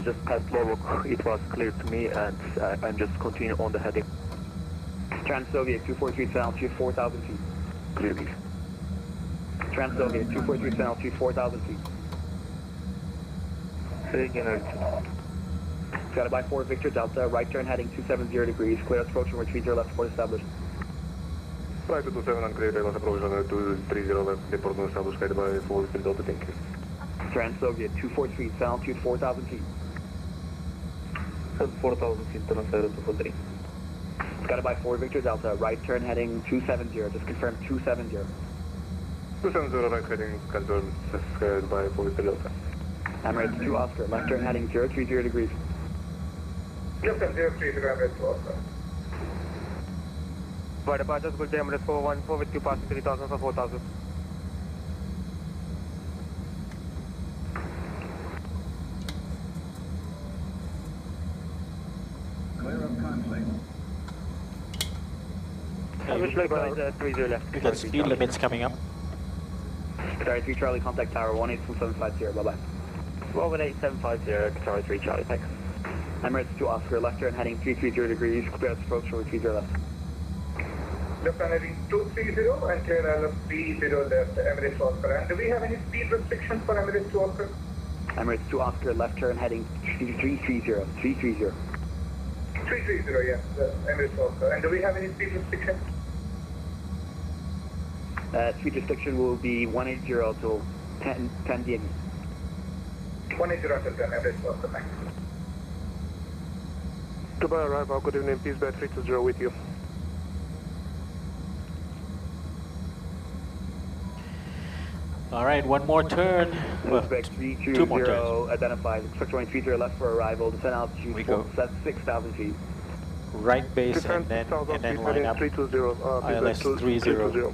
Speaker 16: just past Lobok, it was clear to me, and I'm just continuing on the heading.
Speaker 19: Trans-Soviet 243, descent altitude 4,000 feet.
Speaker 16: Clear me.
Speaker 19: Trans-Soviet 243, descent altitude 4,000 feet. Scattered by 4 Victor Delta, right turn heading 270 degrees, clear approach and retrieve your left port established.
Speaker 8: Flight 227 uncleared, ILS approach on 230 left, deport on established, guided by 4 Victor Delta, thank you.
Speaker 19: Trans-Soviet 243, sound altitude 4,000 feet.
Speaker 21: 4,000 feet, Trans-Soviet 243.
Speaker 19: Scattered by 4 Victor Delta, right turn heading 270, just confirm 270.
Speaker 8: 270 right heading, confirmed, scattered by 4 Victor Delta.
Speaker 19: Emirates 2 Oscar, left turn heading 030 degrees.
Speaker 10: Left turn 030, Emirates 2 Oscar.
Speaker 21: For departures, good day, Emirates 414 with you passing 3,000 for 4,000.
Speaker 10: Clear of conflict.
Speaker 21: Which leg is 30 left?
Speaker 1: We got speed limits coming up.
Speaker 19: Sorry, 3 Charlie, contact tower 182.750, bye-bye.
Speaker 21: 18750, Tower 3 Charlie, thanks.
Speaker 19: Emirates 2 Oscar, left turn heading 330 degrees, clear approach and retrieve your left.
Speaker 10: Left turn heading 230 and clear ILS 30 left, Emirates 2 Oscar. And do we have any speed restrictions for Emirates 2 Oscar?
Speaker 19: Emirates 2 Oscar, left turn heading 330.
Speaker 10: 330, yes, Emirates 2 Oscar. And do we have any speed restrictions?
Speaker 19: Speed restriction will be 180 to 10 DME.
Speaker 10: 180 to 10, Emirates 2 Oscar, thanks.
Speaker 21: Dubai arrival, good evening, peace by 320 with you.
Speaker 1: All right, one more turn. Well,
Speaker 19: Suspect
Speaker 1: 2 more turns.
Speaker 19: 320 identified. Suspect 30 left for arrival. Descent altitude 6,000 feet.
Speaker 1: Right base and then line up. ILS 30.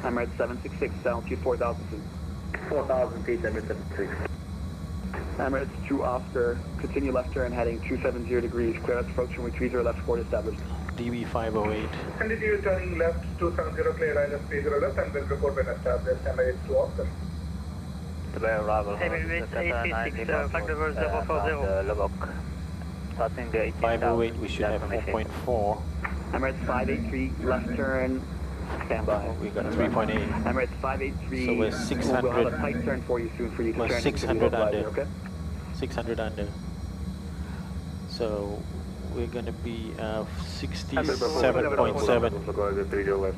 Speaker 19: Emirates 766, altitude 4,000 feet.
Speaker 17: 4,000 feet, Emirates 76.
Speaker 19: Emirates 2 Oscar, continue left turn heading 270 degrees. Clear approach and retrieve your left port established.
Speaker 1: DB 508.
Speaker 10: Continue turning left 270, clear ILS 30 left and will report when established, Emirates 2 Oscar.
Speaker 21: Dubai arrival.
Speaker 20: Emirates 836, flight number 040.
Speaker 21: LUMIX. Starting the
Speaker 1: 508, we should have 4.4.
Speaker 19: Emirates 583, left turn, standby.
Speaker 1: We got 3.8.
Speaker 19: Emirates 583.
Speaker 1: So we're 600.
Speaker 19: We'll have a tight turn for you soon for you to
Speaker 1: We're
Speaker 19: turn
Speaker 1: 600 under.
Speaker 19: Okay? 600
Speaker 1: under. So we're going to be 67.7.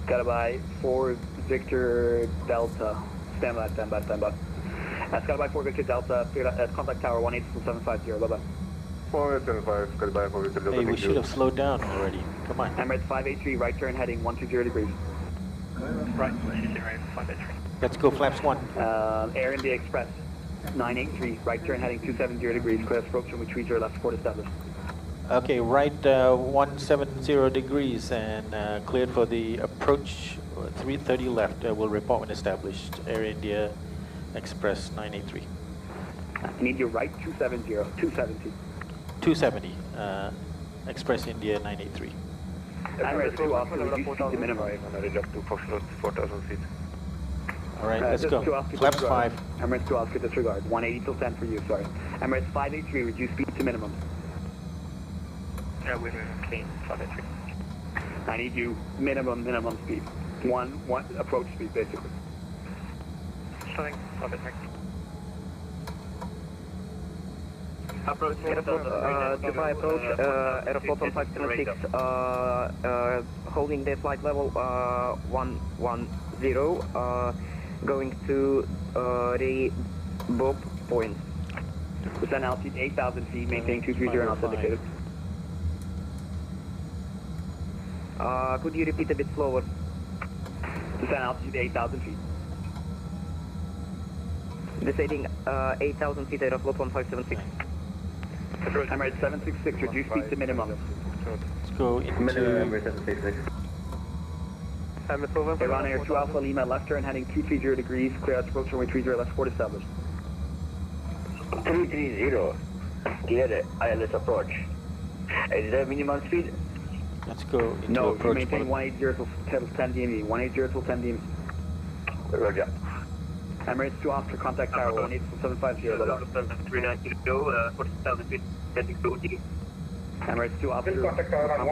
Speaker 19: Got it by 4 Victor Delta. Standby. Got by 4 Victor Delta, contact tower 182.750, bye-bye.
Speaker 8: 475, got by 4 Victor Delta.
Speaker 1: Hey, we should have slowed down already. Come on.
Speaker 19: Emirates 583, right turn heading 120 degrees.
Speaker 21: Right, 583.
Speaker 1: Let's go flaps 1.
Speaker 19: Air India Express 983, right turn heading 270 degrees, clear approach and retrieve your left port established.
Speaker 1: Okay, right 170 degrees and cleared for the approach 330 left. We'll report when established. Air India Express 983.
Speaker 19: I need your right 270.
Speaker 1: 270. Express India 983.
Speaker 19: Emirates 2 Oscar, reduce speed to minimum.
Speaker 8: Up to 4,000 feet.
Speaker 1: All right, let's go. Flaps 5.
Speaker 19: Emirates 2 Oscar, disregard. 180 till 10 for you, sorry. Emirates 583, reduce speed to minimum.
Speaker 21: Yeah, we're clean, 583.
Speaker 19: I need you minimum speed. One approach speed, basically.
Speaker 21: Starting, 583.
Speaker 20: Approach Dubai approach, airport on 576, holding the flight level 110, going to VABB point.
Speaker 19: Descent altitude 8,000 feet, maintain 230 and authenticated.
Speaker 20: Could you repeat a bit slower?
Speaker 19: Descent altitude 8,000 feet.
Speaker 20: Descending 8,000 feet, aeroflot 1576.
Speaker 19: Emirates 766, reduce speed to minimum.
Speaker 1: Let's go into...
Speaker 17: Emirates 766.
Speaker 19: Iran Air 2 Alpha Lima, left turn heading 230 degrees, clear approach and retrieve your left port established.
Speaker 17: 330, clear ILS approach. Is there minimum speed?
Speaker 1: Let's go into
Speaker 19: no,
Speaker 1: approach
Speaker 19: maintain 180 till 10 DME, 180 till 10 DME.
Speaker 17: Roger.
Speaker 19: Emirates 2 Oscar, contact tower 182.750, bye-bye.
Speaker 21: 390, 40,000 feet, heading to OT.
Speaker 19: Emirates 2 Oscar,
Speaker 10: Contact tower on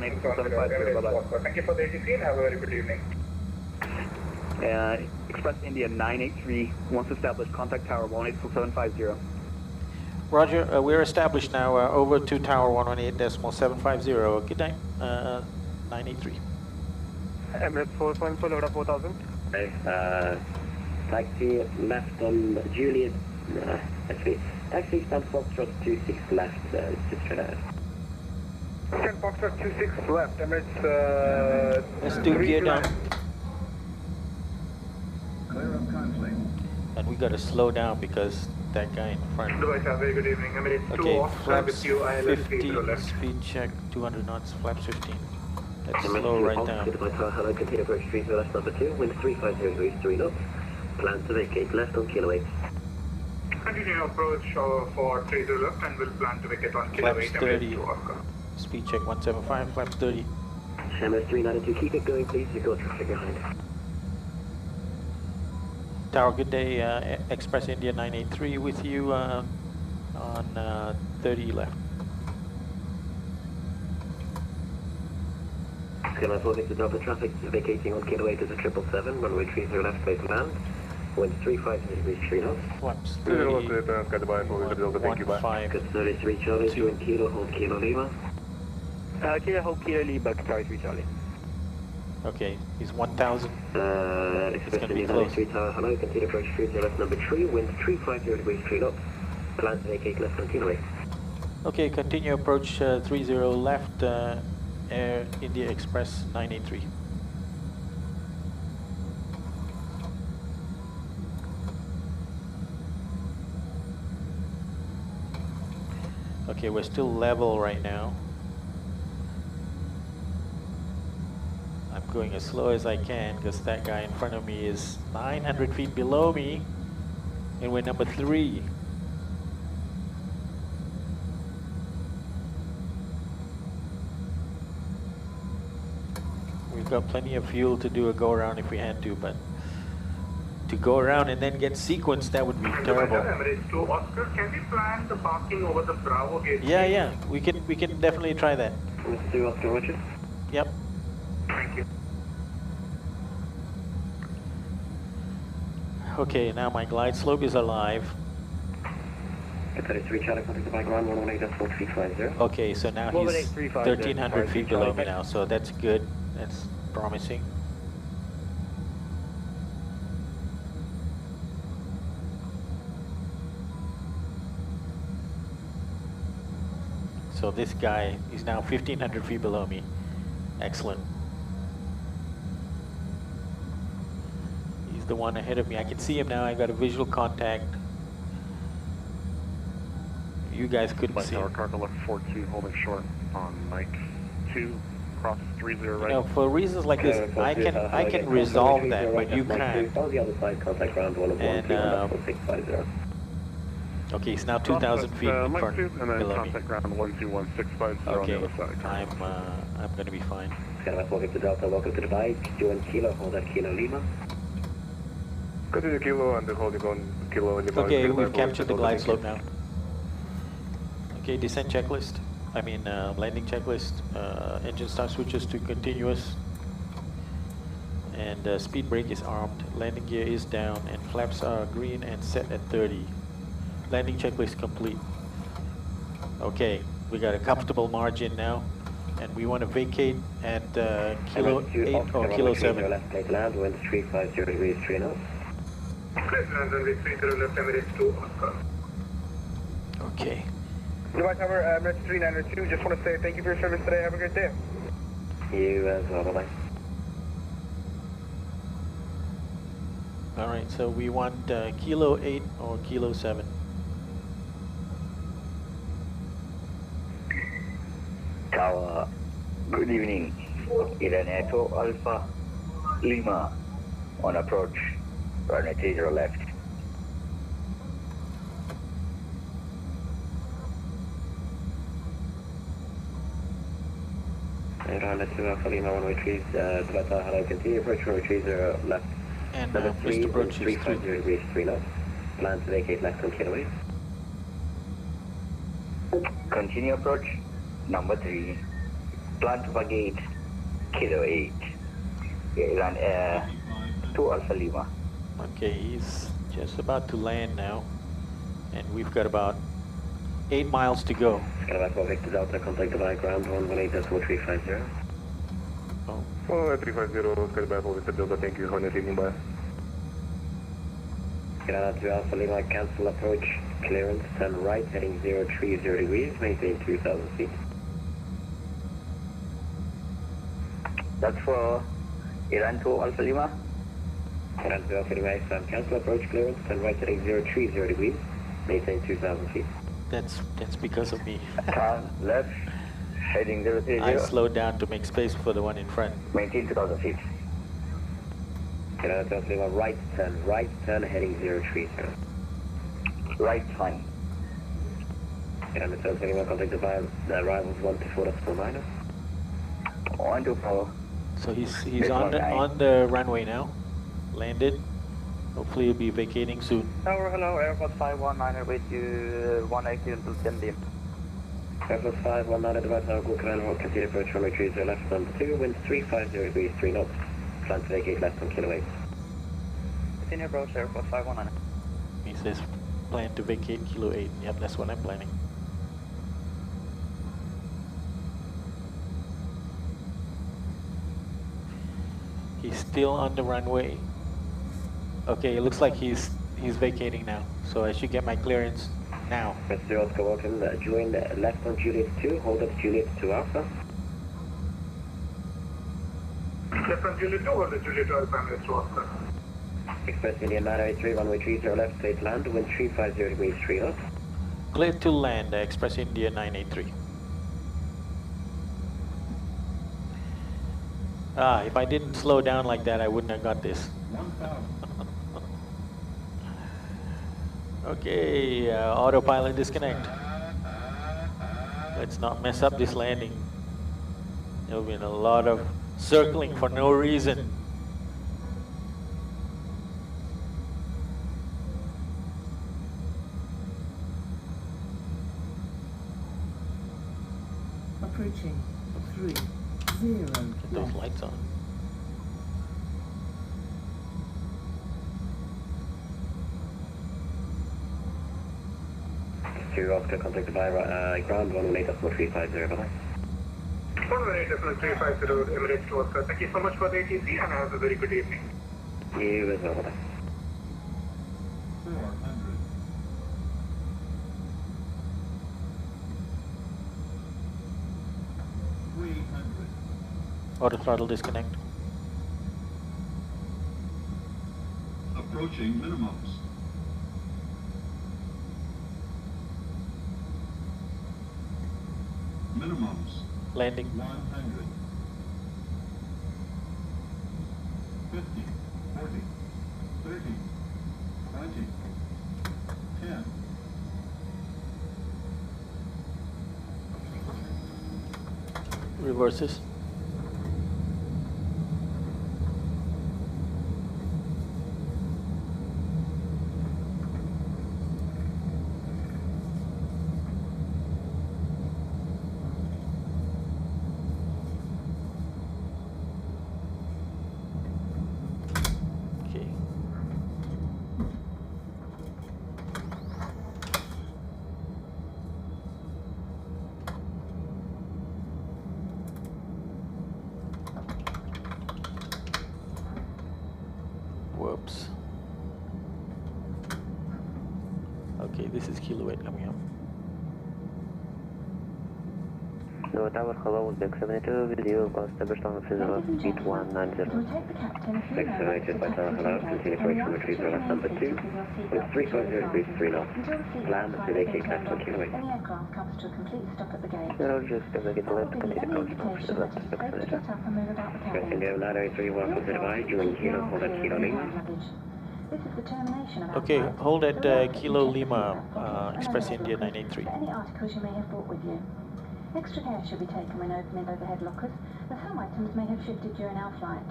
Speaker 19: 182.750, bye-bye.
Speaker 10: Thank you for the ATC and have a very good evening.
Speaker 19: Express India 983, once established, contact tower 182.750.
Speaker 1: Roger, we're established now over to tower 118.750. Good night, 983.
Speaker 10: Emirates 4.4, load of 4000.
Speaker 14: Taxi left on Juliet, actually, taxi stand Foxtrot 26 left, just straight ahead.
Speaker 10: Stand Foxtrot 26 left, Emirates
Speaker 1: Let's do gear down. And we gotta slow down because that guy in front.
Speaker 10: Dubai, very good evening. Emirates 2
Speaker 1: Okay,
Speaker 10: Oscar
Speaker 1: flaps
Speaker 10: with you, ILS
Speaker 1: 50, speed check, 200 knots, flaps 15. Let's slow right down.
Speaker 14: Hello, continue approach 30 left number 2, wind 350 degrees 3 knots, plan to vacate left on kilo 8.
Speaker 10: Continue approach for 30 left and we'll plan to vacate on kilo 8.
Speaker 1: Flaps 30, speed check 175, flaps 30.
Speaker 14: Emirates 392, keep it going please, you've got traffic behind.
Speaker 1: Tower, good day, Express India 983 with you on 30 left.
Speaker 14: Skyline 46 to Delta traffic, vacating on kilo 8 is a 777, runway 30 left, place land. Wind 350 degrees 3 knots.
Speaker 1: Flaps 30,
Speaker 14: 33 Charlie, join kilo, hold kilo Lima.
Speaker 10: Kilo, hold kilo Lima, 33 Charlie.
Speaker 1: Okay, he's 1000.
Speaker 14: Express India 93 Tower, hello, continue approach 30 left number 3, wind 350 degrees 3 knots. Plan to vacate left on kilo 8.
Speaker 1: Okay, continue approach 30 left, Air India Express 983. Okay, we're still level right now. I'm going as slow as I can because that guy in front of me is 900 feet below me and we're number 3. We've got plenty of fuel to do a go around if we had to, but to go around and then get sequenced, that would be terrible.
Speaker 10: Emirates 2 Oscar, can we plan the parking over the Bravo gate?
Speaker 1: Yeah, we can definitely try that.
Speaker 14: Mr. 2 Oscar, Roger.
Speaker 1: Yep.
Speaker 10: Thank you.
Speaker 1: Okay, now my glide slope is alive.
Speaker 14: 33 Charlie, contact the ground 118.4350.
Speaker 1: Okay, so now he's 1300 feet below me now, so that's good. That's promising. So this guy is now 1500 feet below me. Excellent. He's the one ahead of me. I can see him now. I got a visual contact. You guys couldn't see him.
Speaker 8: Cargo left 42 holding short on Mike 2, cross 30 right.
Speaker 1: You know, for reasons like this, I can resolve that, but you can't.
Speaker 14: On the other side, contact ground 101.650.
Speaker 1: Okay, it's now 2,000 feet in
Speaker 8: Mike
Speaker 1: front
Speaker 8: 2, and then
Speaker 1: below me.
Speaker 8: contact ground 121650
Speaker 1: Okay,
Speaker 8: on the other side.
Speaker 1: I'm going to be fine.
Speaker 14: Skyline 46 to Delta, welcome to Dubai. Join kilo, hold that kilo Lima.
Speaker 8: Continue kilo and hold you on kilo Lima.
Speaker 1: Okay, we've captured the glide slope now. Okay, descent checklist. I mean, landing checklist. Engine start switches to continuous. And speed brake is armed. Landing gear is down, and flaps are green and set at 30. Landing checklist complete. Okay, we got a comfortable margin now, and we want to vacate at kilo 8 or kilo 7.
Speaker 14: Left plate land, wind 350 degrees 3 knots.
Speaker 10: Please land runway 30 left, Emirates 2 Oscar.
Speaker 1: Okay.
Speaker 10: Dubai Tower, Emirates 392, just want to say thank you for your service today. Have a great day.
Speaker 14: You as well, bye-bye.
Speaker 1: All right, so we want kilo 8 or kilo 7.
Speaker 17: Tower, good evening. Iran Echo Alpha Lima on approach, runway 30 left.
Speaker 14: Iran Echo Alpha Lima, one way trees, hello, continue approach, runway 30 left.
Speaker 1: And
Speaker 14: number 3,
Speaker 1: approach is
Speaker 14: 350 degrees 3 knots. Plan to vacate left on kilo 8.
Speaker 17: Continue approach, number 3. Plan to vacate, kilo 8. Iran Air 2 Alpha Lima.
Speaker 1: Okay, he's just about to land now, and we've got about 8 miles to go.
Speaker 14: Skyline 4 Victor Delta, contact the ground 118.4350.
Speaker 1: Oh.
Speaker 8: 350, Skyline 4 Victor Delta, thank you, Hornet Mumbai.
Speaker 14: Skyline 2 Alpha Lima, cancel approach, clearance, turn right, heading 030 degrees, maintain 2,000 feet.
Speaker 17: That's for Iran 2 Alpha Lima.
Speaker 14: Iran 2 Alpha Lima, cancel approach, clearance, turn right, heading 030 degrees, maintain 2,000 feet.
Speaker 1: That's because of me.
Speaker 17: Turn left, heading 030.
Speaker 1: I slowed down to make space for the one in front.
Speaker 17: Maintain 2,000 feet.
Speaker 14: Alpha Lima, right, turn, heading 030.
Speaker 17: Right, fine.
Speaker 14: Alpha Lima, contact the arrivals 124.49.
Speaker 17: 124.
Speaker 1: So he's on the runway now. Landed. Hopefully he'll be vacating soon.
Speaker 19: Tower, hello, Airbus 519 with you 180 until 10 p.m.
Speaker 14: Airbus 519 advise now, go command, continue approach runway 30 left number 2, wind 350 degrees, 3 knots. Plan to vacate left on kilo 8.
Speaker 19: Continue approach, Airbus 519.
Speaker 1: He says plan to vacate kilo 8. Yep, that's what I'm planning. He's still on the runway. Okay, it looks like he's vacating now. So I should get my clearance now.
Speaker 14: Mr. Oscar Walton, join left on Juliet 2, hold up Juliet 2 Alpha.
Speaker 10: Left on Juliet 2 or the Juliet Alpha, Mr. Oscar?
Speaker 14: Express India 983, runway 30 left, straight land, wind 350 degrees, 3 knots.
Speaker 1: Clear to land, Express India 983. If I didn't slow down like that, I wouldn't have got this. Okay, autopilot disconnect. Let's not mess up this landing. There'll be a lot of circling for no reason.
Speaker 13: Approaching 30.
Speaker 1: Get those lights on.
Speaker 14: Oscar, contact by ground 118.350, bye-bye.
Speaker 10: 118.350, Emirates to Oscar. Thank you so much for the ATC and have a very good evening.
Speaker 14: You as well, bye-bye.
Speaker 13: 400.
Speaker 1: Auto throttle disconnect.
Speaker 13: Approaching minimums. Minimums.
Speaker 1: Landing.
Speaker 13: 100. 50, 40, 30, 20, 10.
Speaker 1: Reverses. Whoops. Okay, this is kilo 8 coming up.
Speaker 14: So tower, hello, Deck 72, with you, go establish on physical speed 190. Deck 72, by tower, hello, continue approach from retriever left number 2, with 350 degrees, 3 knots. Land to vacate left on kilo 8.
Speaker 13: Any aircraft comes to a complete stop at the gate.
Speaker 14: No, just vacate left, continue approach from retriever left, Deck 72. Express India 983, welcome to Dubai, join kilo, hold at kilo Lima.
Speaker 13: This is the termination of our
Speaker 1: Okay,
Speaker 13: flight.
Speaker 1: hold at Kilo
Speaker 13: Check
Speaker 1: Lima,
Speaker 13: your pockets
Speaker 1: Express
Speaker 13: and
Speaker 1: India
Speaker 13: overhead
Speaker 1: 983.
Speaker 13: for any articles you may have brought with you. Extra care should be taken when opening overhead lockers, as some items may have shifted during our flight.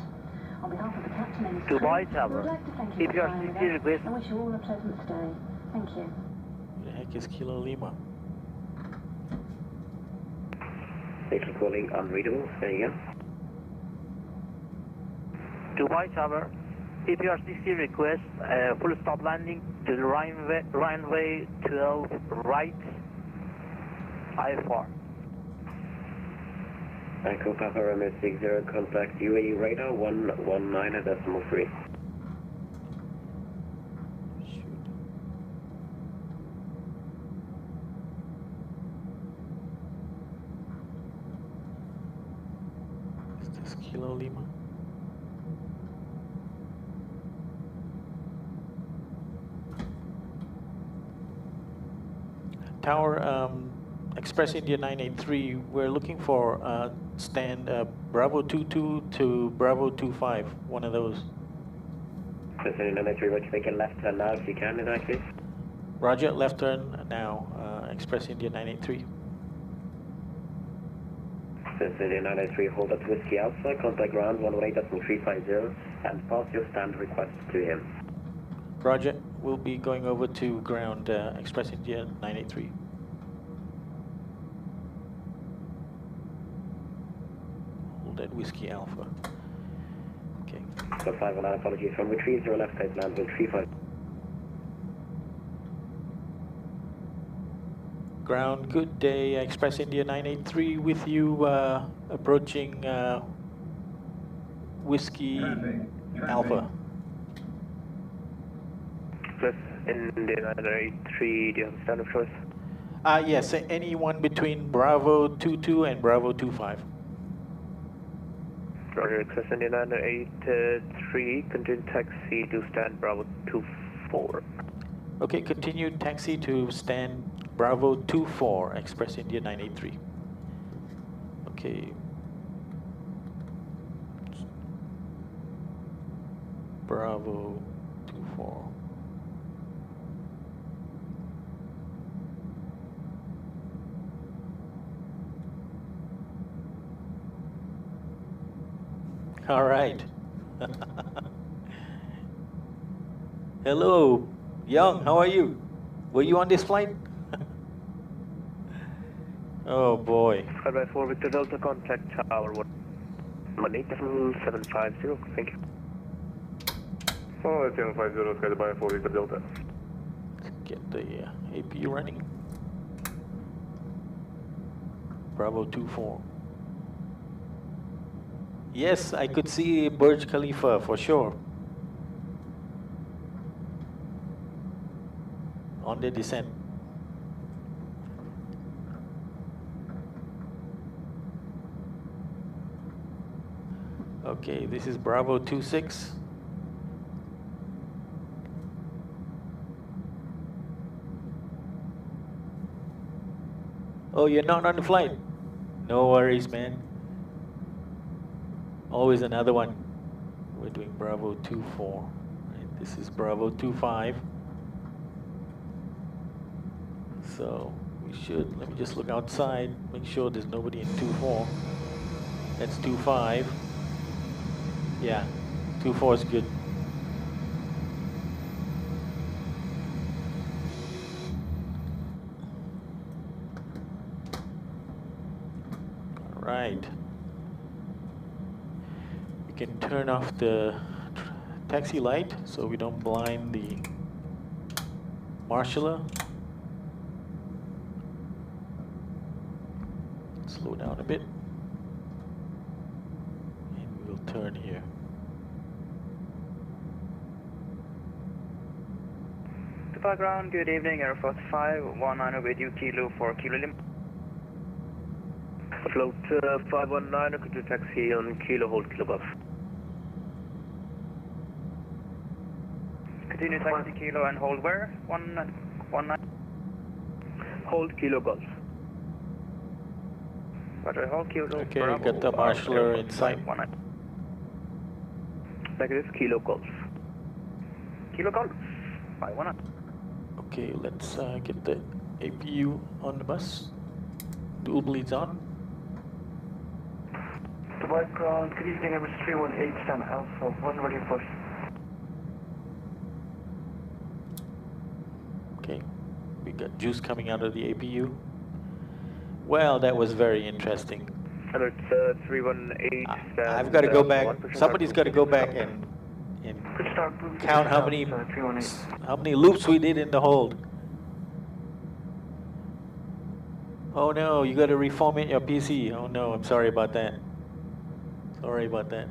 Speaker 13: On behalf of the captain and his crew,
Speaker 7: Dubai
Speaker 13: we
Speaker 7: Tower.
Speaker 13: would like to thank you
Speaker 7: If
Speaker 13: for
Speaker 7: you are
Speaker 13: flying with
Speaker 7: sincere
Speaker 13: us
Speaker 7: request.
Speaker 13: and wish you all a pleasant stay. Thank you.
Speaker 1: Where the heck is Kilo Lima?
Speaker 14: Station calling unreadable, there you go.
Speaker 7: Dubai Tower. If you are sincere request, full stop landing to the runway 12 right,
Speaker 11: IFR.
Speaker 14: Echo Papa Romeo 60, contact UAE radar 119.3.
Speaker 1: Is this Kilo Lima? Tower, Express India 983, we're looking for stand Bravo 22 to Bravo 25, one of those.
Speaker 14: Express India 983, would you make a left turn now if you can in that case?
Speaker 1: Roger, left turn now, Express India 983.
Speaker 14: Express India 983, hold up Whiskey Alpha, contact ground 118.350 and pass your stand request to him.
Speaker 1: Roger, we'll be going over to ground Express India 983. Hold at Whiskey Alpha. Okay.
Speaker 14: So 519, apologies from retrieve 0 left side land with 35.
Speaker 1: Ground, good day, Express India 983 with you, approaching Whiskey Alpha.
Speaker 11: Express India 983, do you have a stand of choice?
Speaker 1: Yes, anyone between Bravo 22 and Bravo 25.
Speaker 11: Roger, Express India 983, continue taxi to stand Bravo 24.
Speaker 1: Okay, continue taxi to stand Bravo 24, Express India 983. Okay. Bravo 24. All right. Hello, Young, how are you? Were you on this flight? Oh boy.
Speaker 11: 5x4 Victor Delta, contact tower 18750, thank you.
Speaker 8: 18750, Sky by 4 Victor Delta.
Speaker 1: Let's get the APU running. Bravo 24. Yes, I could see Burj Khalifa for sure. On the descent. Okay, this is Bravo 26. Oh, you're not on the flight? No worries, man. Always another one. We're doing Bravo 24. Right, this is Bravo 25. So we should, let me just look outside, make sure there's nobody in 24. That's 25. Yeah, 24 is good. All right. We can turn off the taxi light so we don't blind the marshaller. Slow down a bit. And we'll turn here.
Speaker 20: Depart ground, good evening, Air Force 519 with you, Kilo for Kilo Lim.
Speaker 11: Float 519, could you taxi on Kilo, hold Kilo Golf.
Speaker 20: Continue taxi Kilo and hold where? 119?
Speaker 11: Hold Kilo Golf.
Speaker 20: Roger, hold Kilo.
Speaker 1: Okay, I got the marshaller in sight.
Speaker 11: That is Kilo Golf.
Speaker 20: Kilo Golf, 519.
Speaker 1: Okay, let's get the APU on the bus. Dual bleeds on.
Speaker 2: The white ground, good evening, Emirates 318, stand Alpha, 1 ready for.
Speaker 1: Okay, we got juice coming out of the APU. Well, that was very interesting.
Speaker 11: Emirates 318, stand
Speaker 1: I've got to go back. Somebody's got to go back and count how many loops we did in the hold. Oh no, you got to reformat your PC. Oh no, I'm sorry about that. Sorry about that.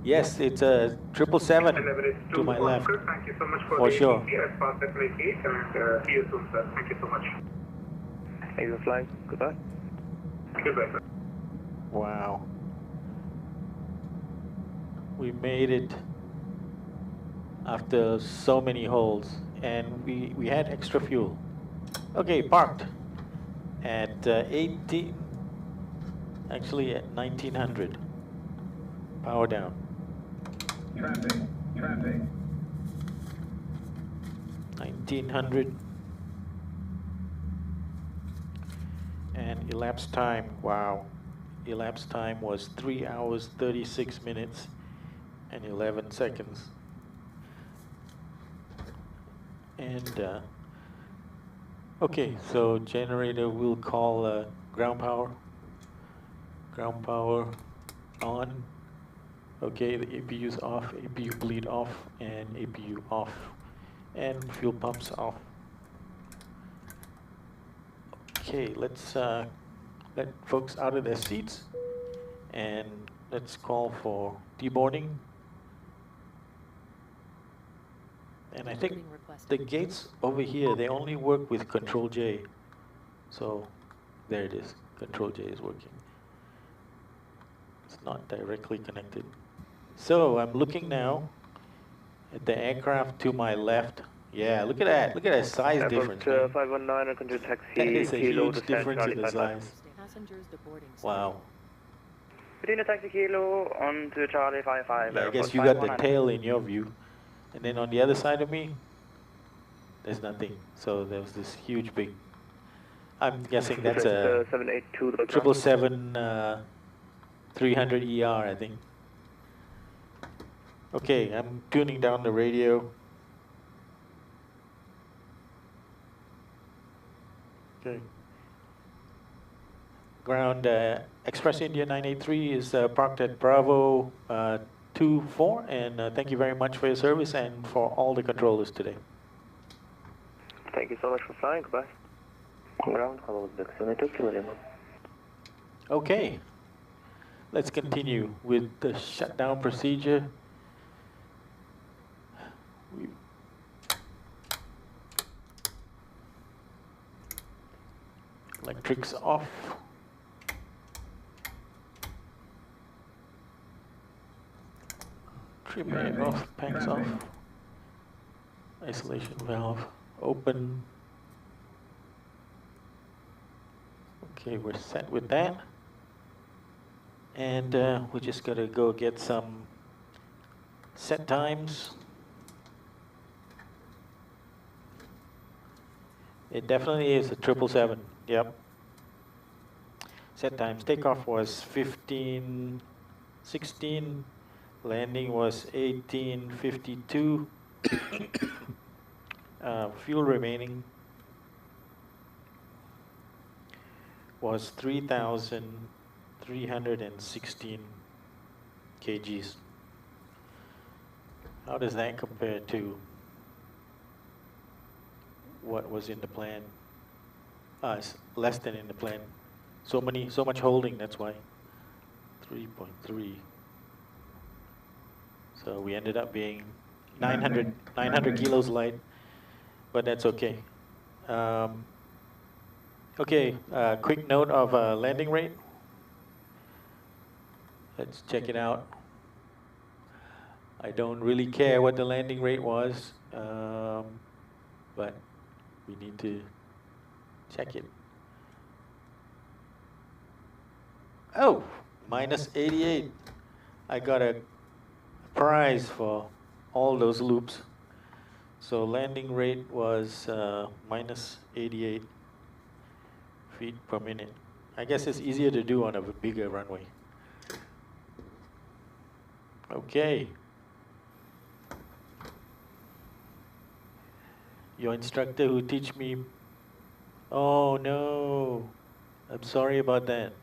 Speaker 1: Yes, it's a 777 to my left.
Speaker 10: Thank you so much for
Speaker 1: For
Speaker 10: the
Speaker 1: sure.
Speaker 10: ATC. I'll pass that message and see you soon, sir. Thank you so much.
Speaker 21: Thank you for flying. Goodbye.
Speaker 10: Goodbye, sir.
Speaker 1: Wow. We made it after so many holes, and we had extra fuel. Okay, parked at 18, actually at 1900. Power down.
Speaker 10: Traffic.
Speaker 1: 1900. And elapsed time, wow. Elapsed time was 3 hours, 36 minutes, and 11 seconds. And, okay, so generator will call ground power. Ground power on. Okay, the APU's off, APU bleed off, and APU off. And fuel pumps off. Okay, let's let folks out of their seats, and let's call for deboarding. And I think the gates over here, they only work with Control J. So there it is, Control J is working. It's not directly connected. So I'm looking now at the aircraft to my left. Yeah, look at that size difference.
Speaker 21: 519, control taxi.
Speaker 1: That is a
Speaker 21: Kilo
Speaker 1: huge difference in the size. Wow.
Speaker 20: Between taxi Kilo on to Charlie 55.
Speaker 1: Yeah, I guess you got the tail in your view. And then on the other side of me, there's nothing. So there's this huge big, I'm guessing that's a 777 300 ER, I think. Okay, I'm tuning down the radio. Okay. Ground Express India 983 is parked at Bravo 24, and thank you very much for your service and for all the controllers today.
Speaker 21: Thank you so much for flying. Goodbye.
Speaker 14: Ground, hello, Uzbek 72, Lima.
Speaker 1: Okay, let's continue with the shutdown procedure. Electrics off. Trim air off, packs off. Isolation valve open. Okay, we're set with that. And we just gotta go get some set times. It definitely is a 777, yep. Set times, takeoff was 15:16, landing was 18:52. Fuel remaining was 3,316 kgs. How does that compare to what was in the plan? It's less than in the plan. So much holding, that's why. 3.3. So we ended up being 900 kilos light, but that's okay. Okay, quick note of landing rate. Let's check it out. I don't really care what the landing rate was, but we need to check it. Oh, minus 88. I got a prize for all those loops. So landing rate was minus 88 feet per minute. I guess it's easier to do on a bigger runway. Okay. Your instructor who teach me, oh no, I'm sorry about that.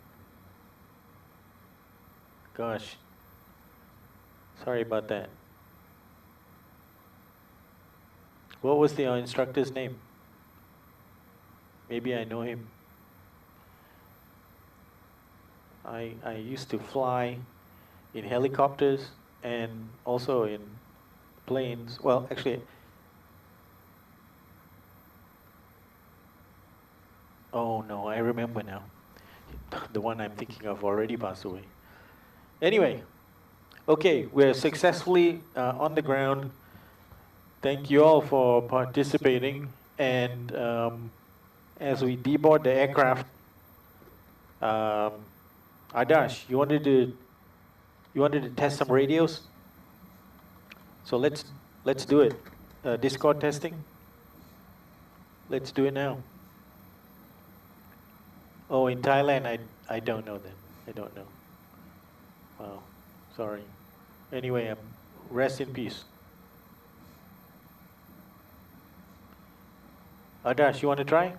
Speaker 1: Gosh, sorry about that. What was the instructor's name? Maybe I know him. I used to fly in helicopters and also in planes. Well, actually, oh no, I remember now. The one I'm thinking of already passed away. Anyway, okay, we're successfully on the ground. Thank you all for participating. And as we deboard the aircraft, Adarsh, you wanted to test some radios? So let's do it. Discord testing. Let's do it now. Oh, in Thailand, I don't know that. I don't know. Wow, sorry. Anyway, rest in peace. Adarsh, you want to try?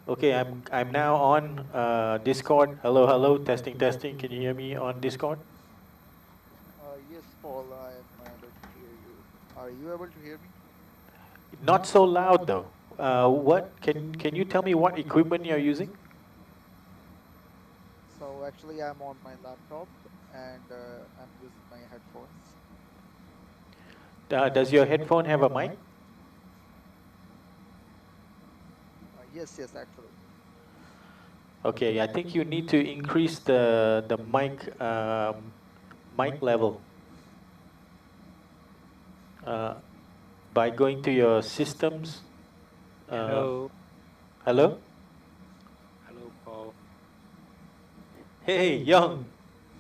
Speaker 1: Okay, I'm now on Discord. Hello, hello, testing, testing. Can you hear me on Discord?
Speaker 18: Yes, Paul, I am able to hear you. Are you able to hear me?
Speaker 1: Not so loud though. What can you tell me what equipment you're using?
Speaker 18: So actually, I'm on my laptop and I'm using my headphones.
Speaker 1: Does your headphone have a mic?
Speaker 18: Yes, yes, actually.
Speaker 1: Okay, I think you need to increase the mic level by going to your systems.
Speaker 22: Hello.
Speaker 1: Hello.
Speaker 22: Hello, Paul.
Speaker 1: Hey, Young,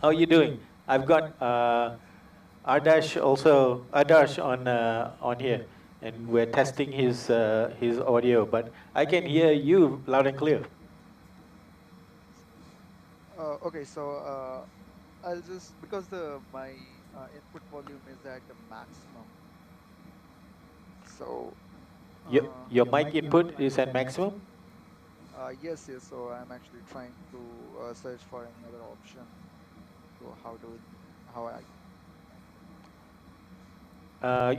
Speaker 1: how are you doing? I've got Adarsh on here, and we're testing his audio, but I can hear you loud and clear.
Speaker 18: Okay, so I'll just, because my input volume is at the maximum. So
Speaker 1: your mic input is at maximum?
Speaker 18: Yes, yes. So I'm actually trying to search for any other option. So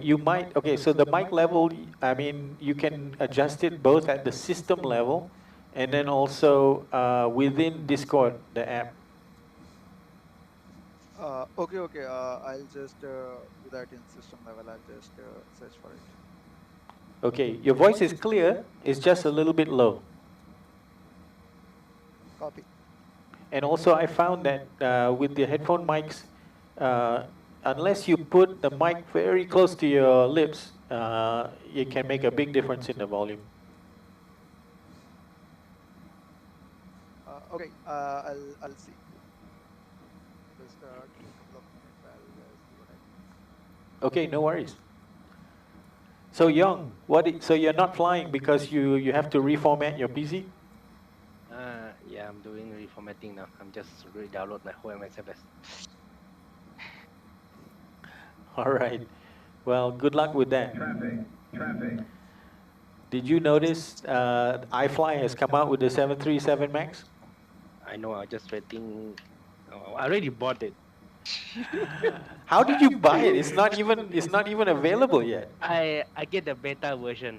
Speaker 1: you might, okay, so the mic level, I mean, you can adjust it both at the system level and then also within Discord, the app.
Speaker 18: Okay, okay. I'll just do that in system level. I'll just search for it.
Speaker 1: Okay, your voice is clear, it's just a little bit low.
Speaker 18: Copy.
Speaker 1: And also I found that with the headphone mics, unless you put the mic very close to your lips, it can make a big difference in the volume.
Speaker 18: Okay, I'll see. Just give me a couple of minutes. I'll see what I can.
Speaker 1: Okay, no worries. So Young, so you're not flying because you have to reformat your PC?
Speaker 22: Yeah, I'm doing reformatting now. I'm just re-download my whole MSFS.
Speaker 1: All right. Well, good luck with that.
Speaker 23: Traffic.
Speaker 1: Did you notice iFly has come out with the 737 MAX?
Speaker 22: I know. I'm just waiting. Oh, I already bought it.
Speaker 1: How did you buy it? It's not even available yet.
Speaker 22: I get the beta version.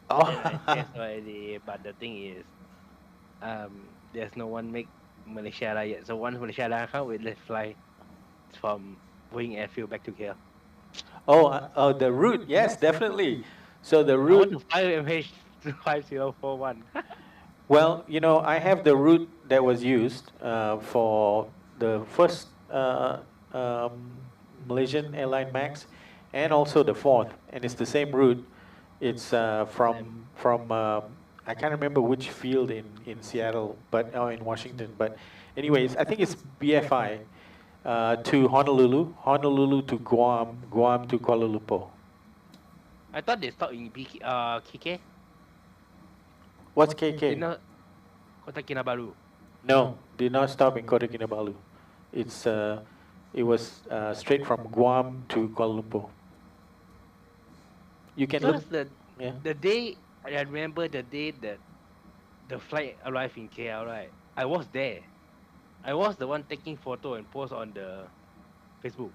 Speaker 1: Oh.
Speaker 22: Yes, already. But the thing is, there's no one make Malaysia yet. So once Malaysia come, let's fly from Boeing Airfield back to KL.
Speaker 1: Oh, the route. Yes, definitely. So the route.
Speaker 22: I want to fly MH5041.
Speaker 1: Well, you know, I have the route that was used for the first Malaysian airline MAX and also the fourth, and it's the same route. It's from I can't remember which field in Seattle, but in Washington. But anyways, I think it's BFI to Honolulu, Honolulu to Guam, Guam to Kuala Lumpur.
Speaker 22: I thought they stopped in KK.
Speaker 1: What's KK?
Speaker 22: Kota Kinabalu.
Speaker 1: No, did not stop in Kota Kinabalu. It was straight from Guam to Kuala Lumpur. You can look.
Speaker 22: The day, I remember the day that the flight arrived in KL, right? I was there. I was the one taking photo and post on the Facebook.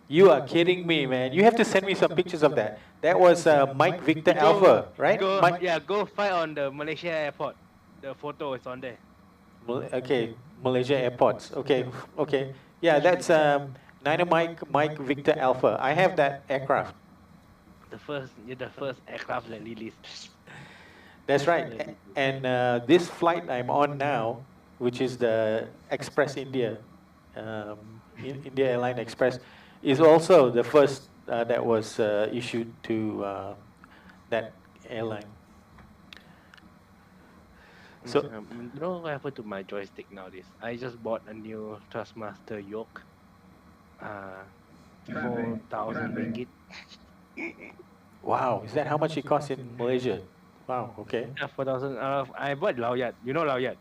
Speaker 1: You are kidding me, man. You have to send me some pictures of that. That was Mike Victor Alpha, right?
Speaker 22: Go fly on the Malaysia airport. The photo is on there.
Speaker 1: Okay, Malaysia airports. Okay, okay. Yeah, that's Niner Mike Victor Alpha. I have that aircraft.
Speaker 22: You're the first aircraft that released.
Speaker 1: That's right. And this flight I'm on now, which is the Express India, India Airline Express, is also the first that was issued to that airline. So,
Speaker 22: you know what happened to my joystick nowadays? I just bought a new Thrustmaster yoke. 4,000 ringgit.
Speaker 1: Wow, is that how much it costs in Malaysia? Wow, okay.
Speaker 22: Yeah, 4,000. I bought Laoyat. You know Laoyat?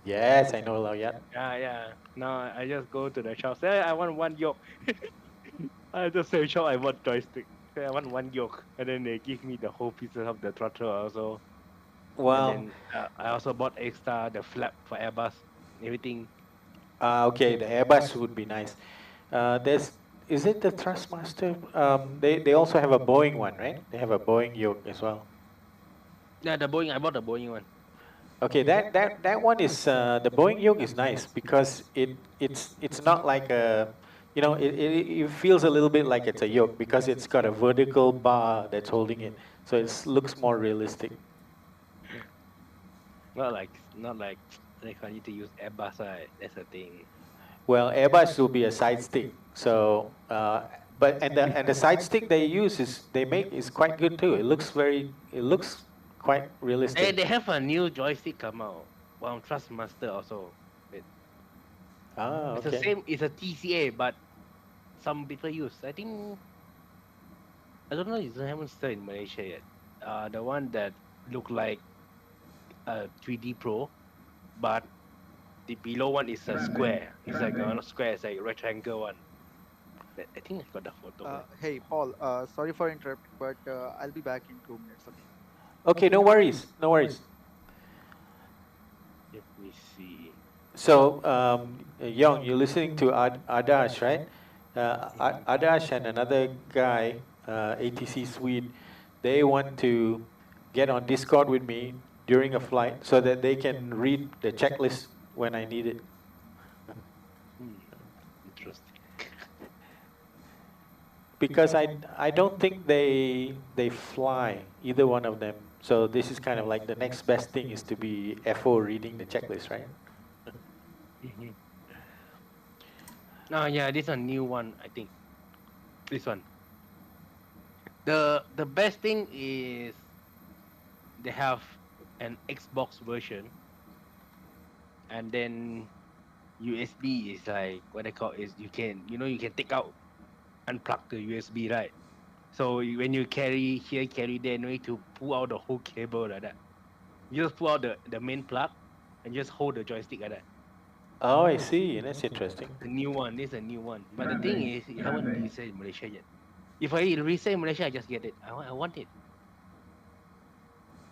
Speaker 1: Yes, I know Laoyat.
Speaker 22: Yeah. Now I just go to the shop. Say I want one yoke. I just say shop. I want joystick. Say I want one yoke, and then they give me the whole pieces of the throttle also.
Speaker 1: Wow.
Speaker 22: And then I also bought extra the flap for Airbus, everything.
Speaker 1: Okay, the Airbus would be nice. Is it the Thrustmaster? They also have a Boeing one, right? They have a Boeing yoke as well.
Speaker 22: Yeah, the Boeing. I bought the Boeing one.
Speaker 1: Okay, that one is the Boeing yoke is nice because it's not like a, you know, it feels a little bit like it's a yoke because it's got a vertical bar that's holding it, so it looks more realistic.
Speaker 22: Not like I need to use Airbus, right? That's the thing.
Speaker 1: Well, Airbus will be a side stick, so but the side stick they use is quite good too. It looks quite realistic.
Speaker 22: They have a new joystick come out from Thrustmaster also.
Speaker 1: Okay.
Speaker 22: It's the same. It's a TCA, but some people use. I think I don't know. It haven't still in Malaysia yet. The one that look like a 3D Pro, but the below one is a square. It's like not square. It's like a rectangle one. I think I got the photo.
Speaker 18: Hey, Paul. Sorry for interrupting, but I'll be back in 2 minutes.
Speaker 1: Okay, no worries. No worries.
Speaker 22: Let me see.
Speaker 1: So, Young, you're listening to Adash, right? Adash and another guy, ATC Swede, they want to get on Discord with me during a flight so that they can read the checklist when I need it.
Speaker 22: Interesting.
Speaker 1: Because I don't think they fly, either one of them. So this is kind of like the next best thing is to be FO reading the checklist, right?
Speaker 22: Oh yeah, this is a new one, I think. This one. The best thing is they have an Xbox version, and then USB is like what I call is you can take out, unplug the USB, right? So when you carry here, carry there, no need to pull out the whole cable like that. You just pull out the main plug and just hold the joystick like that.
Speaker 1: Oh, I see. That's interesting.
Speaker 22: The new one. This is a new one. But the thing is, it haven't resale in Malaysia yet. If I resell in Malaysia, I just get it. I want it.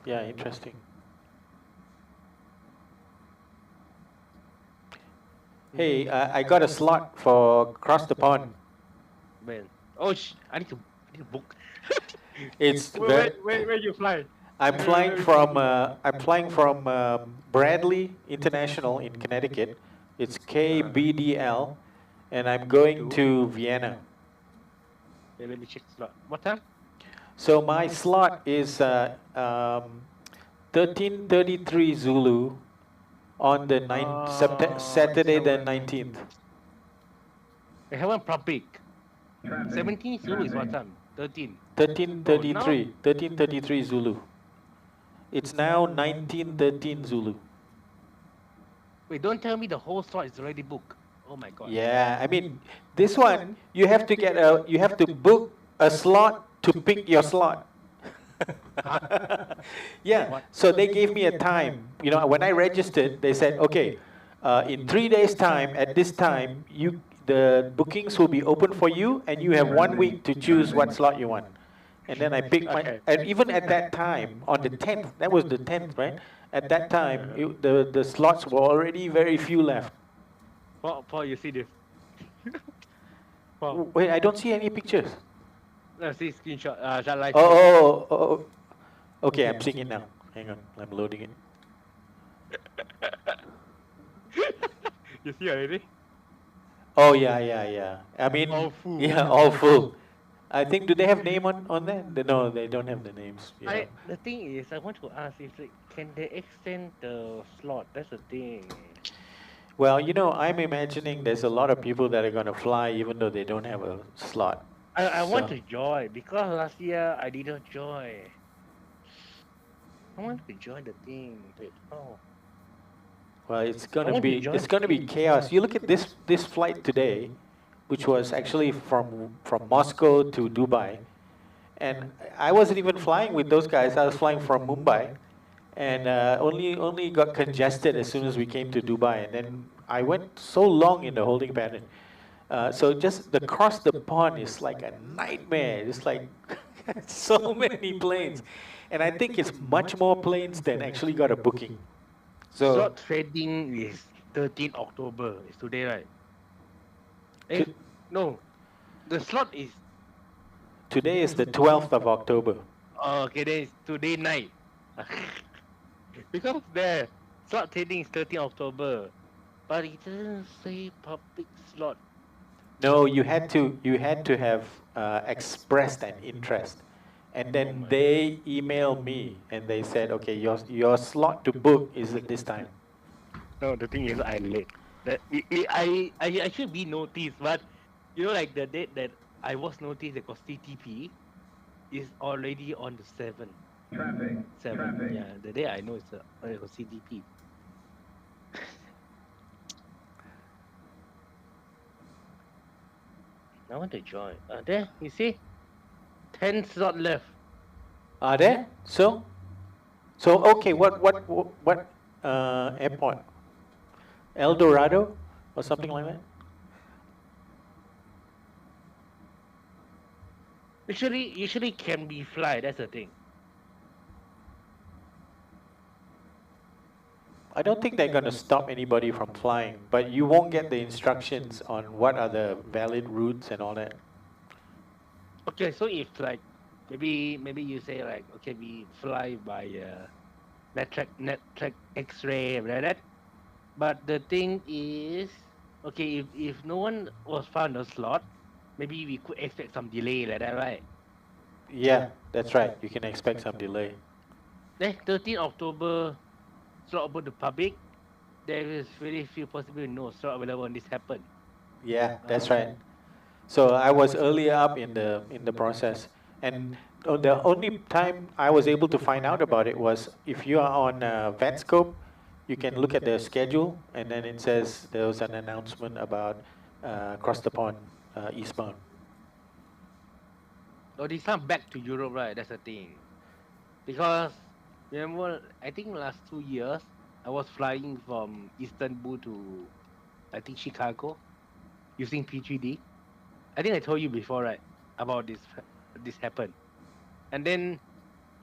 Speaker 1: Yeah, interesting. Hey, I got a slot for Cross the Pond.
Speaker 22: Man. Oh, I need to book.
Speaker 1: It's
Speaker 22: where you fly?
Speaker 1: I'm flying from Bradley International in Connecticut. It's KBDL, and I'm going to Vienna.
Speaker 22: Okay, let me check slot. What time?
Speaker 1: So my slot is 13:33 Zulu on the Saturday the 19th.
Speaker 22: I haven't propic. 17 Zulu is what time? 13.
Speaker 1: 13:33 Zulu. It's now 19:13 Zulu.
Speaker 22: Wait, don't tell me the whole slot is already booked. Oh my god.
Speaker 1: Yeah, I mean, this one you have to book a slot to pick your slot. Yeah, so they gave me a time. You know, when I registered, they said, okay, in 3 days' time, at this time, the bookings will be open for you, and you have 1 week to choose what slot you want. And then I picked and even at that time, on the 10th, that was the 10th, right? At that time, the slots were already very few left.
Speaker 22: Paul, you see this?
Speaker 1: Paul. Wait, I don't see any pictures.
Speaker 22: No, see screenshot. Shall I?
Speaker 1: Oh. Okay, I'm seeing it now. Hang on, I'm loading it.
Speaker 22: You see already?
Speaker 1: Oh yeah. I mean,
Speaker 22: All full.
Speaker 1: yeah, all full. I think, do they have name on that? No, they don't have the names. Yeah.
Speaker 22: The thing is, I want to ask if can they extend the slot? That's the thing.
Speaker 1: Well, I'm imagining there's a lot of people that are going to fly even though they don't have a slot.
Speaker 22: I want
Speaker 1: So-
Speaker 22: to join because last year I didn't join. I want to join the thing. Oh.
Speaker 1: Well, it's
Speaker 22: I
Speaker 1: gonna
Speaker 22: want to
Speaker 1: be
Speaker 22: join
Speaker 1: it's
Speaker 22: the
Speaker 1: gonna be
Speaker 22: team.
Speaker 1: chaos. You look at this flight today, which was actually from Moscow to Dubai, and I wasn't even flying with those guys. I was flying from Mumbai, and only got congested as soon as we came to Dubai, and then I went so long in the holding pattern. So just the cross the pond is like a nightmare. It's like so many planes, and I think it's much more planes than actually got a booking. So
Speaker 22: Slot trading is 13 October. It's today, right? No. The slot is
Speaker 1: today is the 12th of October.
Speaker 22: okay, then it's today night. Because the slot trading is 13 October. But it doesn't say public slot.
Speaker 1: No, you had to have expressed an interest, and then they emailed me and they said, okay, your slot to book is at this time.
Speaker 22: No, the thing is I late. I should be noticed, but like the date that I was noticed because CTP is already on the 7th.
Speaker 5: Traffic.
Speaker 22: 7th. Yeah, the day I know it's CTP. I want to join. There, you see? 10 slot left.
Speaker 1: Are there? So okay, what airport? El Dorado or something like that?
Speaker 22: Usually can be fly, that's the thing.
Speaker 1: I don't think they're going to stop anybody from flying, but you won't get the instructions on what are the valid routes and all that.
Speaker 22: Okay, so if like maybe you say like, okay, we fly by net track X-ray like that. But the thing is, okay, if no one was found a slot, maybe we could expect some delay like that, right?
Speaker 1: Yeah, that's right. You can expect some delay.
Speaker 22: 13 October, slot open to public. There is very few possible no slot available when this happened.
Speaker 1: Yeah, that's right. So I was earlier up in the process, and the only time I was able to find out about it was if you are on VATScope, you can look at the schedule, and then it says there was an announcement about across the pond eastbound.
Speaker 22: Oh, this time back to Europe, right? That's the thing. Because remember, I think last 2 years I was flying from Istanbul to I think Chicago using P3D. I think I told you before, right, about this happened. And then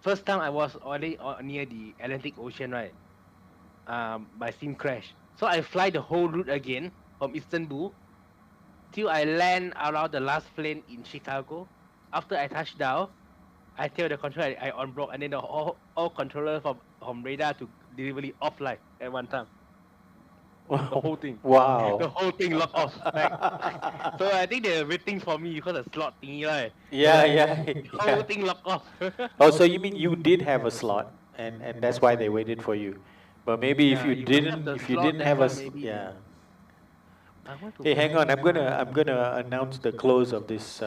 Speaker 22: first time I was already near the Atlantic Ocean, right? My Sim crashed. So I fly the whole route again from Istanbul till I land around the last plane in Chicago. After I touch down, I tell the controller I on block, and then all controllers from radar to delivery offline at one time. The whole thing.
Speaker 1: Wow.
Speaker 22: The whole thing locked off. Like, so I think they're waiting for me because the slot thingy, right?
Speaker 1: Yeah.
Speaker 22: The whole thing locked off.
Speaker 1: Oh, so you mean you did have a slot, and that's why they waited for you. But maybe if you didn't have a yeah. Hey, hang on. I'm gonna announce the close of this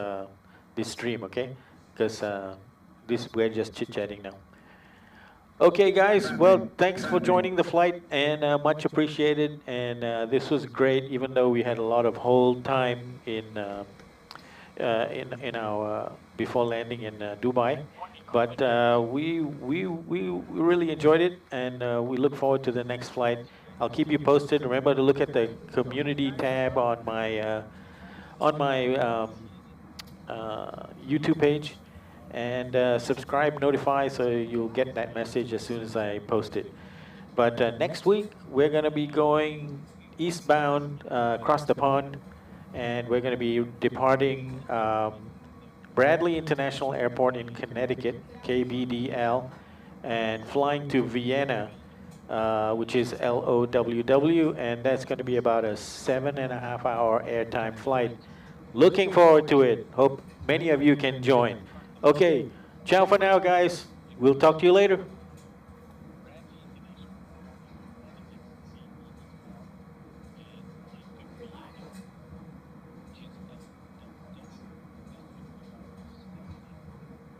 Speaker 1: this stream, okay? Because we're just chit chatting now. Okay, guys. Well, thanks for joining the flight, and much appreciated. And this was great, even though we had a lot of hold time in our before landing in Dubai. But we really enjoyed it, and we look forward to the next flight. I'll keep you posted. Remember to look at the community tab on my YouTube page, and subscribe, notify, so you'll get that message as soon as I post it. But next week we're going to be going eastbound across the pond, and we're going to be departing Bradley International Airport in Connecticut, KBDL, and flying to Vienna which is LOWW, and that's going to be about a 7.5-hour airtime flight. Looking forward to it. Hope many of you can join. Okay, ciao for now, guys. We'll talk to you later.